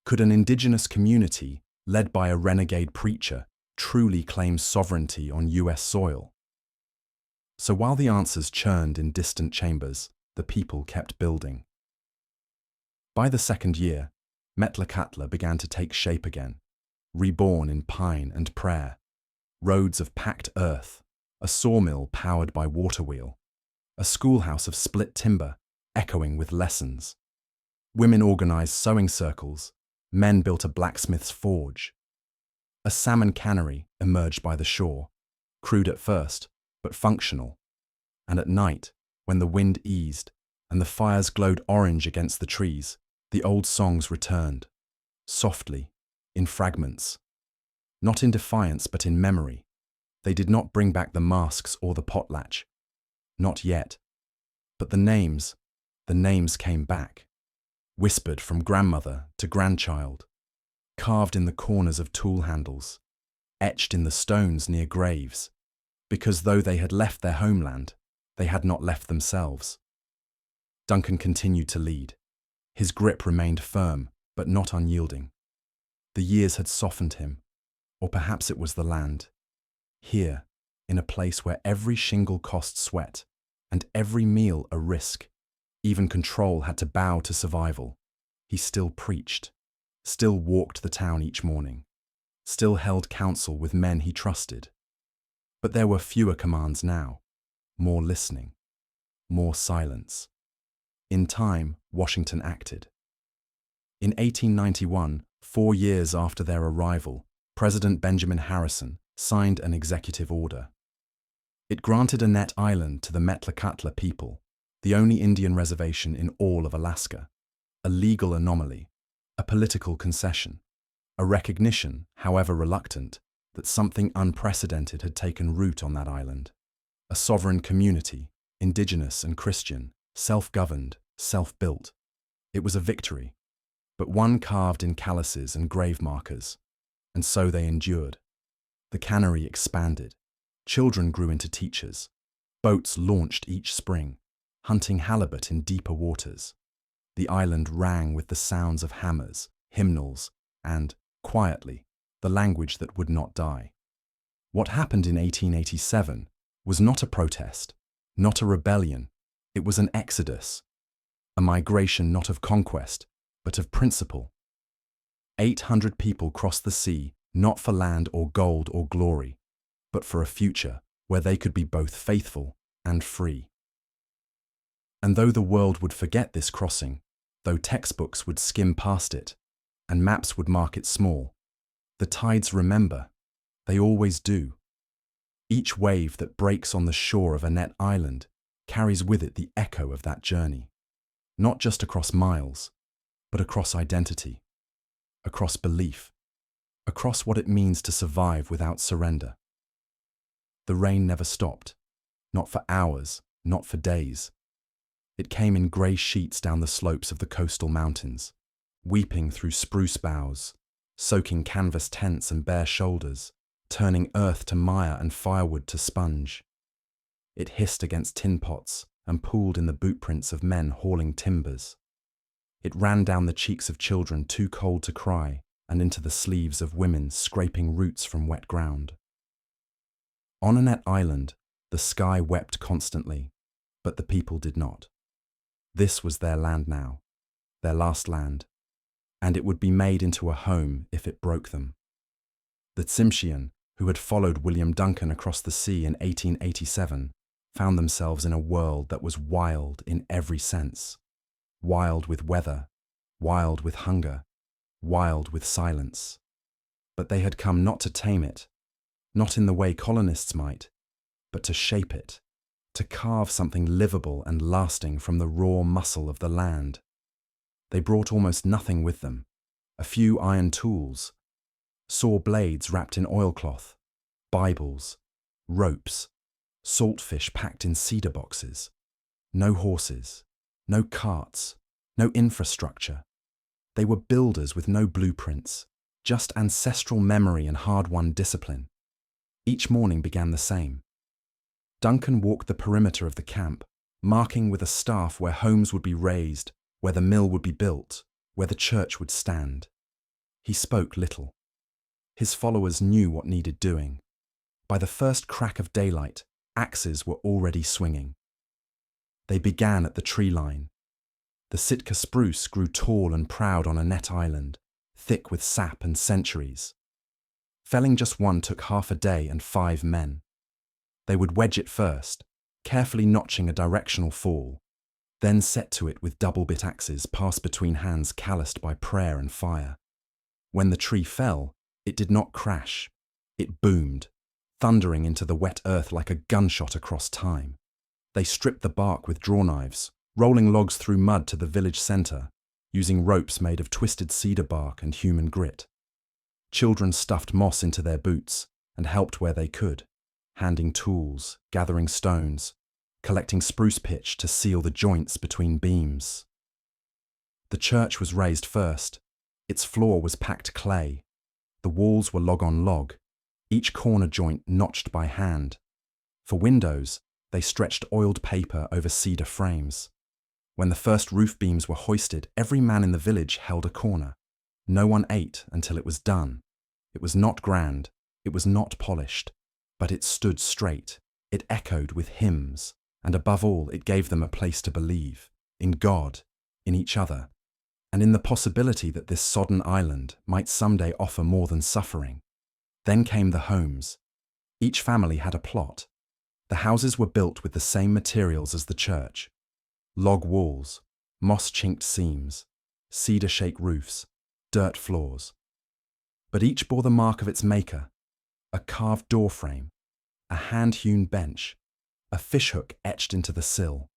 Could an indigenous community, led by a renegade preacher, truly claim sovereignty on US soil? So while the answers churned in distant chambers, the people kept building. By the second year, Metlakatla began to take shape again, reborn in pine and prayer. Roads of packed earth, a sawmill powered by water wheel, a schoolhouse of split timber echoing with lessons. Women organized sewing circles, men built a blacksmith's forge. A salmon cannery emerged by the shore, crude at first, but functional. And at night, when the wind eased and the fires glowed orange against the trees, the old songs returned, softly, in fragments. Not in defiance, but in memory. They did not bring back the masks or the potlatch. Not yet. But the names came back, whispered from grandmother to grandchild, carved in the corners of tool handles, etched in the stones near graves, because though they had left their homeland, they had not left themselves. Duncan continued to lead. His grip remained firm, but not unyielding. The years had softened him, or perhaps it was the land. Here, in a place where every shingle cost sweat, and every meal a risk, even control had to bow to survival, he still preached, still walked the town each morning, still held counsel with men he trusted. But there were fewer commands now, more listening, more silence. In time, Washington acted. In 1891, 4 years after their arrival, President Benjamin Harrison signed an executive order. It granted Annette Island to the Metlakatla people, the only Indian reservation in all of Alaska, a legal anomaly, a political concession, a recognition, however reluctant, that something unprecedented had taken root on that island. A sovereign community, indigenous and Christian, self-governed, self-built. It was a victory, but one carved in calluses and grave markers, and so they endured. The cannery expanded. Children grew into teachers. Boats launched each spring, hunting halibut in deeper waters. The island rang with the sounds of hammers, hymnals, and, quietly, the language that would not die. What happened in 1887 was not a protest, not a rebellion. It was an exodus, a migration not of conquest, but of principle. 800 people crossed the sea, not for land or gold or glory, but for a future where they could be both faithful and free. And though the world would forget this crossing, though textbooks would skim past it, and maps would mark it small, the tides remember. They always do. Each wave that breaks on the shore of Annette Island carries with it the echo of that journey, not just across miles, but across identity, across belief, across what it means to survive without surrender. The rain never stopped, not for hours, not for days. It came in grey sheets down the slopes of the coastal mountains, weeping through spruce boughs, soaking canvas tents and bare shoulders, turning earth to mire and firewood to sponge. It hissed against tin pots and pooled in the bootprints of men hauling timbers. It ran down the cheeks of children too cold to cry and into the sleeves of women scraping roots from wet ground. On Annette Island, the sky wept constantly, but the people did not. This was their land now, their last land, and it would be made into a home if it broke them. The Tsimshian, who had followed William Duncan across the sea in 1887, found themselves in a world that was wild in every sense. Wild with weather, wild with hunger, wild with silence. But they had come not to tame it, not in the way colonists might, but to shape it, to carve something livable and lasting from the raw muscle of the land. They brought almost nothing with them, a few iron tools, saw blades wrapped in oilcloth, Bibles, ropes, saltfish packed in cedar boxes. No horses, no carts, no infrastructure. They were builders with no blueprints, just ancestral memory and hard-won discipline. Each morning began the same. Duncan walked the perimeter of the camp, marking with a staff where homes would be raised, where the mill would be built, where the church would stand. He spoke little. His followers knew what needed doing. By the first crack of daylight, axes were already swinging. They began at the tree line. The Sitka spruce grew tall and proud on a net island, thick with sap and centuries. Felling just one took half a day and 5 men. They would wedge it first, carefully notching a directional fall, then set to it with double-bit axes passed between hands calloused by prayer and fire. When the tree fell, it did not crash. It boomed, thundering into the wet earth like a gunshot across time. They stripped the bark with drawknives, rolling logs through mud to the village centre, using ropes made of twisted cedar bark and human grit. Children stuffed moss into their boots and helped where they could, handing tools, gathering stones, collecting spruce pitch to seal the joints between beams. The church was raised first. Its floor was packed clay. The walls were log on log, each corner joint notched by hand. For windows, they stretched oiled paper over cedar frames. When the first roof beams were hoisted, every man in the village held a corner. No one ate until it was done. It was not grand, it was not polished, but it stood straight. It echoed with hymns, and above all, it gave them a place to believe, in God, in each other, and in the possibility that this sodden island might someday offer more than suffering. Then came the homes. Each family had a plot. The houses were built with the same materials as the church. Log walls, moss-chinked seams, cedar-shake roofs, dirt floors. But each bore the mark of its maker: a carved doorframe, a hand-hewn bench, a fishhook etched into the sill.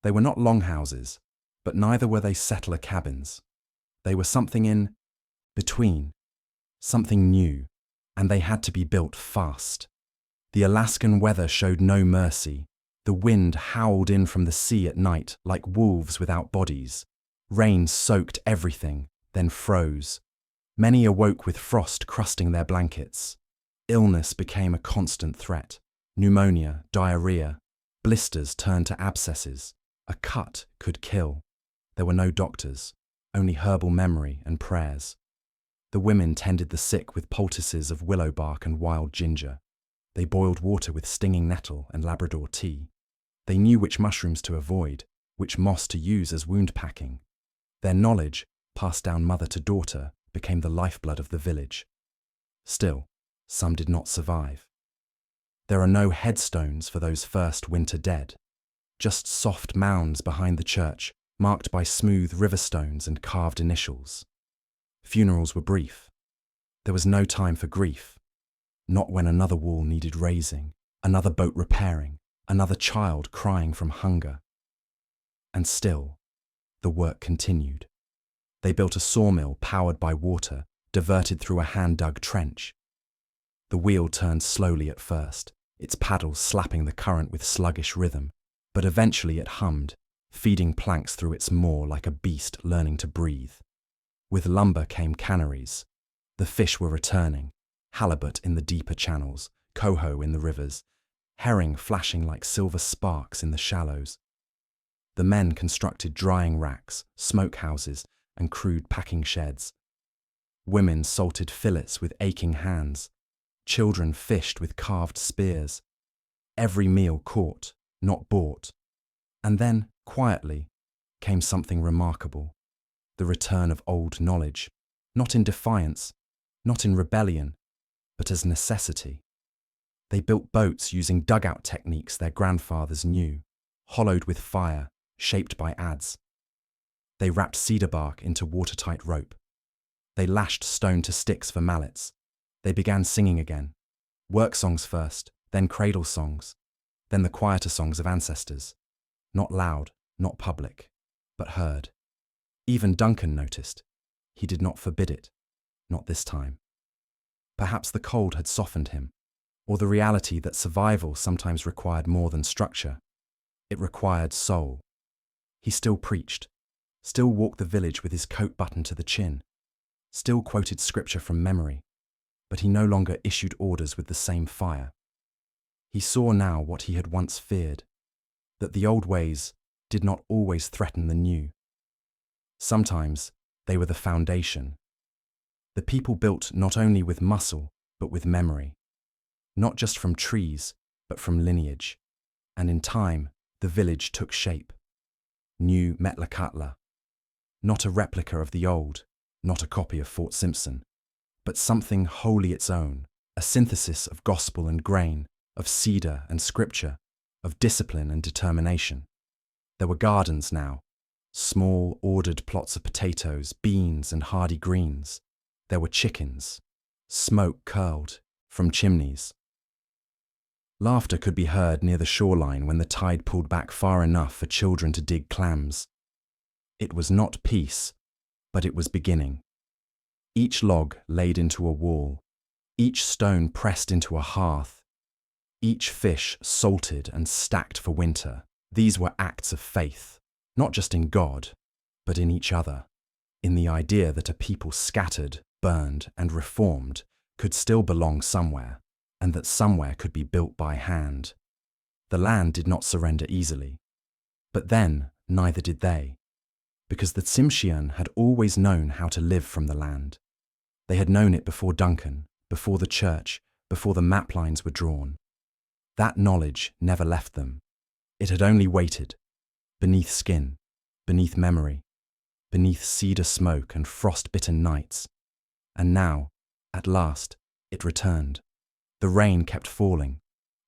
They were not longhouses, but neither were they settler cabins. They were something in between, something new, and they had to be built fast. The Alaskan weather showed no mercy. The wind howled in from the sea at night like wolves without bodies. Rain soaked everything, then froze. Many awoke with frost crusting their blankets. Illness became a constant threat. Pneumonia, diarrhea, blisters turned to abscesses. A cut could kill. There were no doctors, only herbal memory and prayers. The women tended the sick with poultices of willow bark and wild ginger. They boiled water with stinging nettle and Labrador tea. They knew which mushrooms to avoid, which moss to use as wound packing. Their knowledge, passed down mother to daughter, became the lifeblood of the village. Still, some did not survive. There are no headstones for those first winter dead, just soft mounds behind the church, marked by smooth river stones and carved initials. Funerals were brief. There was no time for grief. Not when another wall needed raising, another boat repairing, another child crying from hunger. And still, the work continued. They built a sawmill powered by water, diverted through a hand-dug trench. The wheel turned slowly at first, its paddles slapping the current with sluggish rhythm, but eventually it hummed, feeding planks through its maw like a beast learning to breathe. With lumber came canneries. The fish were returning, halibut in the deeper channels, coho in the rivers, herring flashing like silver sparks in the shallows. The men constructed drying racks, smokehouses, and crude packing sheds. Women salted fillets with aching hands. Children fished with carved spears. Every meal caught, not bought. And then, quietly, came something remarkable. The return of old knowledge, not in defiance, not in rebellion, but as necessity. They built boats using dugout techniques their grandfathers knew, hollowed with fire, shaped by adze. They wrapped cedar bark into watertight rope. They lashed stone to sticks for mallets. They began singing again. Work songs first, then cradle songs, then the quieter songs of ancestors. Not loud, not public, but heard. Even Duncan noticed. He did not forbid it, not this time. Perhaps the cold had softened him, or the reality that survival sometimes required more than structure. It required soul. He still preached, still walked the village with his coat buttoned to the chin, still quoted scripture from memory, but he no longer issued orders with the same fire. He saw now what he had once feared, that the old ways did not always threaten the new. Sometimes they were the foundation. The people built not only with muscle, but with memory, not just from trees, but from lineage. And in time, the village took shape. New Metlakatla. Not a replica of the old, not a copy of Fort Simpson, but something wholly its own, a synthesis of gospel and grain, of cedar and scripture, of discipline and determination. There were gardens now, small, ordered plots of potatoes, beans, and hardy greens. There were chickens. Smoke curled from chimneys. Laughter could be heard near the shoreline when the tide pulled back far enough for children to dig clams. It was not peace, but it was beginning. Each log laid into a wall, each stone pressed into a hearth, each fish salted and stacked for winter. These were acts of faith, not just in God, but in each other, in the idea that a people scattered, burned, and reformed could still belong somewhere, and that somewhere could be built by hand. The land did not surrender easily. But then, neither did they, because the Tsimshian had always known how to live from the land. They had known it before Duncan, before the church, before the map lines were drawn. That knowledge never left them. It had only waited, beneath skin, beneath memory, beneath cedar smoke and frost-bitten nights. And now, at last, it returned. The rain kept falling,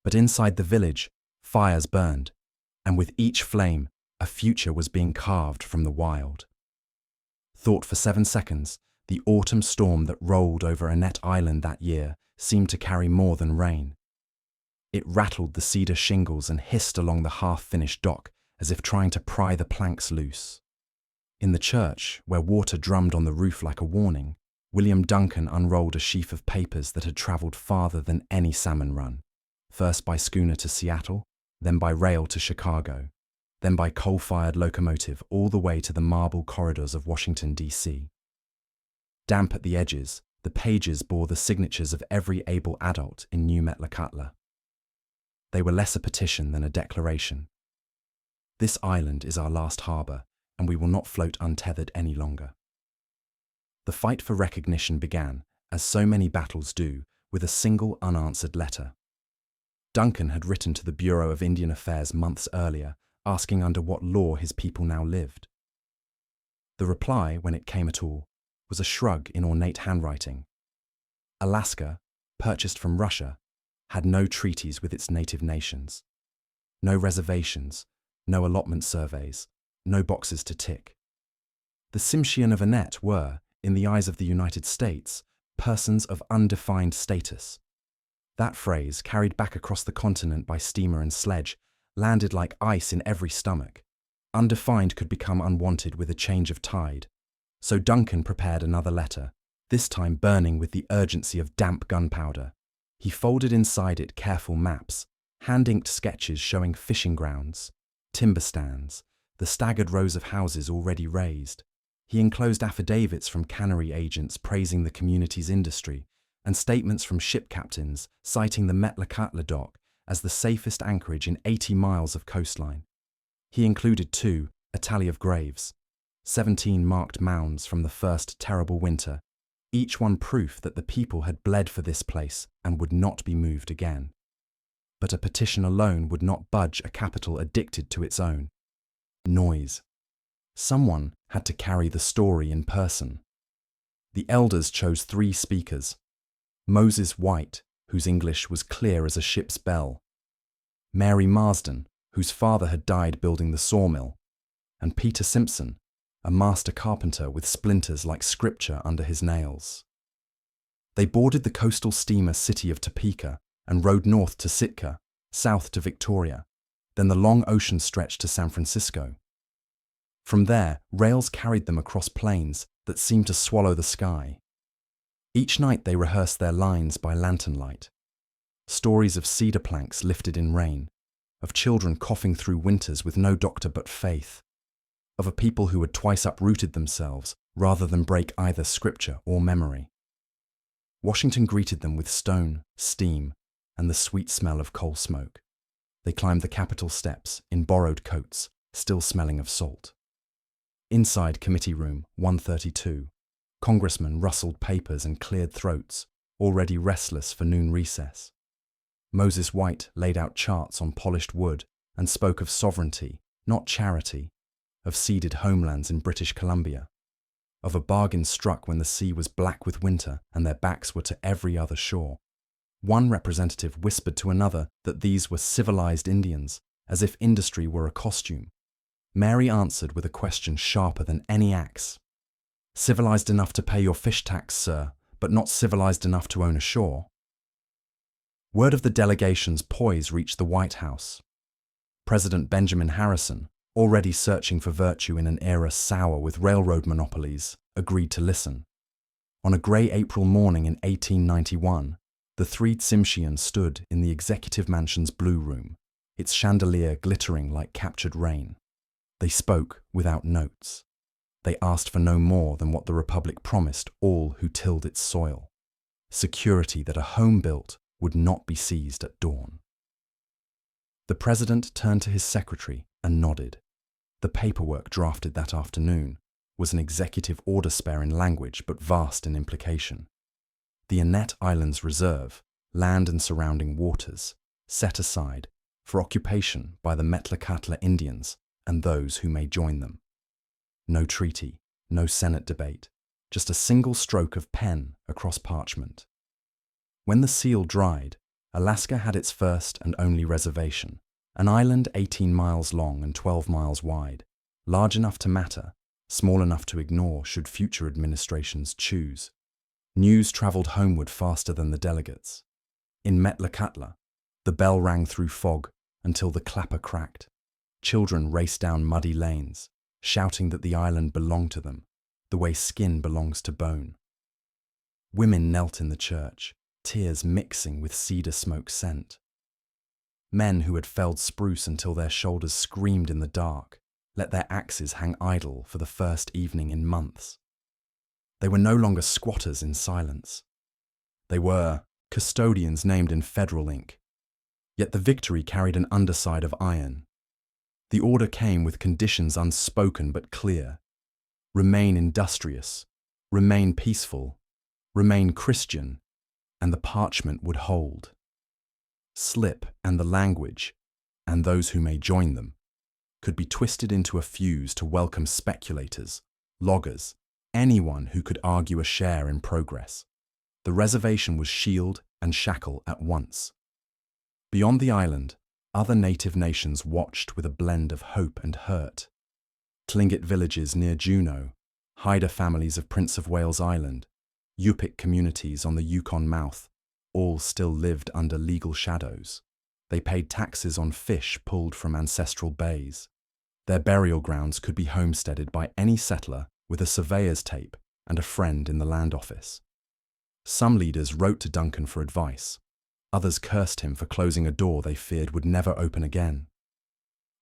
but inside the village, fires burned, and with each flame, a future was being carved from the wild. Thought for 7 seconds, the autumn storm that rolled over Annette Island that year seemed to carry more than rain. It rattled the cedar shingles and hissed along the half-finished dock as if trying to pry the planks loose. In the church, where water drummed on the roof like a warning, William Duncan unrolled a sheaf of papers that had travelled farther than any salmon run, first by schooner to Seattle, then by rail to Chicago, then by coal-fired locomotive all the way to the marble corridors of Washington, D.C. Damp at the edges, the pages bore the signatures of every able adult in New Metlakatla. They were less a petition than a declaration. This island is our last harbour, and we will not float untethered any longer. The fight for recognition began, as so many battles do, with a single unanswered letter. Duncan had written to the Bureau of Indian Affairs months earlier, asking under what law his people now lived. The reply, when it came at all, was a shrug in ornate handwriting. Alaska, purchased from Russia, had no treaties with its native nations. No reservations, no allotment surveys, no boxes to tick. The Tsimshian of Annette were, in the eyes of the United States, persons of undefined status. That phrase, carried back across the continent by steamer and sledge, landed like ice in every stomach. Undefined could become unwanted with a change of tide. So Duncan prepared another letter, this time burning with the urgency of damp gunpowder. He folded inside it careful maps, hand-inked sketches showing fishing grounds, timber stands, the staggered rows of houses already raised. He enclosed affidavits from cannery agents praising the community's industry and statements from ship captains citing the Metlakatla dock as the safest anchorage in 80 miles of coastline. He included, too, a tally of graves, 17 marked mounds from the first terrible winter, each one proof that the people had bled for this place and would not be moved again. But a petition alone would not budge a capital addicted to its own noise. Someone had to carry the story in person. The elders chose 3 speakers: Moses White, whose English was clear as a ship's bell; Mary Marsden, whose father had died building the sawmill; and Peter Simpson, a master carpenter with splinters like scripture under his nails. They boarded the coastal steamer City of Topeka and rowed north to Sitka, south to Victoria, then the long ocean stretch to San Francisco. From there, rails carried them across plains that seemed to swallow the sky. Each night they rehearsed their lines by lantern light. Stories of cedar planks lifted in rain, of children coughing through winters with no doctor but faith, of a people who had twice uprooted themselves rather than break either scripture or memory. Washington greeted them with stone, steam, and the sweet smell of coal smoke. They climbed the Capitol steps in borrowed coats, still smelling of salt. Inside Committee Room 132, congressmen rustled papers and cleared throats, already restless for noon recess. Moses White laid out charts on polished wood and spoke of sovereignty, not charity, of ceded homelands in British Columbia, of a bargain struck when the sea was black with winter and their backs were to every other shore. One representative whispered to another that these were civilized Indians, as if industry were a costume. Mary answered with a question sharper than any axe. Civilized enough to pay your fish tax, sir, but not civilized enough to own a shore. Word of the delegation's poise reached the White House. President Benjamin Harrison, already searching for virtue in an era sour with railroad monopolies, agreed to listen. On a grey April morning in 1891, the three Tsimshian stood in the Executive Mansion's Blue Room, its chandelier glittering like captured rain. They spoke without notes. They asked for no more than what the Republic promised all who tilled its soil: security that a home built would not be seized at dawn. The President turned to his secretary and nodded. The paperwork drafted that afternoon was an executive order spare in language but vast in implication. The Annette Islands Reserve, land and surrounding waters, set aside for occupation by the Metlakatla Indians and those who may join them. No treaty, no Senate debate, just a single stroke of pen across parchment. When the seal dried, Alaska had its first and only reservation, an island 18 miles long and 12 miles wide, large enough to matter, small enough to ignore should future administrations choose. News travelled homeward faster than the delegates. In Metlakatla, the bell rang through fog until the clapper cracked. Children raced down muddy lanes, shouting that the island belonged to them, the way skin belongs to bone. Women knelt in the church, tears mixing with cedar smoke scent. Men who had felled spruce until their shoulders screamed in the dark let their axes hang idle for the first evening in months. They were no longer squatters in silence. They were custodians named in federal ink. Yet the victory carried an underside of iron. The order came with conditions unspoken but clear. Remain industrious, remain peaceful, remain Christian, and the parchment would hold. Slip and the language, and those who may join them, could be twisted into a fuse to welcome speculators, loggers, anyone who could argue a share in progress. The reservation was shield and shackle at once. Beyond the island, other native nations watched with a blend of hope and hurt. Tlingit villages near Juneau, Haida families of Prince of Wales Island, Yupik communities on the Yukon mouth, all still lived under legal shadows. They paid taxes on fish pulled from ancestral bays. Their burial grounds could be homesteaded by any settler with a surveyor's tape and a friend in the land office. Some leaders wrote to Duncan for advice. Others cursed him for closing a door they feared would never open again.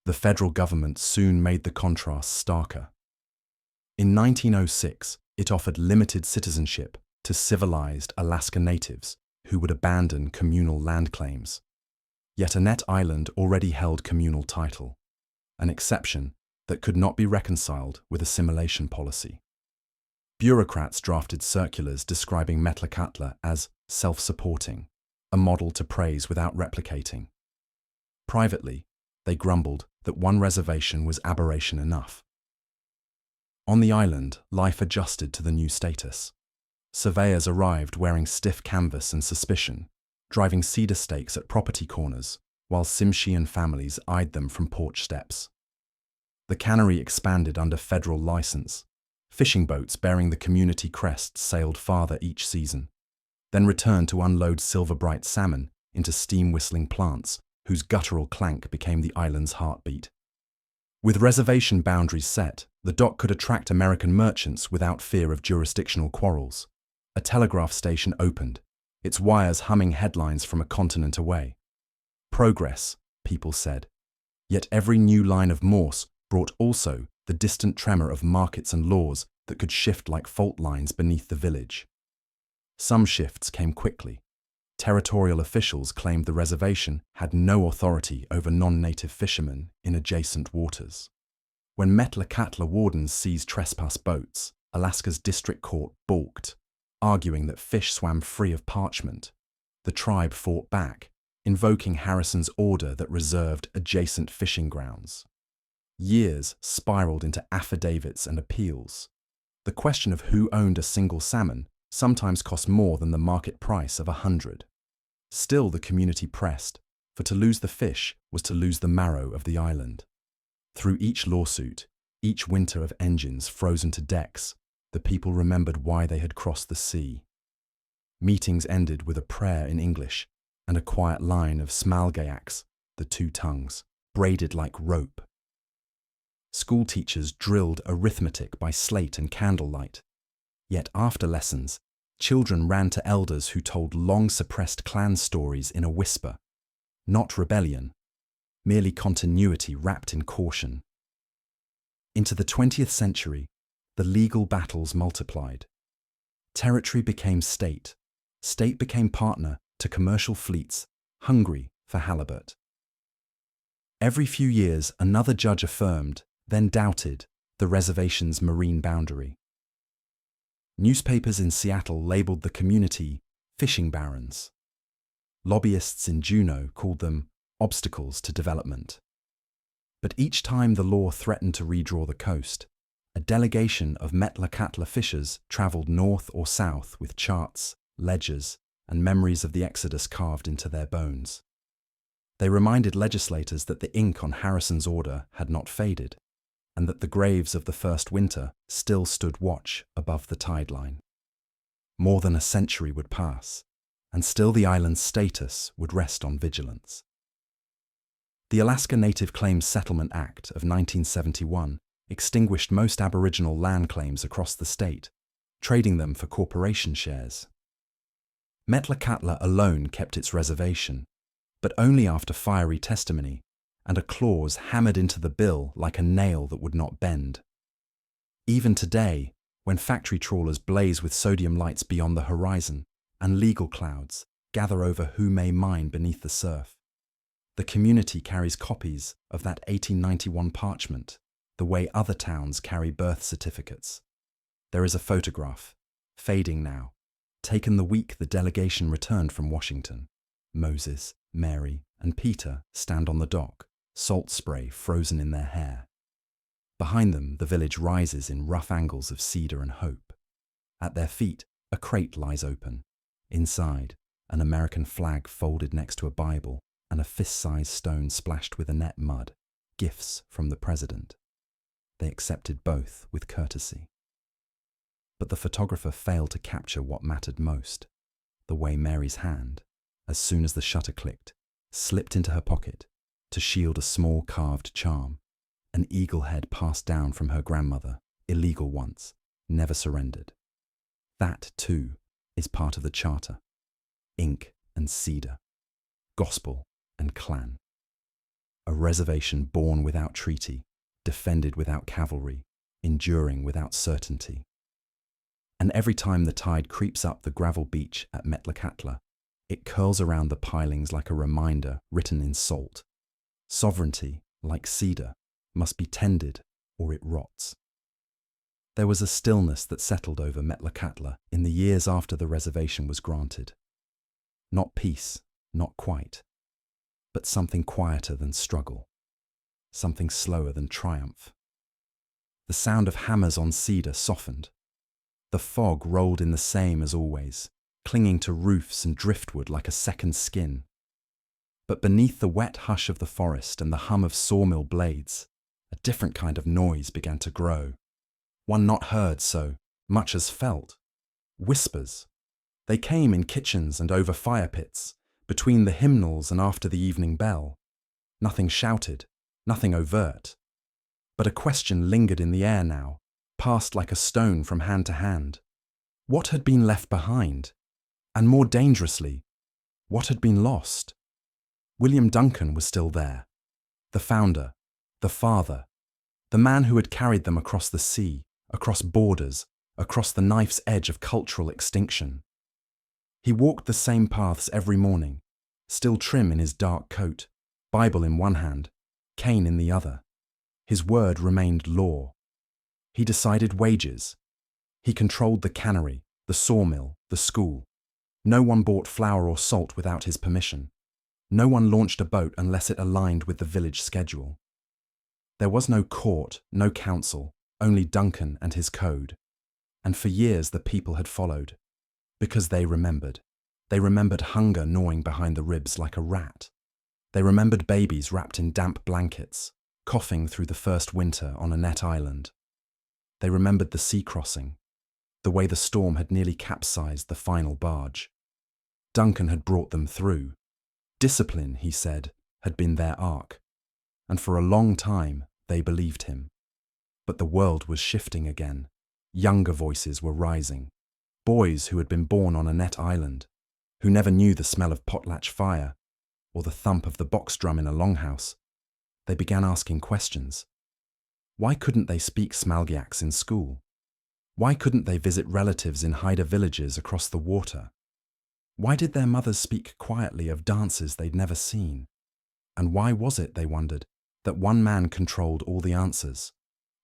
The federal government soon made the contrast starker. In 1906, it offered limited citizenship to civilized Alaska natives who would abandon communal land claims. Yet Annette Island already held communal title, an exception that could not be reconciled with assimilation policy. Bureaucrats drafted circulars describing Metlakatla as self-supporting, a model to praise without replicating. Privately, they grumbled that one reservation was aberration enough. On the island, life adjusted to the new status. Surveyors arrived wearing stiff canvas and suspicion, driving cedar stakes at property corners, while Tsimshian families eyed them from porch steps. The cannery expanded under federal license. Fishing boats bearing the community crest sailed farther each season, then returned to unload silver-bright salmon into steam-whistling plants whose guttural clank became the island's heartbeat. With reservation boundaries set, the dock could attract American merchants without fear of jurisdictional quarrels. A telegraph station opened, its wires humming headlines from a continent away. Progress, people said. Yet every new line of Morse brought also the distant tremor of markets and laws that could shift like fault lines beneath the village. Some shifts came quickly. Territorial officials claimed the reservation had no authority over non-native fishermen in adjacent waters. When Metlakatla wardens seized trespass boats, Alaska's district court balked, arguing that fish swam free of parchment. The tribe fought back, invoking Harrison's order that reserved adjacent fishing grounds. Years spiraled into affidavits and appeals. The question of who owned a single salmon sometimes cost more than the market price of 100. Still, the community pressed, for to lose the fish was to lose the marrow of the island. Through each lawsuit, each winter of engines frozen to decks, the people remembered why they had crossed the sea. Meetings ended with a prayer in English and a quiet line of smalgayaks, the two tongues, braided like rope. School teachers drilled arithmetic by slate and candlelight. Yet after lessons, children ran to elders who told long-suppressed clan stories in a whisper. Not rebellion, merely continuity wrapped in caution. Into the 20th century, the legal battles multiplied. Territory became state. State became partner to commercial fleets hungry for halibut. Every few years, another judge affirmed, then doubted, the reservation's marine boundary. Newspapers in Seattle labeled the community fishing barrens. Lobbyists in Juneau called them obstacles to development. But each time the law threatened to redraw the coast, a delegation of Metlakatla fishers traveled north or south with charts, ledgers, and memories of the Exodus carved into their bones. They reminded legislators that the ink on Harrison's order had not faded, and that the graves of the first winter still stood watch above the tide line. More than a century would pass, and still the island's status would rest on vigilance. The Alaska Native Claims Settlement Act of 1971 extinguished most Aboriginal land claims across the state, trading them for corporation shares. Metlakatla alone kept its reservation, but only after fiery testimony and a clause hammered into the bill like a nail that would not bend. Even today, when factory trawlers blaze with sodium lights beyond the horizon and legal clouds gather over who may mine beneath the surf, the community carries copies of that 1891 parchment the way other towns carry birth certificates. There is a photograph, fading now, taken the week the delegation returned from Washington. Moses, Mary, and Peter stand on the dock, salt spray frozen in their hair. Behind them, the village rises in rough angles of cedar and hope. At their feet, a crate lies open. Inside, an American flag folded next to a Bible and a fist-sized stone splashed with Annette mud, gifts from the president. They accepted both with courtesy. But the photographer failed to capture what mattered most, the way Mary's hand, as soon as the shutter clicked, slipped into her pocket to shield a small carved charm, an eagle head passed down from her grandmother, illegal once, never surrendered. That, too, is part of the charter. Ink and cedar, gospel and clan. A reservation born without treaty, defended without cavalry, enduring without certainty. And every time the tide creeps up the gravel beach at Metlakatla, it curls around the pilings like a reminder written in salt. Sovereignty, like cedar, must be tended or it rots. There was a stillness that settled over Metlakatla in the years after the reservation was granted. Not peace, not quite, but something quieter than struggle, something slower than triumph. The sound of hammers on cedar softened. The fog rolled in the same as always, clinging to roofs and driftwood like a second skin. But beneath the wet hush of the forest and the hum of sawmill blades, a different kind of noise began to grow. One not heard so much as felt. Whispers. They came in kitchens and over fire pits, between the hymnals and after the evening bell. Nothing shouted, nothing overt. But a question lingered in the air now, passed like a stone from hand to hand. What had been left behind? And more dangerously, what had been lost? William Duncan was still there. The founder, the father, the man who had carried them across the sea, across borders, across the knife's edge of cultural extinction. He walked the same paths every morning, still trim in his dark coat, Bible in one hand, cane in the other. His word remained law. He decided wages. He controlled the cannery, the sawmill, the school. No one bought flour or salt without his permission. No one launched a boat unless it aligned with the village schedule. There was no court, no council, only Duncan and his code. And for years the people had followed. Because they remembered. They remembered hunger gnawing behind the ribs like a rat. They remembered babies wrapped in damp blankets, coughing through the first winter on a net island. They remembered the sea crossing, the way the storm had nearly capsized the final barge. Duncan had brought them through. Discipline, he said, had been their arc. And for a long time, they believed him. But the world was shifting again. Younger voices were rising. Boys who had been born on a net island, who never knew the smell of potlatch fire or the thump of the box drum in a longhouse. They began asking questions. Why couldn't they speak Smalgiacs in school? Why couldn't they visit relatives in Haida villages across the water? Why did their mothers speak quietly of dances they'd never seen? And why was it, they wondered, that one man controlled all the answers?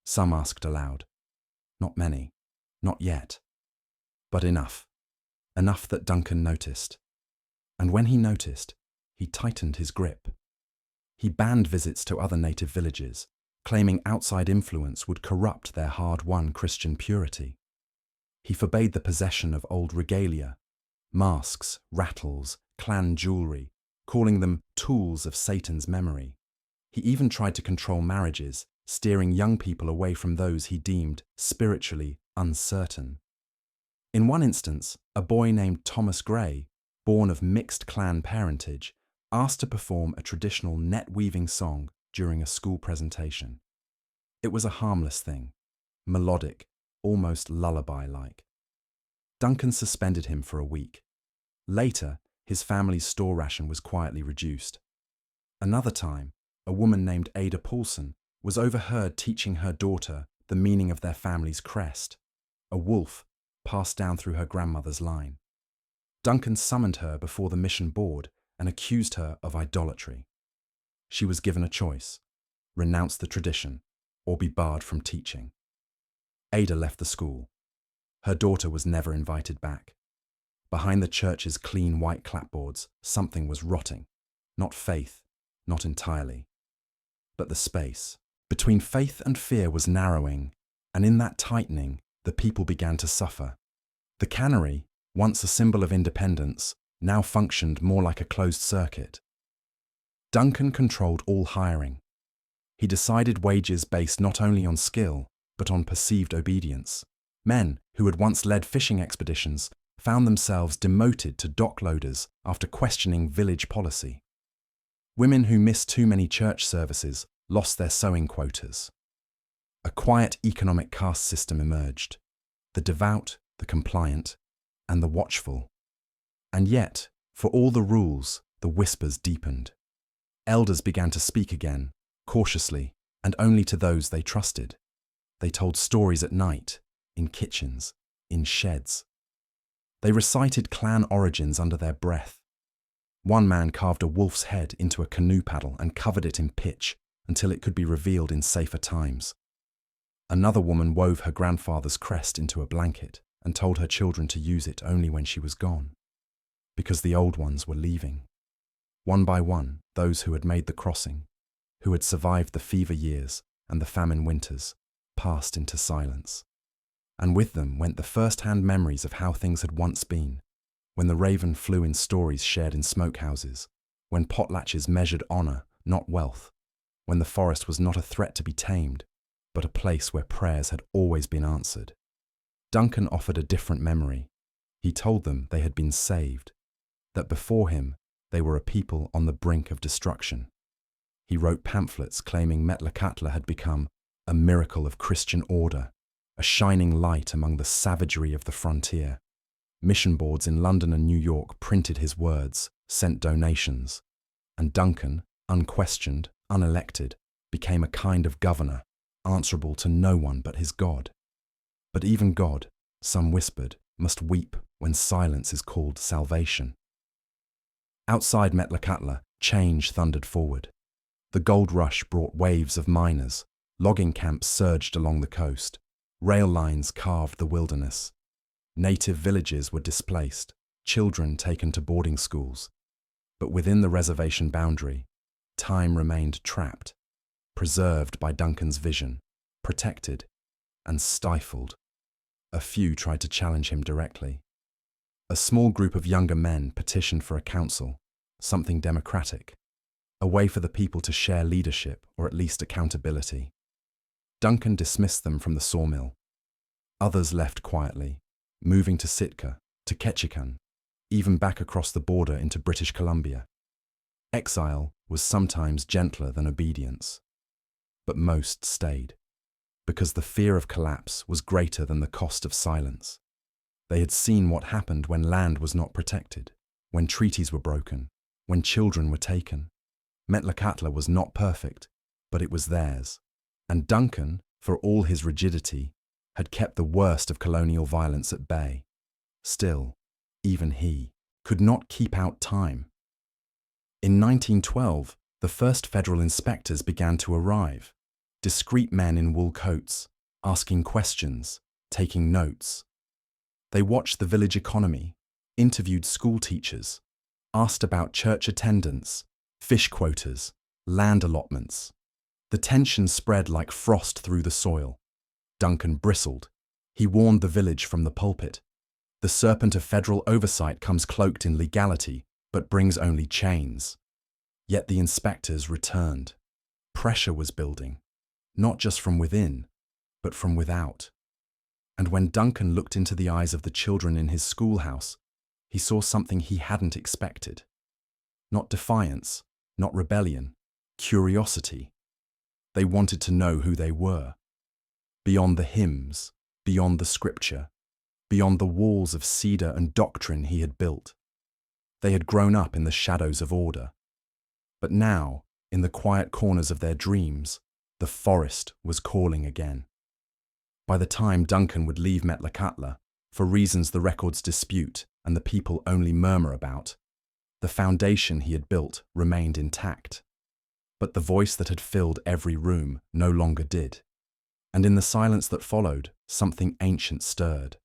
Some asked aloud. Not many. Not yet. But enough. Enough that Duncan noticed. And when he noticed, he tightened his grip. He banned visits to other native villages, claiming outside influence would corrupt their hard-won Christian purity. He forbade the possession of old regalia, masks, rattles, clan jewelry, calling them tools of Satan's memory. He even tried to control marriages, steering young people away from those he deemed spiritually uncertain. In one instance, a boy named Thomas Gray, born of mixed clan parentage, asked to perform a traditional net-weaving song during a school presentation. It was a harmless thing, melodic, almost lullaby-like. Duncan suspended him for a week. Later, his family's store ration was quietly reduced. Another time, a woman named Ada Paulson was overheard teaching her daughter the meaning of their family's crest, a wolf passed down through her grandmother's line. Duncan summoned her before the mission board and accused her of idolatry. She was given a choice: renounce the tradition or be barred from teaching. Ada left the school. Her daughter was never invited back. Behind the church's clean white clapboards, something was rotting. Not faith, not entirely. But the space between faith and fear was narrowing, and in that tightening, the people began to suffer. The cannery, once a symbol of independence, now functioned more like a closed circuit. Duncan controlled all hiring. He decided wages based not only on skill, but on perceived obedience. Men who had once led fishing expeditions found themselves demoted to dock loaders after questioning village policy. Women who missed too many church services lost their sewing quotas. A quiet economic caste system emerged: the devout, the compliant, and the watchful. And yet, for all the rules, the whispers deepened. Elders began to speak again, cautiously, and only to those they trusted. They told stories at night, in kitchens, in sheds. They recited clan origins under their breath. One man carved a wolf's head into a canoe paddle and covered it in pitch until it could be revealed in safer times. Another woman wove her grandfather's crest into a blanket and told her children to use it only when she was gone, because the old ones were leaving. One by one, those who had made the crossing, who had survived the fever years and the famine winters, passed into silence. And with them went the first-hand memories of how things had once been, when the raven flew in stories shared in smokehouses, when potlatches measured honour, not wealth, when the forest was not a threat to be tamed, but a place where prayers had always been answered. Duncan offered a different memory. He told them they had been saved, that before him they were a people on the brink of destruction. He wrote pamphlets claiming Metlakatla had become a miracle of Christian order, a shining light among the savagery of the frontier. Mission boards in London and New York printed his words, sent donations. And Duncan, unquestioned, unelected, became a kind of governor, answerable to no one but his God. But even God, some whispered, must weep when silence is called salvation. Outside Metlakatla, change thundered forward. The gold rush brought waves of miners, logging camps surged along the coast, rail lines carved the wilderness. Native villages were displaced, children taken to boarding schools. But within the reservation boundary, time remained trapped, preserved by Duncan's vision, protected and stifled. A few tried to challenge him directly. A small group of younger men petitioned for a council, something democratic, a way for the people to share leadership or at least accountability. Duncan dismissed them from the sawmill. Others left quietly, moving to Sitka, to Ketchikan, even back across the border into British Columbia. Exile was sometimes gentler than obedience, but most stayed, because the fear of collapse was greater than the cost of silence. They had seen what happened when land was not protected, when treaties were broken, when children were taken. Metlakatla was not perfect, but it was theirs. And Duncan, for all his rigidity, had kept the worst of colonial violence at bay. Still, even he could not keep out time. In 1912, the first federal inspectors began to arrive, discreet men in wool coats, asking questions, taking notes. They watched the village economy, interviewed school teachers, asked about church attendance, fish quotas, land allotments. The tension spread like frost through the soil. Duncan bristled. He warned the village from the pulpit. The serpent of federal oversight comes cloaked in legality, but brings only chains. Yet the inspectors returned. Pressure was building, not just from within, but from without. And when Duncan looked into the eyes of the children in his schoolhouse, he saw something he hadn't expected. Not defiance, not rebellion, curiosity. They wanted to know who they were. Beyond the hymns, beyond the scripture, beyond the walls of cedar and doctrine he had built. They had grown up in the shadows of order. But now, in the quiet corners of their dreams, the forest was calling again. By the time Duncan would leave Metlakatla, for reasons the records dispute and the people only murmur about, the foundation he had built remained intact. But the voice that had filled every room no longer did. And in the silence that followed, something ancient stirred.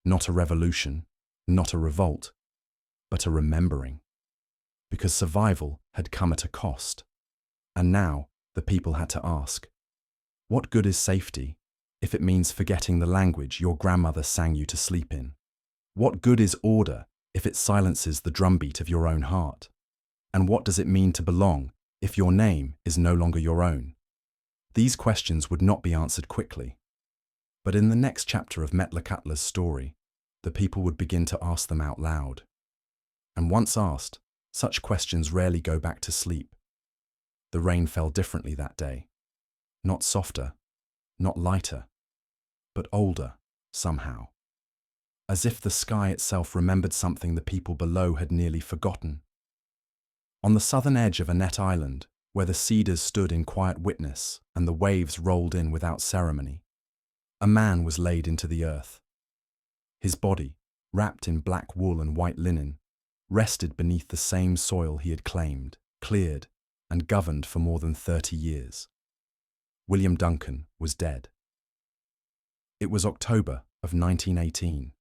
Not a revolution, not a revolt, but a remembering. Because survival had come at a cost. And now the people had to ask, what good is safety if it means forgetting the language your grandmother sang you to sleep in? What good is order if it silences the drumbeat of your own heart? And what does it mean to belong if your name is no longer your own? These questions would not be answered quickly. But in the next chapter of Metlakatla's story, the people would begin to ask them out loud. And once asked, such questions rarely go back to sleep. The rain fell differently that day. Not softer, not lighter, but older, somehow. As if the sky itself remembered something the people below had nearly forgotten. On the southern edge of Annette Island, where the cedars stood in quiet witness and the waves rolled in without ceremony, a man was laid into the earth. His body, wrapped in black wool and white linen, rested beneath the same soil he had claimed, cleared, and governed for more than 30 years. William Duncan was dead. It was October of 1918.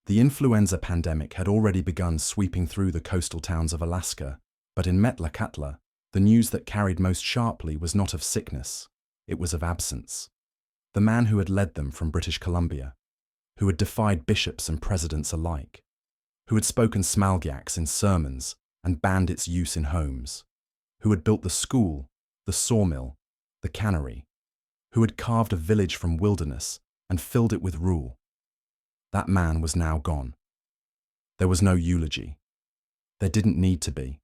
The influenza pandemic had already begun sweeping through the coastal towns of Alaska, but in Metlakatla, the news that carried most sharply was not of sickness, it was of absence. The man who had led them from British Columbia, who had defied bishops and presidents alike, who had spoken smalgiaks in sermons and banned its use in homes, who had built the school, the sawmill, the cannery, who had carved a village from wilderness and filled it with rule. That man was now gone. There was no eulogy. There didn't need to be.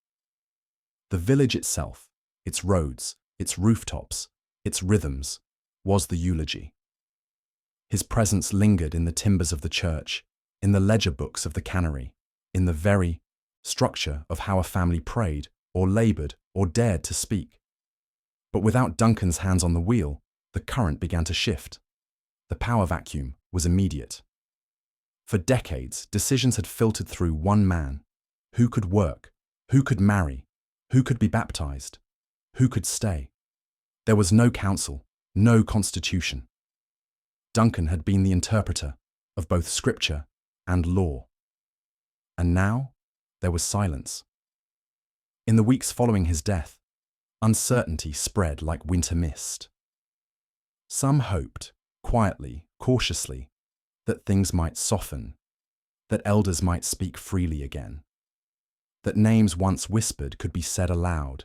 The village itself, its roads, its rooftops, its rhythms, was the eulogy. His presence lingered in the timbers of the church, in the ledger books of the cannery, in the very structure of how a family prayed or laboured or dared to speak. But without Duncan's hands on the wheel, the current began to shift. The power vacuum was immediate. For decades, decisions had filtered through one man. Who could work? Who could marry? Who could be baptized? Who could stay? There was no council, no constitution. Duncan had been the interpreter of both scripture and law. And now, there was silence. In the weeks following his death, uncertainty spread like winter mist. Some hoped, quietly, cautiously, that things might soften, that elders might speak freely again, that names once whispered could be said aloud,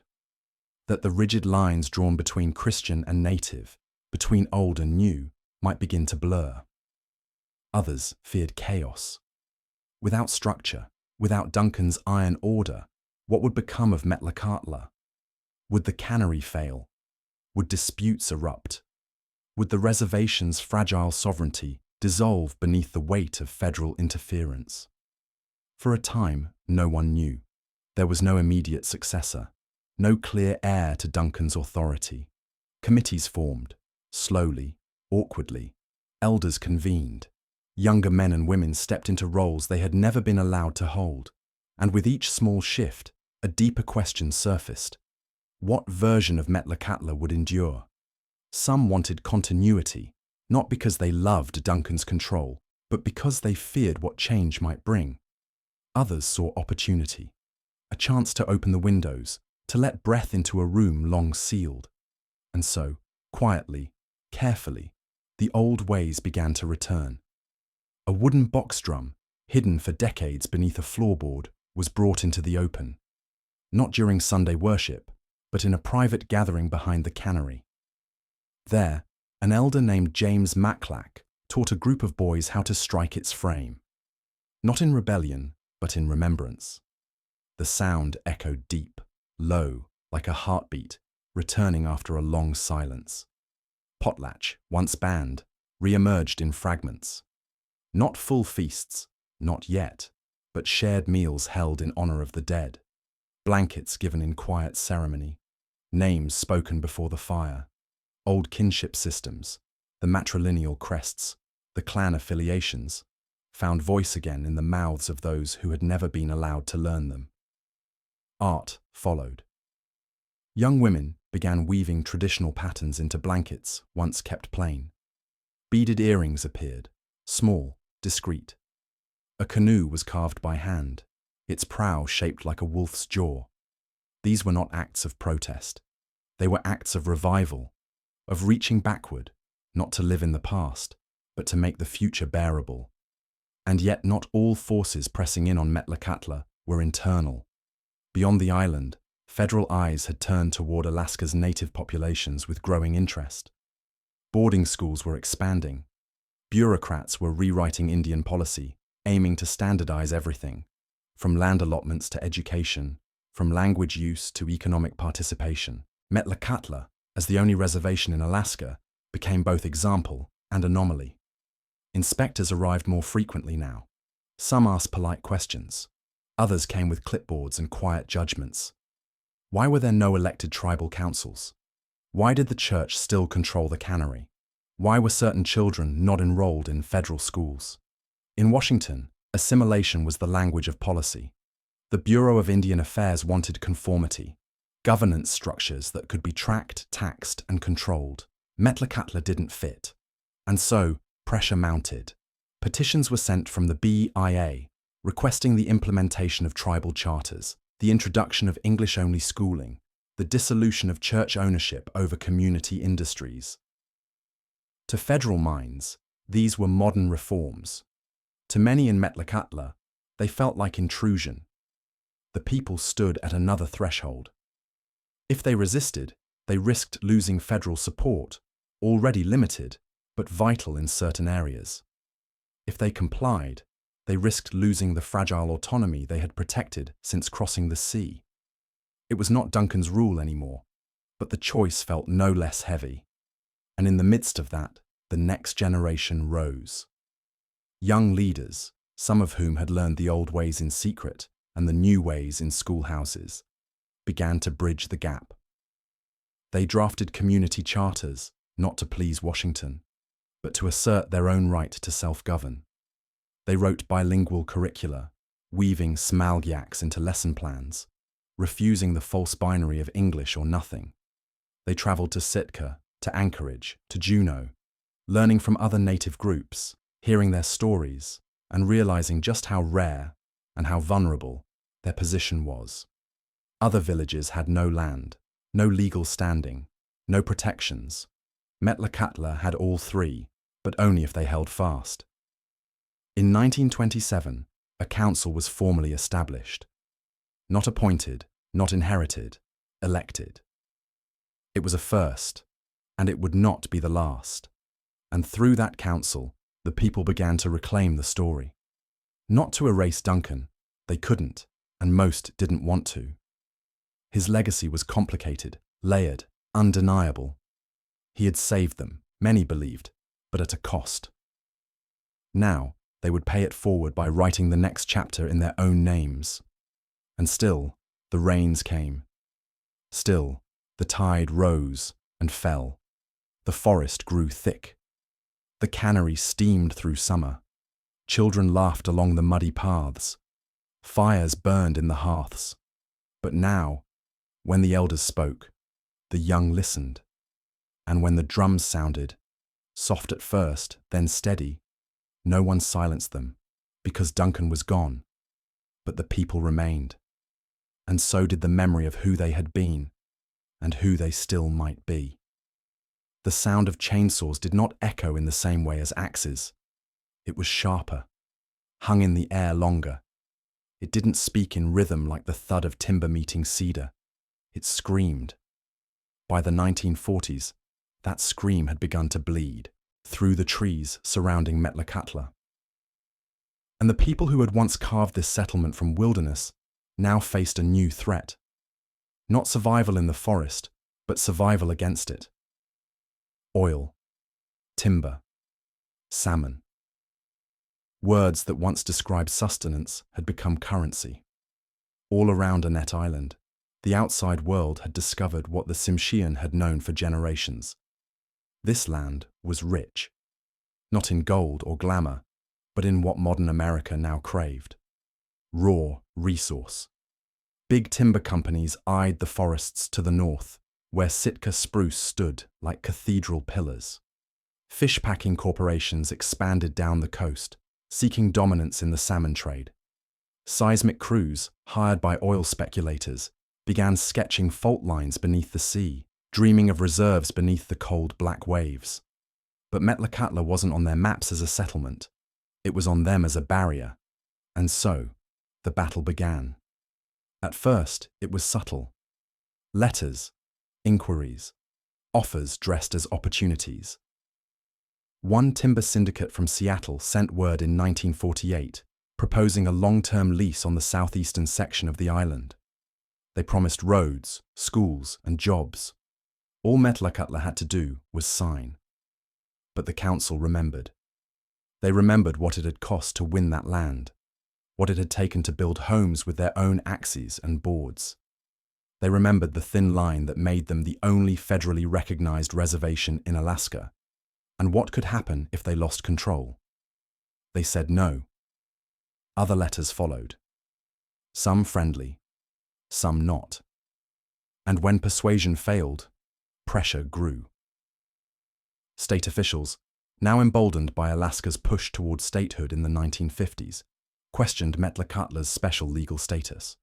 that the rigid lines drawn between Christian and native, between old and new, might begin to blur. Others feared chaos. Without structure, without Duncan's iron order, what would become of Metlakatla? Would the cannery fail? Would disputes erupt? Would the reservation's fragile sovereignty dissolve beneath the weight of federal interference? For a time, no one knew. There was no immediate successor, no clear heir to Duncan's authority. Committees formed, slowly, awkwardly. Elders convened. Younger men and women stepped into roles they had never been allowed to hold. And with each small shift, a deeper question surfaced. What version of Metlakatla would endure? Some wanted continuity, not because they loved Duncan's control, but because they feared what change might bring. Others saw opportunity, a chance to open the windows, to let breath into a room long sealed. And so, quietly, carefully, the old ways began to return. A wooden box drum, hidden for decades beneath a floorboard, was brought into the open. Not during Sunday worship, but in a private gathering behind the cannery. There, an elder named James Macklack taught a group of boys how to strike its frame. Not in rebellion, but in remembrance. The sound echoed deep, low, like a heartbeat, returning after a long silence. Potlatch, once banned, re-emerged in fragments. Not full feasts, not yet, but shared meals held in honor of the dead. Blankets given in quiet ceremony. Names spoken before the fire. Old kinship systems, the matrilineal crests, the clan affiliations, found voice again in the mouths of those who had never been allowed to learn them. Art followed. Young women began weaving traditional patterns into blankets once kept plain. Beaded earrings appeared, small, discreet. A canoe was carved by hand, its prow shaped like a wolf's jaw. These were not acts of protest. They were acts of revival, of reaching backward, not to live in the past, but to make the future bearable. And yet not all forces pressing in on Metlakatla were internal. Beyond the island, federal eyes had turned toward Alaska's native populations with growing interest. Boarding schools were expanding. Bureaucrats were rewriting Indian policy, aiming to standardize everything, from land allotments to education, from language use to economic participation. Metlakatla, as the only reservation in Alaska, became both example and anomaly. Inspectors arrived more frequently now. Some asked polite questions. Others came with clipboards and quiet judgments. Why were there no elected tribal councils? Why did the church still control the cannery? Why were certain children not enrolled in federal schools? In Washington, assimilation was the language of policy. The Bureau of Indian Affairs wanted conformity, governance structures that could be tracked, taxed, and controlled. Metlakatla didn't fit. And so, pressure mounted. Petitions were sent from the BIA, requesting the implementation of tribal charters, the introduction of English-only schooling, the dissolution of church ownership over community industries. To federal minds, these were modern reforms. To many in Metlakatla, they felt like intrusion. The people stood at another threshold. If they resisted, they risked losing federal support, already limited, but vital in certain areas. If they complied, they risked losing the fragile autonomy they had protected since crossing the sea. It was not Duncan's rule anymore, but the choice felt no less heavy. And in the midst of that, the next generation rose. Young leaders, some of whom had learned the old ways in secret and the new ways in schoolhouses, began to bridge the gap. They drafted community charters, not to please Washington, but to assert their own right to self-govern. They wrote bilingual curricula, weaving smalgyaks into lesson plans, refusing the false binary of English or nothing. They traveled to Sitka, to Anchorage, to Juneau, learning from other native groups, hearing their stories, and realizing just how rare and how vulnerable their position was. Other villages had no land, no legal standing, no protections. Metlakatla had all three, but only if they held fast. In 1927, a council was formally established. Not appointed, not inherited, elected. It was a first, and it would not be the last. And through that council, the people began to reclaim the story. Not to erase Duncan, they couldn't, and most didn't want to. His legacy was complicated, layered, undeniable. He had saved them, many believed, but at a cost. Now, they would pay it forward by writing the next chapter in their own names. And still, the rains came. Still, the tide rose and fell. The forest grew thick. The cannery steamed through summer. Children laughed along the muddy paths. Fires burned in the hearths. But now, when the elders spoke, the young listened. And when the drums sounded, soft at first, then steady, no one silenced them, because Duncan was gone. But the people remained. And so did the memory of who they had been, and who they still might be. The sound of chainsaws did not echo in the same way as axes. It was sharper, hung in the air longer. It didn't speak in rhythm like the thud of timber meeting cedar. It screamed. By the 1940s, that scream had begun to bleed through the trees surrounding Metlakatla. And the people who had once carved this settlement from wilderness now faced a new threat. Not survival in the forest, but survival against it. Oil, timber, salmon. Words that once described sustenance had become currency. All around Annette Island, the outside world had discovered what the Tsimshian had known for generations. This land was rich, not in gold or glamour, but in what modern America now craved. Raw resource. Big timber companies eyed the forests to the north, where Sitka spruce stood like cathedral pillars. Fish-packing corporations expanded down the coast, seeking dominance in the salmon trade. Seismic crews, hired by oil speculators, began sketching fault lines beneath the sea, dreaming of reserves beneath the cold black waves. But Metlakatla wasn't on their maps as a settlement. It was on them as a barrier. And so, the battle began. At first, it was subtle. Letters, inquiries, offers dressed as opportunities. One timber syndicate from Seattle sent word in 1948, proposing a long-term lease on the southeastern section of the island. They promised roads, schools, and jobs. All Metlakatla had to do was sign. But the council remembered. They remembered what it had cost to win that land, what it had taken to build homes with their own axes and boards. They remembered the thin line that made them the only federally recognized reservation in Alaska, and what could happen if they lost control. They said no. Other letters followed. Some friendly, some not. And when persuasion failed, pressure grew. State officials, now emboldened by Alaska's push toward statehood in the 1950s, questioned Metlakatla's special legal status.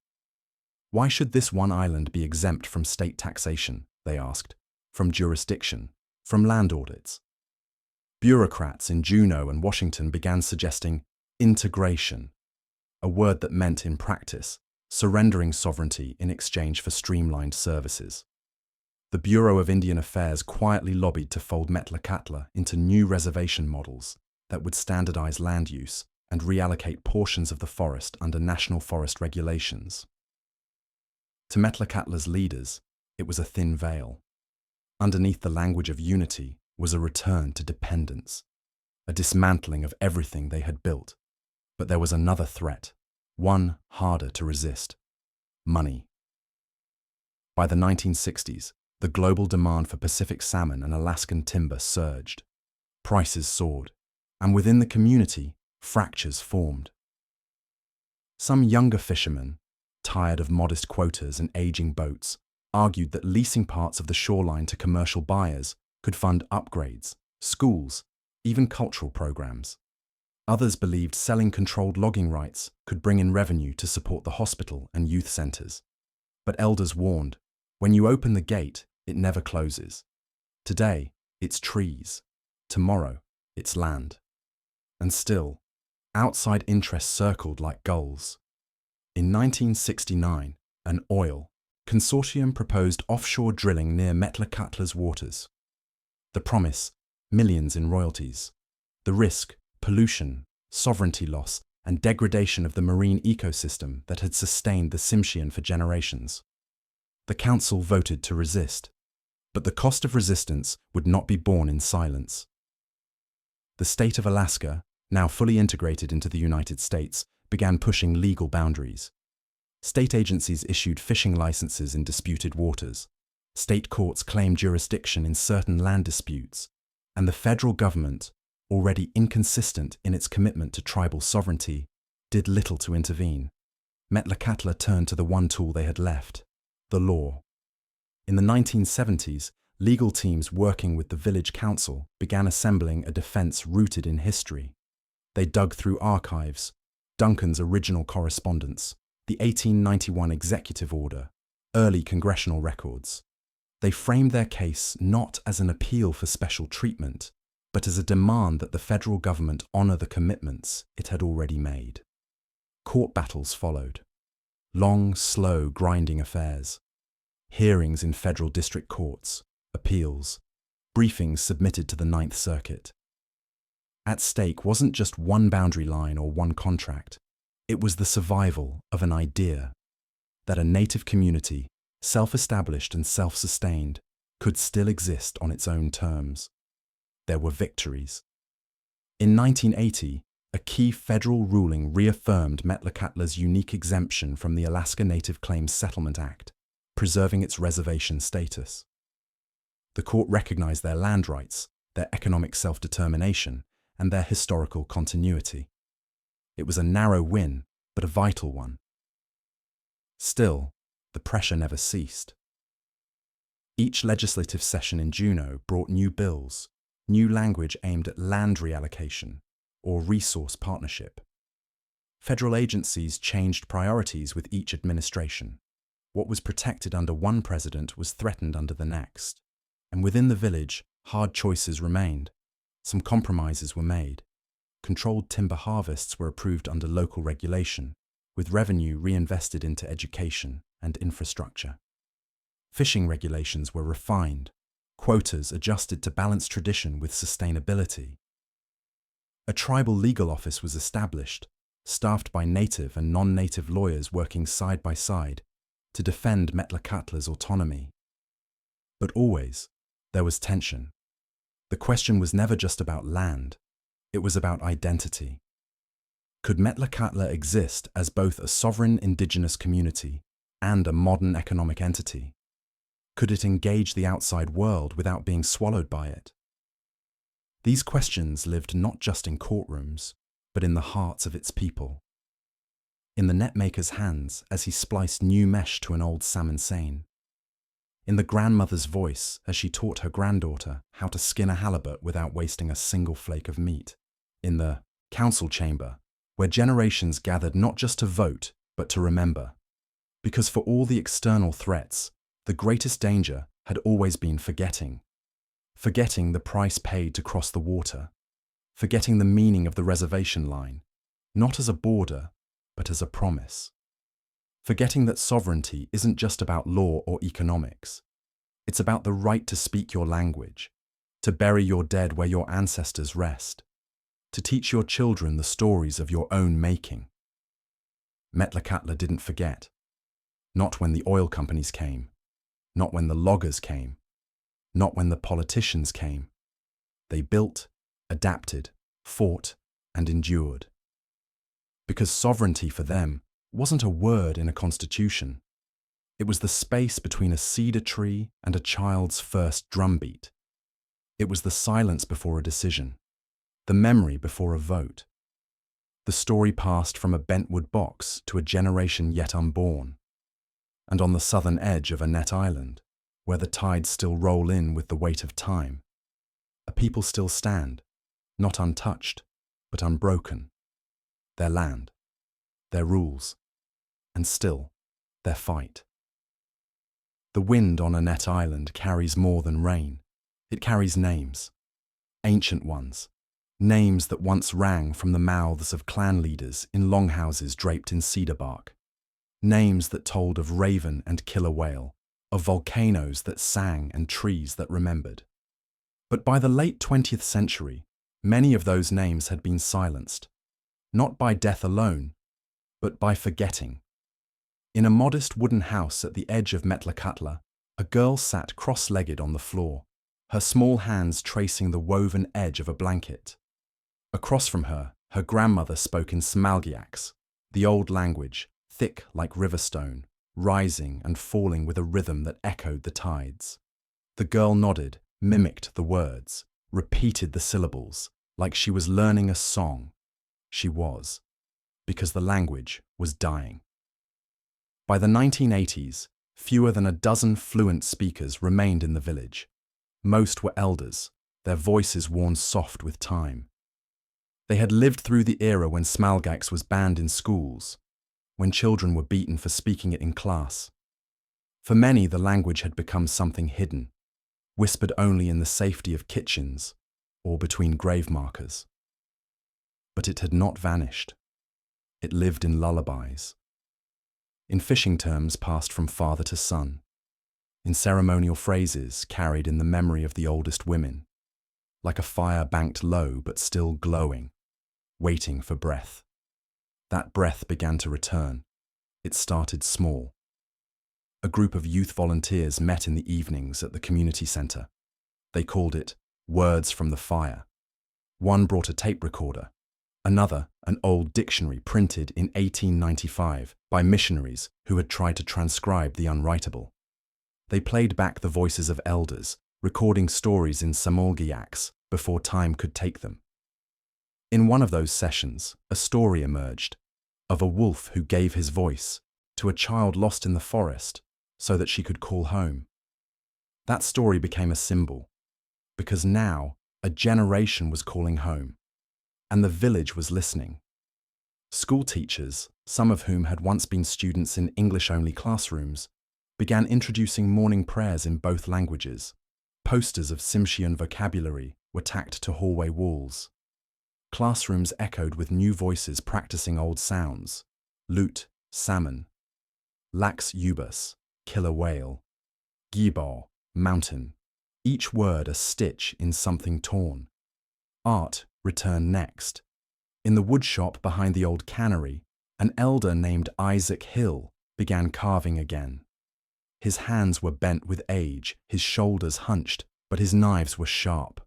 Why should this one island be exempt from state taxation, they asked, from jurisdiction, from land audits? Bureaucrats in Juneau and Washington began suggesting integration, a word that meant in practice surrendering sovereignty in exchange for streamlined services. The Bureau of Indian Affairs quietly lobbied to fold Metlakatla into new reservation models that would standardize land use and reallocate portions of the forest under national forest regulations. To Metlakatla's leaders, it was a thin veil. Underneath the language of unity was a return to dependence, a dismantling of everything they had built, But there was another threat, one harder to resist: money. By the 1960s, the global demand for Pacific salmon and Alaskan timber surged. Prices soared, and within the community, fractures formed. Some younger fishermen, tired of modest quotas and aging boats, argued that leasing parts of the shoreline to commercial buyers could fund upgrades, schools, even cultural programs. Others believed selling controlled logging rights could bring in revenue to support the hospital and youth centers. But elders warned, when you open the gate, it never closes. Today, it's trees. Tomorrow, it's land. And still, outside interests circled like gulls. In 1969, an oil consortium proposed offshore drilling near Metlakatla's waters. The promise: millions in royalties. The risk: pollution, sovereignty loss, and degradation of the marine ecosystem that had sustained the Tsimshian for generations. The council voted to resist, but the cost of resistance would not be borne in silence. The state of Alaska, now fully integrated into the United States, began pushing legal boundaries. State agencies issued fishing licenses in disputed waters. State courts claimed jurisdiction in certain land disputes, and the federal government, already inconsistent in its commitment to tribal sovereignty, did little to intervene. Metlakatla turned to the one tool they had left: the law. In the 1970s, legal teams working with the village council began assembling a defense rooted in history. They dug through archives, Duncan's original correspondence, the 1891 executive order, early congressional records. They framed their case not as an appeal for special treatment, but as a demand that the federal government honor the commitments it had already made. Court battles followed. Long, slow, grinding affairs. Hearings in federal district courts, appeals, briefings submitted to the Ninth Circuit. At stake wasn't just one boundary line or one contract. It was the survival of an idea that a native community, self-established and self-sustained, could still exist on its own terms. There were victories. In 1980, a key federal ruling reaffirmed Metlakatla's unique exemption from the Alaska Native Claims Settlement Act, preserving its reservation status. The court recognized their land rights, their economic self-determination, and their historical continuity. It was a narrow win, but a vital one. Still, the pressure never ceased. Each legislative session in Juneau brought new bills, new language aimed at land reallocation or resource partnership. Federal agencies changed priorities with each administration. What was protected under one president was threatened under the next. And within the village, hard choices remained. Some compromises were made. Controlled timber harvests were approved under local regulation, with revenue reinvested into education and infrastructure. Fishing regulations were refined, quotas adjusted to balance tradition with sustainability. A tribal legal office was established, staffed by native and non-native lawyers working side by side to defend Metlakatla's autonomy. But always, there was tension. The question was never just about land, it was about identity. Could Metlakatla exist as both a sovereign indigenous community and a modern economic entity? Could it engage the outside world without being swallowed by it? These questions lived not just in courtrooms, but in the hearts of its people. In the netmaker's hands as he spliced new mesh to an old salmon seine. In the grandmother's voice as she taught her granddaughter how to skin a halibut without wasting a single flake of meat. In the council chamber, where generations gathered not just to vote, but to remember. Because for all the external threats, the greatest danger had always been forgetting. Forgetting the price paid to cross the water. Forgetting the meaning of the reservation line, not as a border, but as a promise. Forgetting that sovereignty isn't just about law or economics. It's about the right to speak your language, to bury your dead where your ancestors rest, to teach your children the stories of your own making. Metlakatla didn't forget. Not when the oil companies came, not when the loggers came, not when the politicians came. They built, adapted, fought, and endured. because sovereignty for them wasn't a word in a constitution. It was the space between a cedar tree and a child's first drumbeat. It was the silence before a decision, the memory before a vote. The story passed from a bentwood box to a generation yet unborn. And on the southern edge of a net island, where the tides still roll in with the weight of time, a people still stand, not untouched, but unbroken. Their land, their rules, and still their fight. The wind on a net island carries more than rain. It carries names, ancient ones, names that once rang from the mouths of clan leaders in longhouses draped in cedar bark, names that told of raven and killer whale, of volcanoes that sang and trees that remembered. But by the late 20th century, many of those names had been silenced, not by death alone, but by forgetting. In a modest wooden house at the edge of Metlakatla, a girl sat cross-legged on the floor, her small hands tracing the woven edge of a blanket. Across from her, her grandmother spoke in Smalgiaks, the old language, thick like riverstone, rising and falling with a rhythm that echoed the tides. The girl nodded, mimicked the words, repeated the syllables, like she was learning a song. She was, because the language was dying. By the 1980s, fewer than a dozen fluent speakers remained in the village. Most were elders, their voices worn soft with time. They had lived through the era when Smalgaks was banned in schools, when children were beaten for speaking it in class. For many, the language had become something hidden, whispered only in the safety of kitchens or between grave markers. But it had not vanished. It lived in lullabies, in fishing terms passed from father to son, in ceremonial phrases carried in the memory of the oldest women, like a fire banked low but still glowing, waiting for breath. That breath began to return. It started small. A group of youth volunteers met in the evenings at the community centre. They called it Words from the Fire. One brought a tape recorder, another an old dictionary printed in 1895 by missionaries who had tried to transcribe the unwritable. They played back the voices of elders, recording stories in Samolgiaks before time could take them. In one of those sessions, a story emerged of a wolf who gave his voice to a child lost in the forest so that she could call home. That story became a symbol, because now a generation was calling home, and the village was listening. School teachers, some of whom had once been students in English-only classrooms, began introducing morning prayers in both languages. Posters of Tsimshian vocabulary were tacked to hallway walls. Classrooms echoed with new voices practicing old sounds: lute, salmon, lax ubus, killer whale, gibor, mountain, each word a stitch in something torn. Art returned next. In the woodshop behind the old cannery, an elder named Isaac Hill began carving again. His hands were bent with age, his shoulders hunched, but his knives were sharp.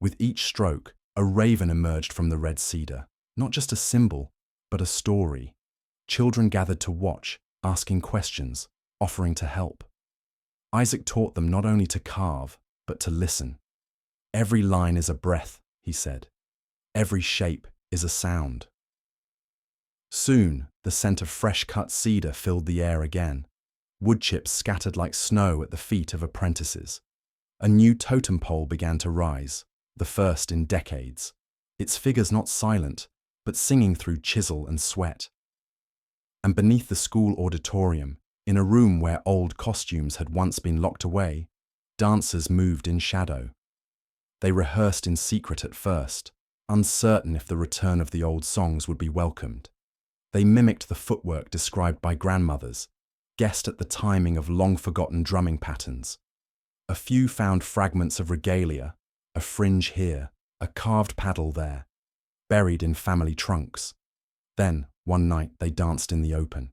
With each stroke, a raven emerged from the red cedar, not just a symbol, but a story. Children gathered to watch, asking questions, offering to help. Isaac taught them not only to carve, but to listen. Every line is a breath, he said. Every shape is a sound. Soon, the scent of fresh-cut cedar filled the air again. Wood chips scattered like snow at the feet of apprentices. A new totem pole began to rise, the first in decades, its figures not silent, but singing through chisel and sweat. And beneath the school auditorium, in a room where old costumes had once been locked away, dancers moved in shadow. They rehearsed in secret at first, uncertain if the return of the old songs would be welcomed. They mimicked the footwork described by grandmothers, guessed at the timing of long-forgotten drumming patterns. A few found fragments of regalia, a fringe here, a carved paddle there, buried in family trunks. Then, one night, they danced in the open.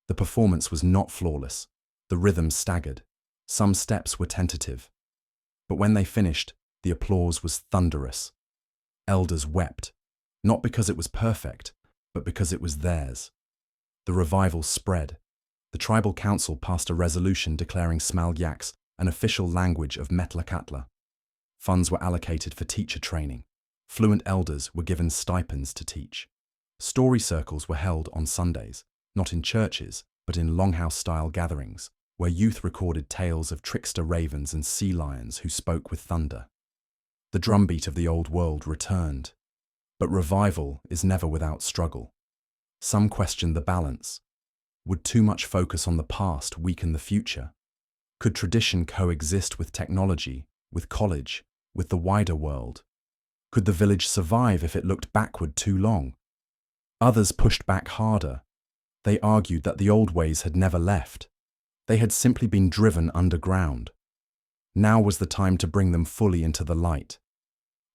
The performance was not flawless. The rhythm staggered. Some steps were tentative. But when they finished, the applause was thunderous. Elders wept, not because it was perfect, but because it was theirs. The revival spread. The tribal council passed a resolution declaring Smalgyaks an official language of Metlakatla. Funds were allocated for teacher training. Fluent elders were given stipends to teach. Story circles were held on Sundays, not in churches, but in longhouse-style gatherings, where youth recorded tales of trickster ravens and sea lions who spoke with thunder. The drumbeat of the old world returned. But revival is never without struggle. Some questioned the balance. Would too much focus on the past weaken the future? Could tradition coexist with technology, with college, with the wider world? Could the village survive if it looked backward too long? Others pushed back harder. They argued that the old ways had never left. They had simply been driven underground. Now was the time to bring them fully into the light.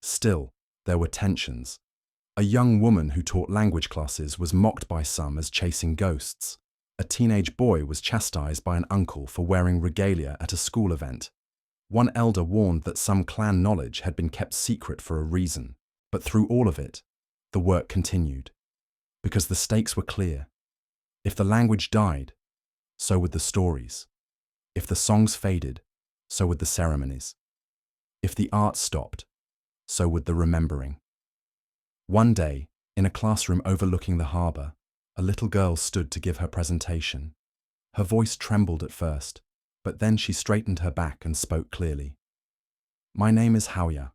Still, there were tensions. A young woman who taught language classes was mocked by some as chasing ghosts. A teenage boy was chastised by an uncle for wearing regalia at a school event. One elder warned that some clan knowledge had been kept secret for a reason, but through all of it, the work continued. Because the stakes were clear. If the language died, so would the stories. If the songs faded, so would the ceremonies. If the art stopped, so would the remembering. One day, in a classroom overlooking the harbour, a little girl stood to give her presentation. Her voice trembled at first, but then she straightened her back and spoke clearly. My name is Hauya.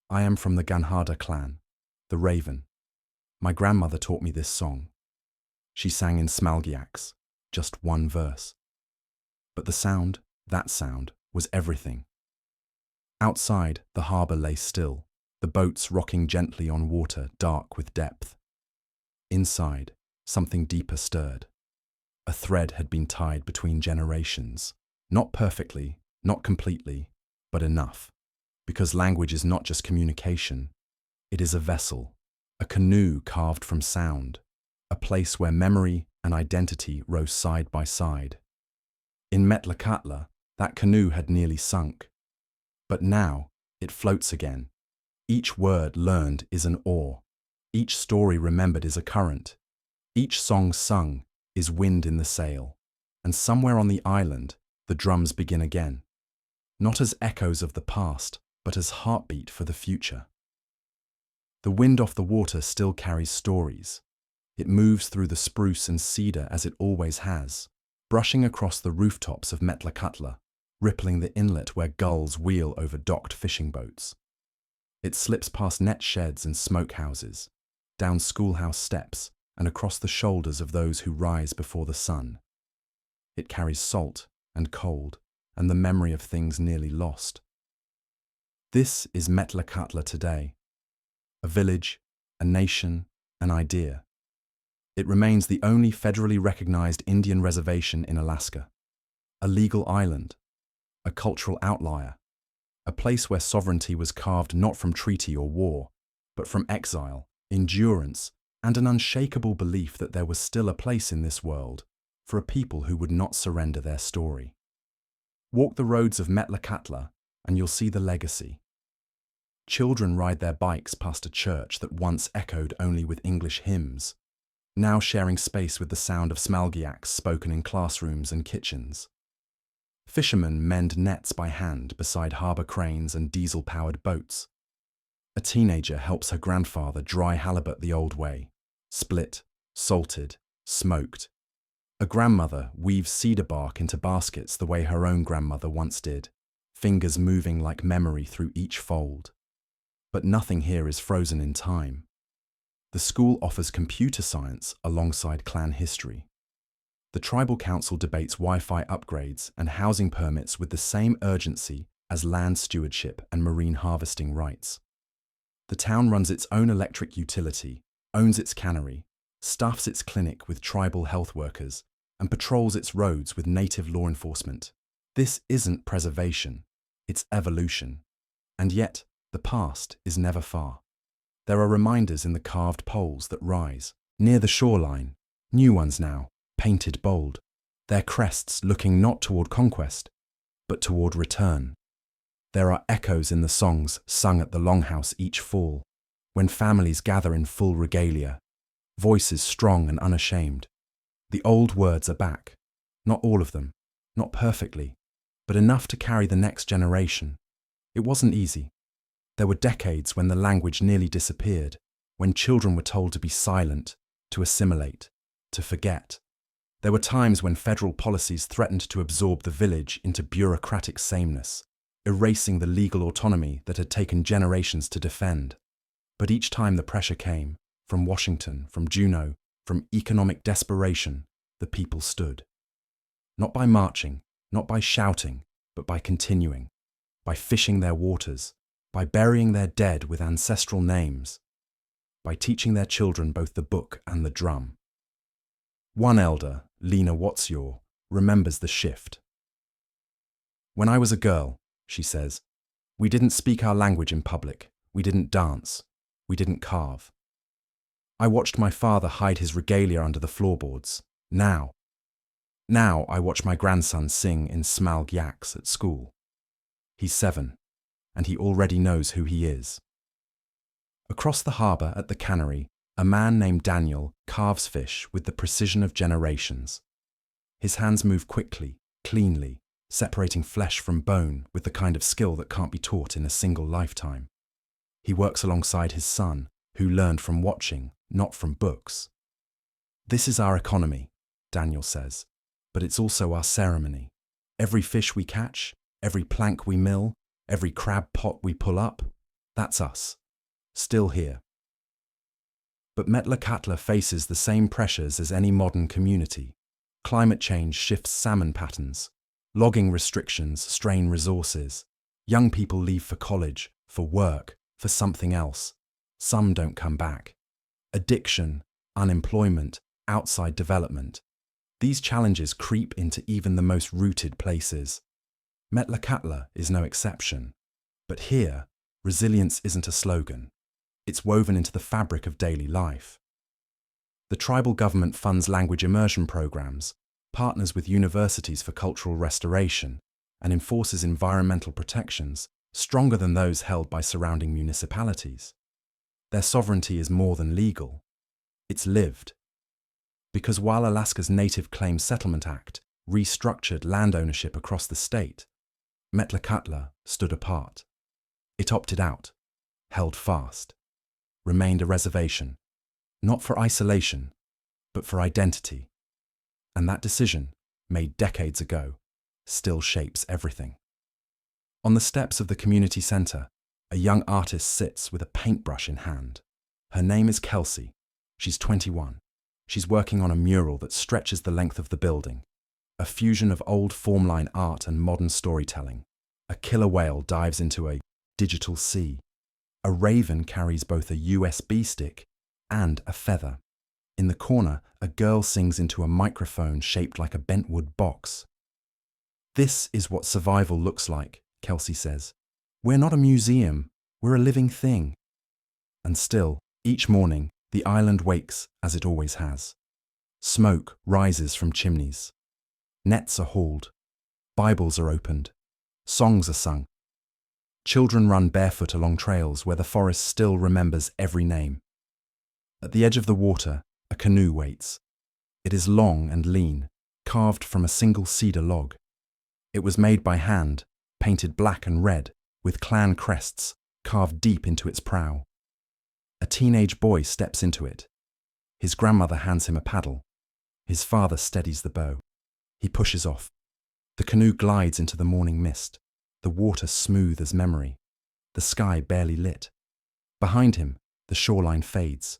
I am from the Ganhada clan, the Raven. My grandmother taught me this song. She sang in Smalgyaks, just one verse. But the sound, that sound, was everything. Outside, the harbour lay still, the boats rocking gently on water dark with depth. Inside, something deeper stirred. A thread had been tied between generations, not perfectly, not completely, but enough. Because language is not just communication, it is a vessel, a canoe carved from sound, a place where memory and identity rose side by side. In Metlakatla, that canoe had nearly sunk. But now, it floats again. Each word learned is an oar. Each story remembered is a current. Each song sung is wind in the sail. And somewhere on the island, the drums begin again. Not as echoes of the past, but as heartbeat for the future. The wind off the water still carries stories. It moves through the spruce and cedar as it always has, brushing across the rooftops of Metlakatla, rippling the inlet where gulls wheel over docked fishing boats. It slips past net sheds and smokehouses, down schoolhouse steps and across the shoulders of those who rise before the sun. It carries salt and cold and the memory of things nearly lost. This is Metlakatla today. A village, a nation, an idea. It remains the only federally recognized Indian reservation in Alaska. A legal island, a cultural outlier, a place where sovereignty was carved not from treaty or war, but from exile, endurance, and an unshakable belief that there was still a place in this world for a people who would not surrender their story. Walk the roads of Metlakatla and you'll see the legacy. Children ride their bikes past a church that once echoed only with English hymns, now sharing space with the sound of Smalgyaks spoken in classrooms and kitchens. Fishermen mend nets by hand beside harbour cranes and diesel-powered boats. A teenager helps her grandfather dry halibut the old way, split, salted, smoked. A grandmother weaves cedar bark into baskets the way her own grandmother once did, fingers moving like memory through each fold. But nothing here is frozen in time. The school offers computer science alongside clan history. The tribal council debates Wi-Fi upgrades and housing permits with the same urgency as land stewardship and marine harvesting rights. The town runs its own electric utility, owns its cannery, staffs its clinic with tribal health workers, and patrols its roads with native law enforcement. This isn't preservation, it's evolution. And yet, the past is never far. There are reminders in the carved poles that rise, near the shoreline, new ones now, painted bold, their crests looking not toward conquest, but toward return. There are echoes in the songs sung at the longhouse each fall, when families gather in full regalia, voices strong and unashamed. The old words are back. Not all of them, not perfectly, but enough to carry the next generation. It wasn't easy. There were decades when the language nearly disappeared, when children were told to be silent, to assimilate, to forget. There were times when federal policies threatened to absorb the village into bureaucratic sameness, erasing the legal autonomy that had taken generations to defend. But each time the pressure came, from Washington, from Juneau, from economic desperation, the people stood. Not by marching, not by shouting, but by continuing, by fishing their waters, by burying their dead with ancestral names, by teaching their children both the book and the drum. One elder, Lena Watsior, remembers the shift. "When I was a girl," she says, "we didn't speak our language in public, we didn't dance, we didn't carve. I watched my father hide his regalia under the floorboards. Now I watch my grandson sing in Smalg Yaks at school. He's 7, and he already knows who he is." Across the harbour at the cannery, a man named Daniel carves fish with the precision of generations. His hands move quickly, cleanly, separating flesh from bone with the kind of skill that can't be taught in a single lifetime. He works alongside his son, who learned from watching, not from books. "This is our economy," Daniel says, "but it's also our ceremony. Every fish we catch, every plank we mill, every crab pot we pull up, that's us, still here." But Metlakatla faces the same pressures as any modern community. Climate change shifts salmon patterns. Logging restrictions strain resources. Young people leave for college, for work, for something else. Some don't come back. Addiction, unemployment, outside development. These challenges creep into even the most rooted places. Metlakatla is no exception. But here, resilience isn't a slogan. It's woven into the fabric of daily life. The tribal government funds language immersion programs, partners with universities for cultural restoration, and enforces environmental protections stronger than those held by surrounding municipalities. Their sovereignty is more than legal. It's lived. Because while Alaska's Native Claims Settlement Act restructured land ownership across the state, Metlakatla stood apart. It opted out, held fast, remained a reservation, not for isolation, but for identity. And that decision, made decades ago, still shapes everything. On the steps of the community centre, a young artist sits with a paintbrush in hand. Her name is Kelsey. She's 21. She's working on a mural that stretches the length of the building, a fusion of old formline art and modern storytelling. A killer whale dives into a digital sea. A raven carries both a USB stick and a feather. In the corner, a girl sings into a microphone shaped like a bentwood box. "This is what survival looks like," Kelsey says. "We're not a museum, we're a living thing." And still, each morning, the island wakes as it always has. Smoke rises from chimneys. Nets are hauled. Bibles are opened. Songs are sung. Children run barefoot along trails where the forest still remembers every name. At the edge of the water, a canoe waits. It is long and lean, carved from a single cedar log. It was made by hand, painted black and red, with clan crests carved deep into its prow. A teenage boy steps into it. His grandmother hands him a paddle. His father steadies the bow. He pushes off. The canoe glides into the morning mist, the water smooth as memory, the sky barely lit. Behind him, the shoreline fades,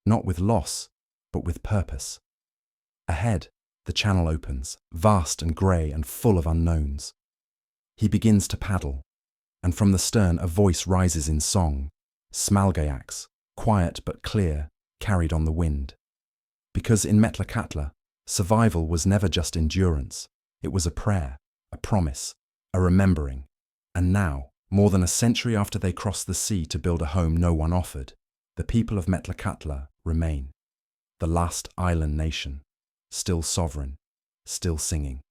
not with loss, but with purpose. Ahead, the channel opens, vast and grey and full of unknowns. He begins to paddle, and from the stern a voice rises in song, Smalgayaks, quiet but clear, carried on the wind. Because in Metlakatla, survival was never just endurance, it was a prayer, a promise, a remembering. And now, more than a century after they crossed the sea to build a home no one offered, the people of Metlakatla remain. The last island nation, still sovereign, still singing.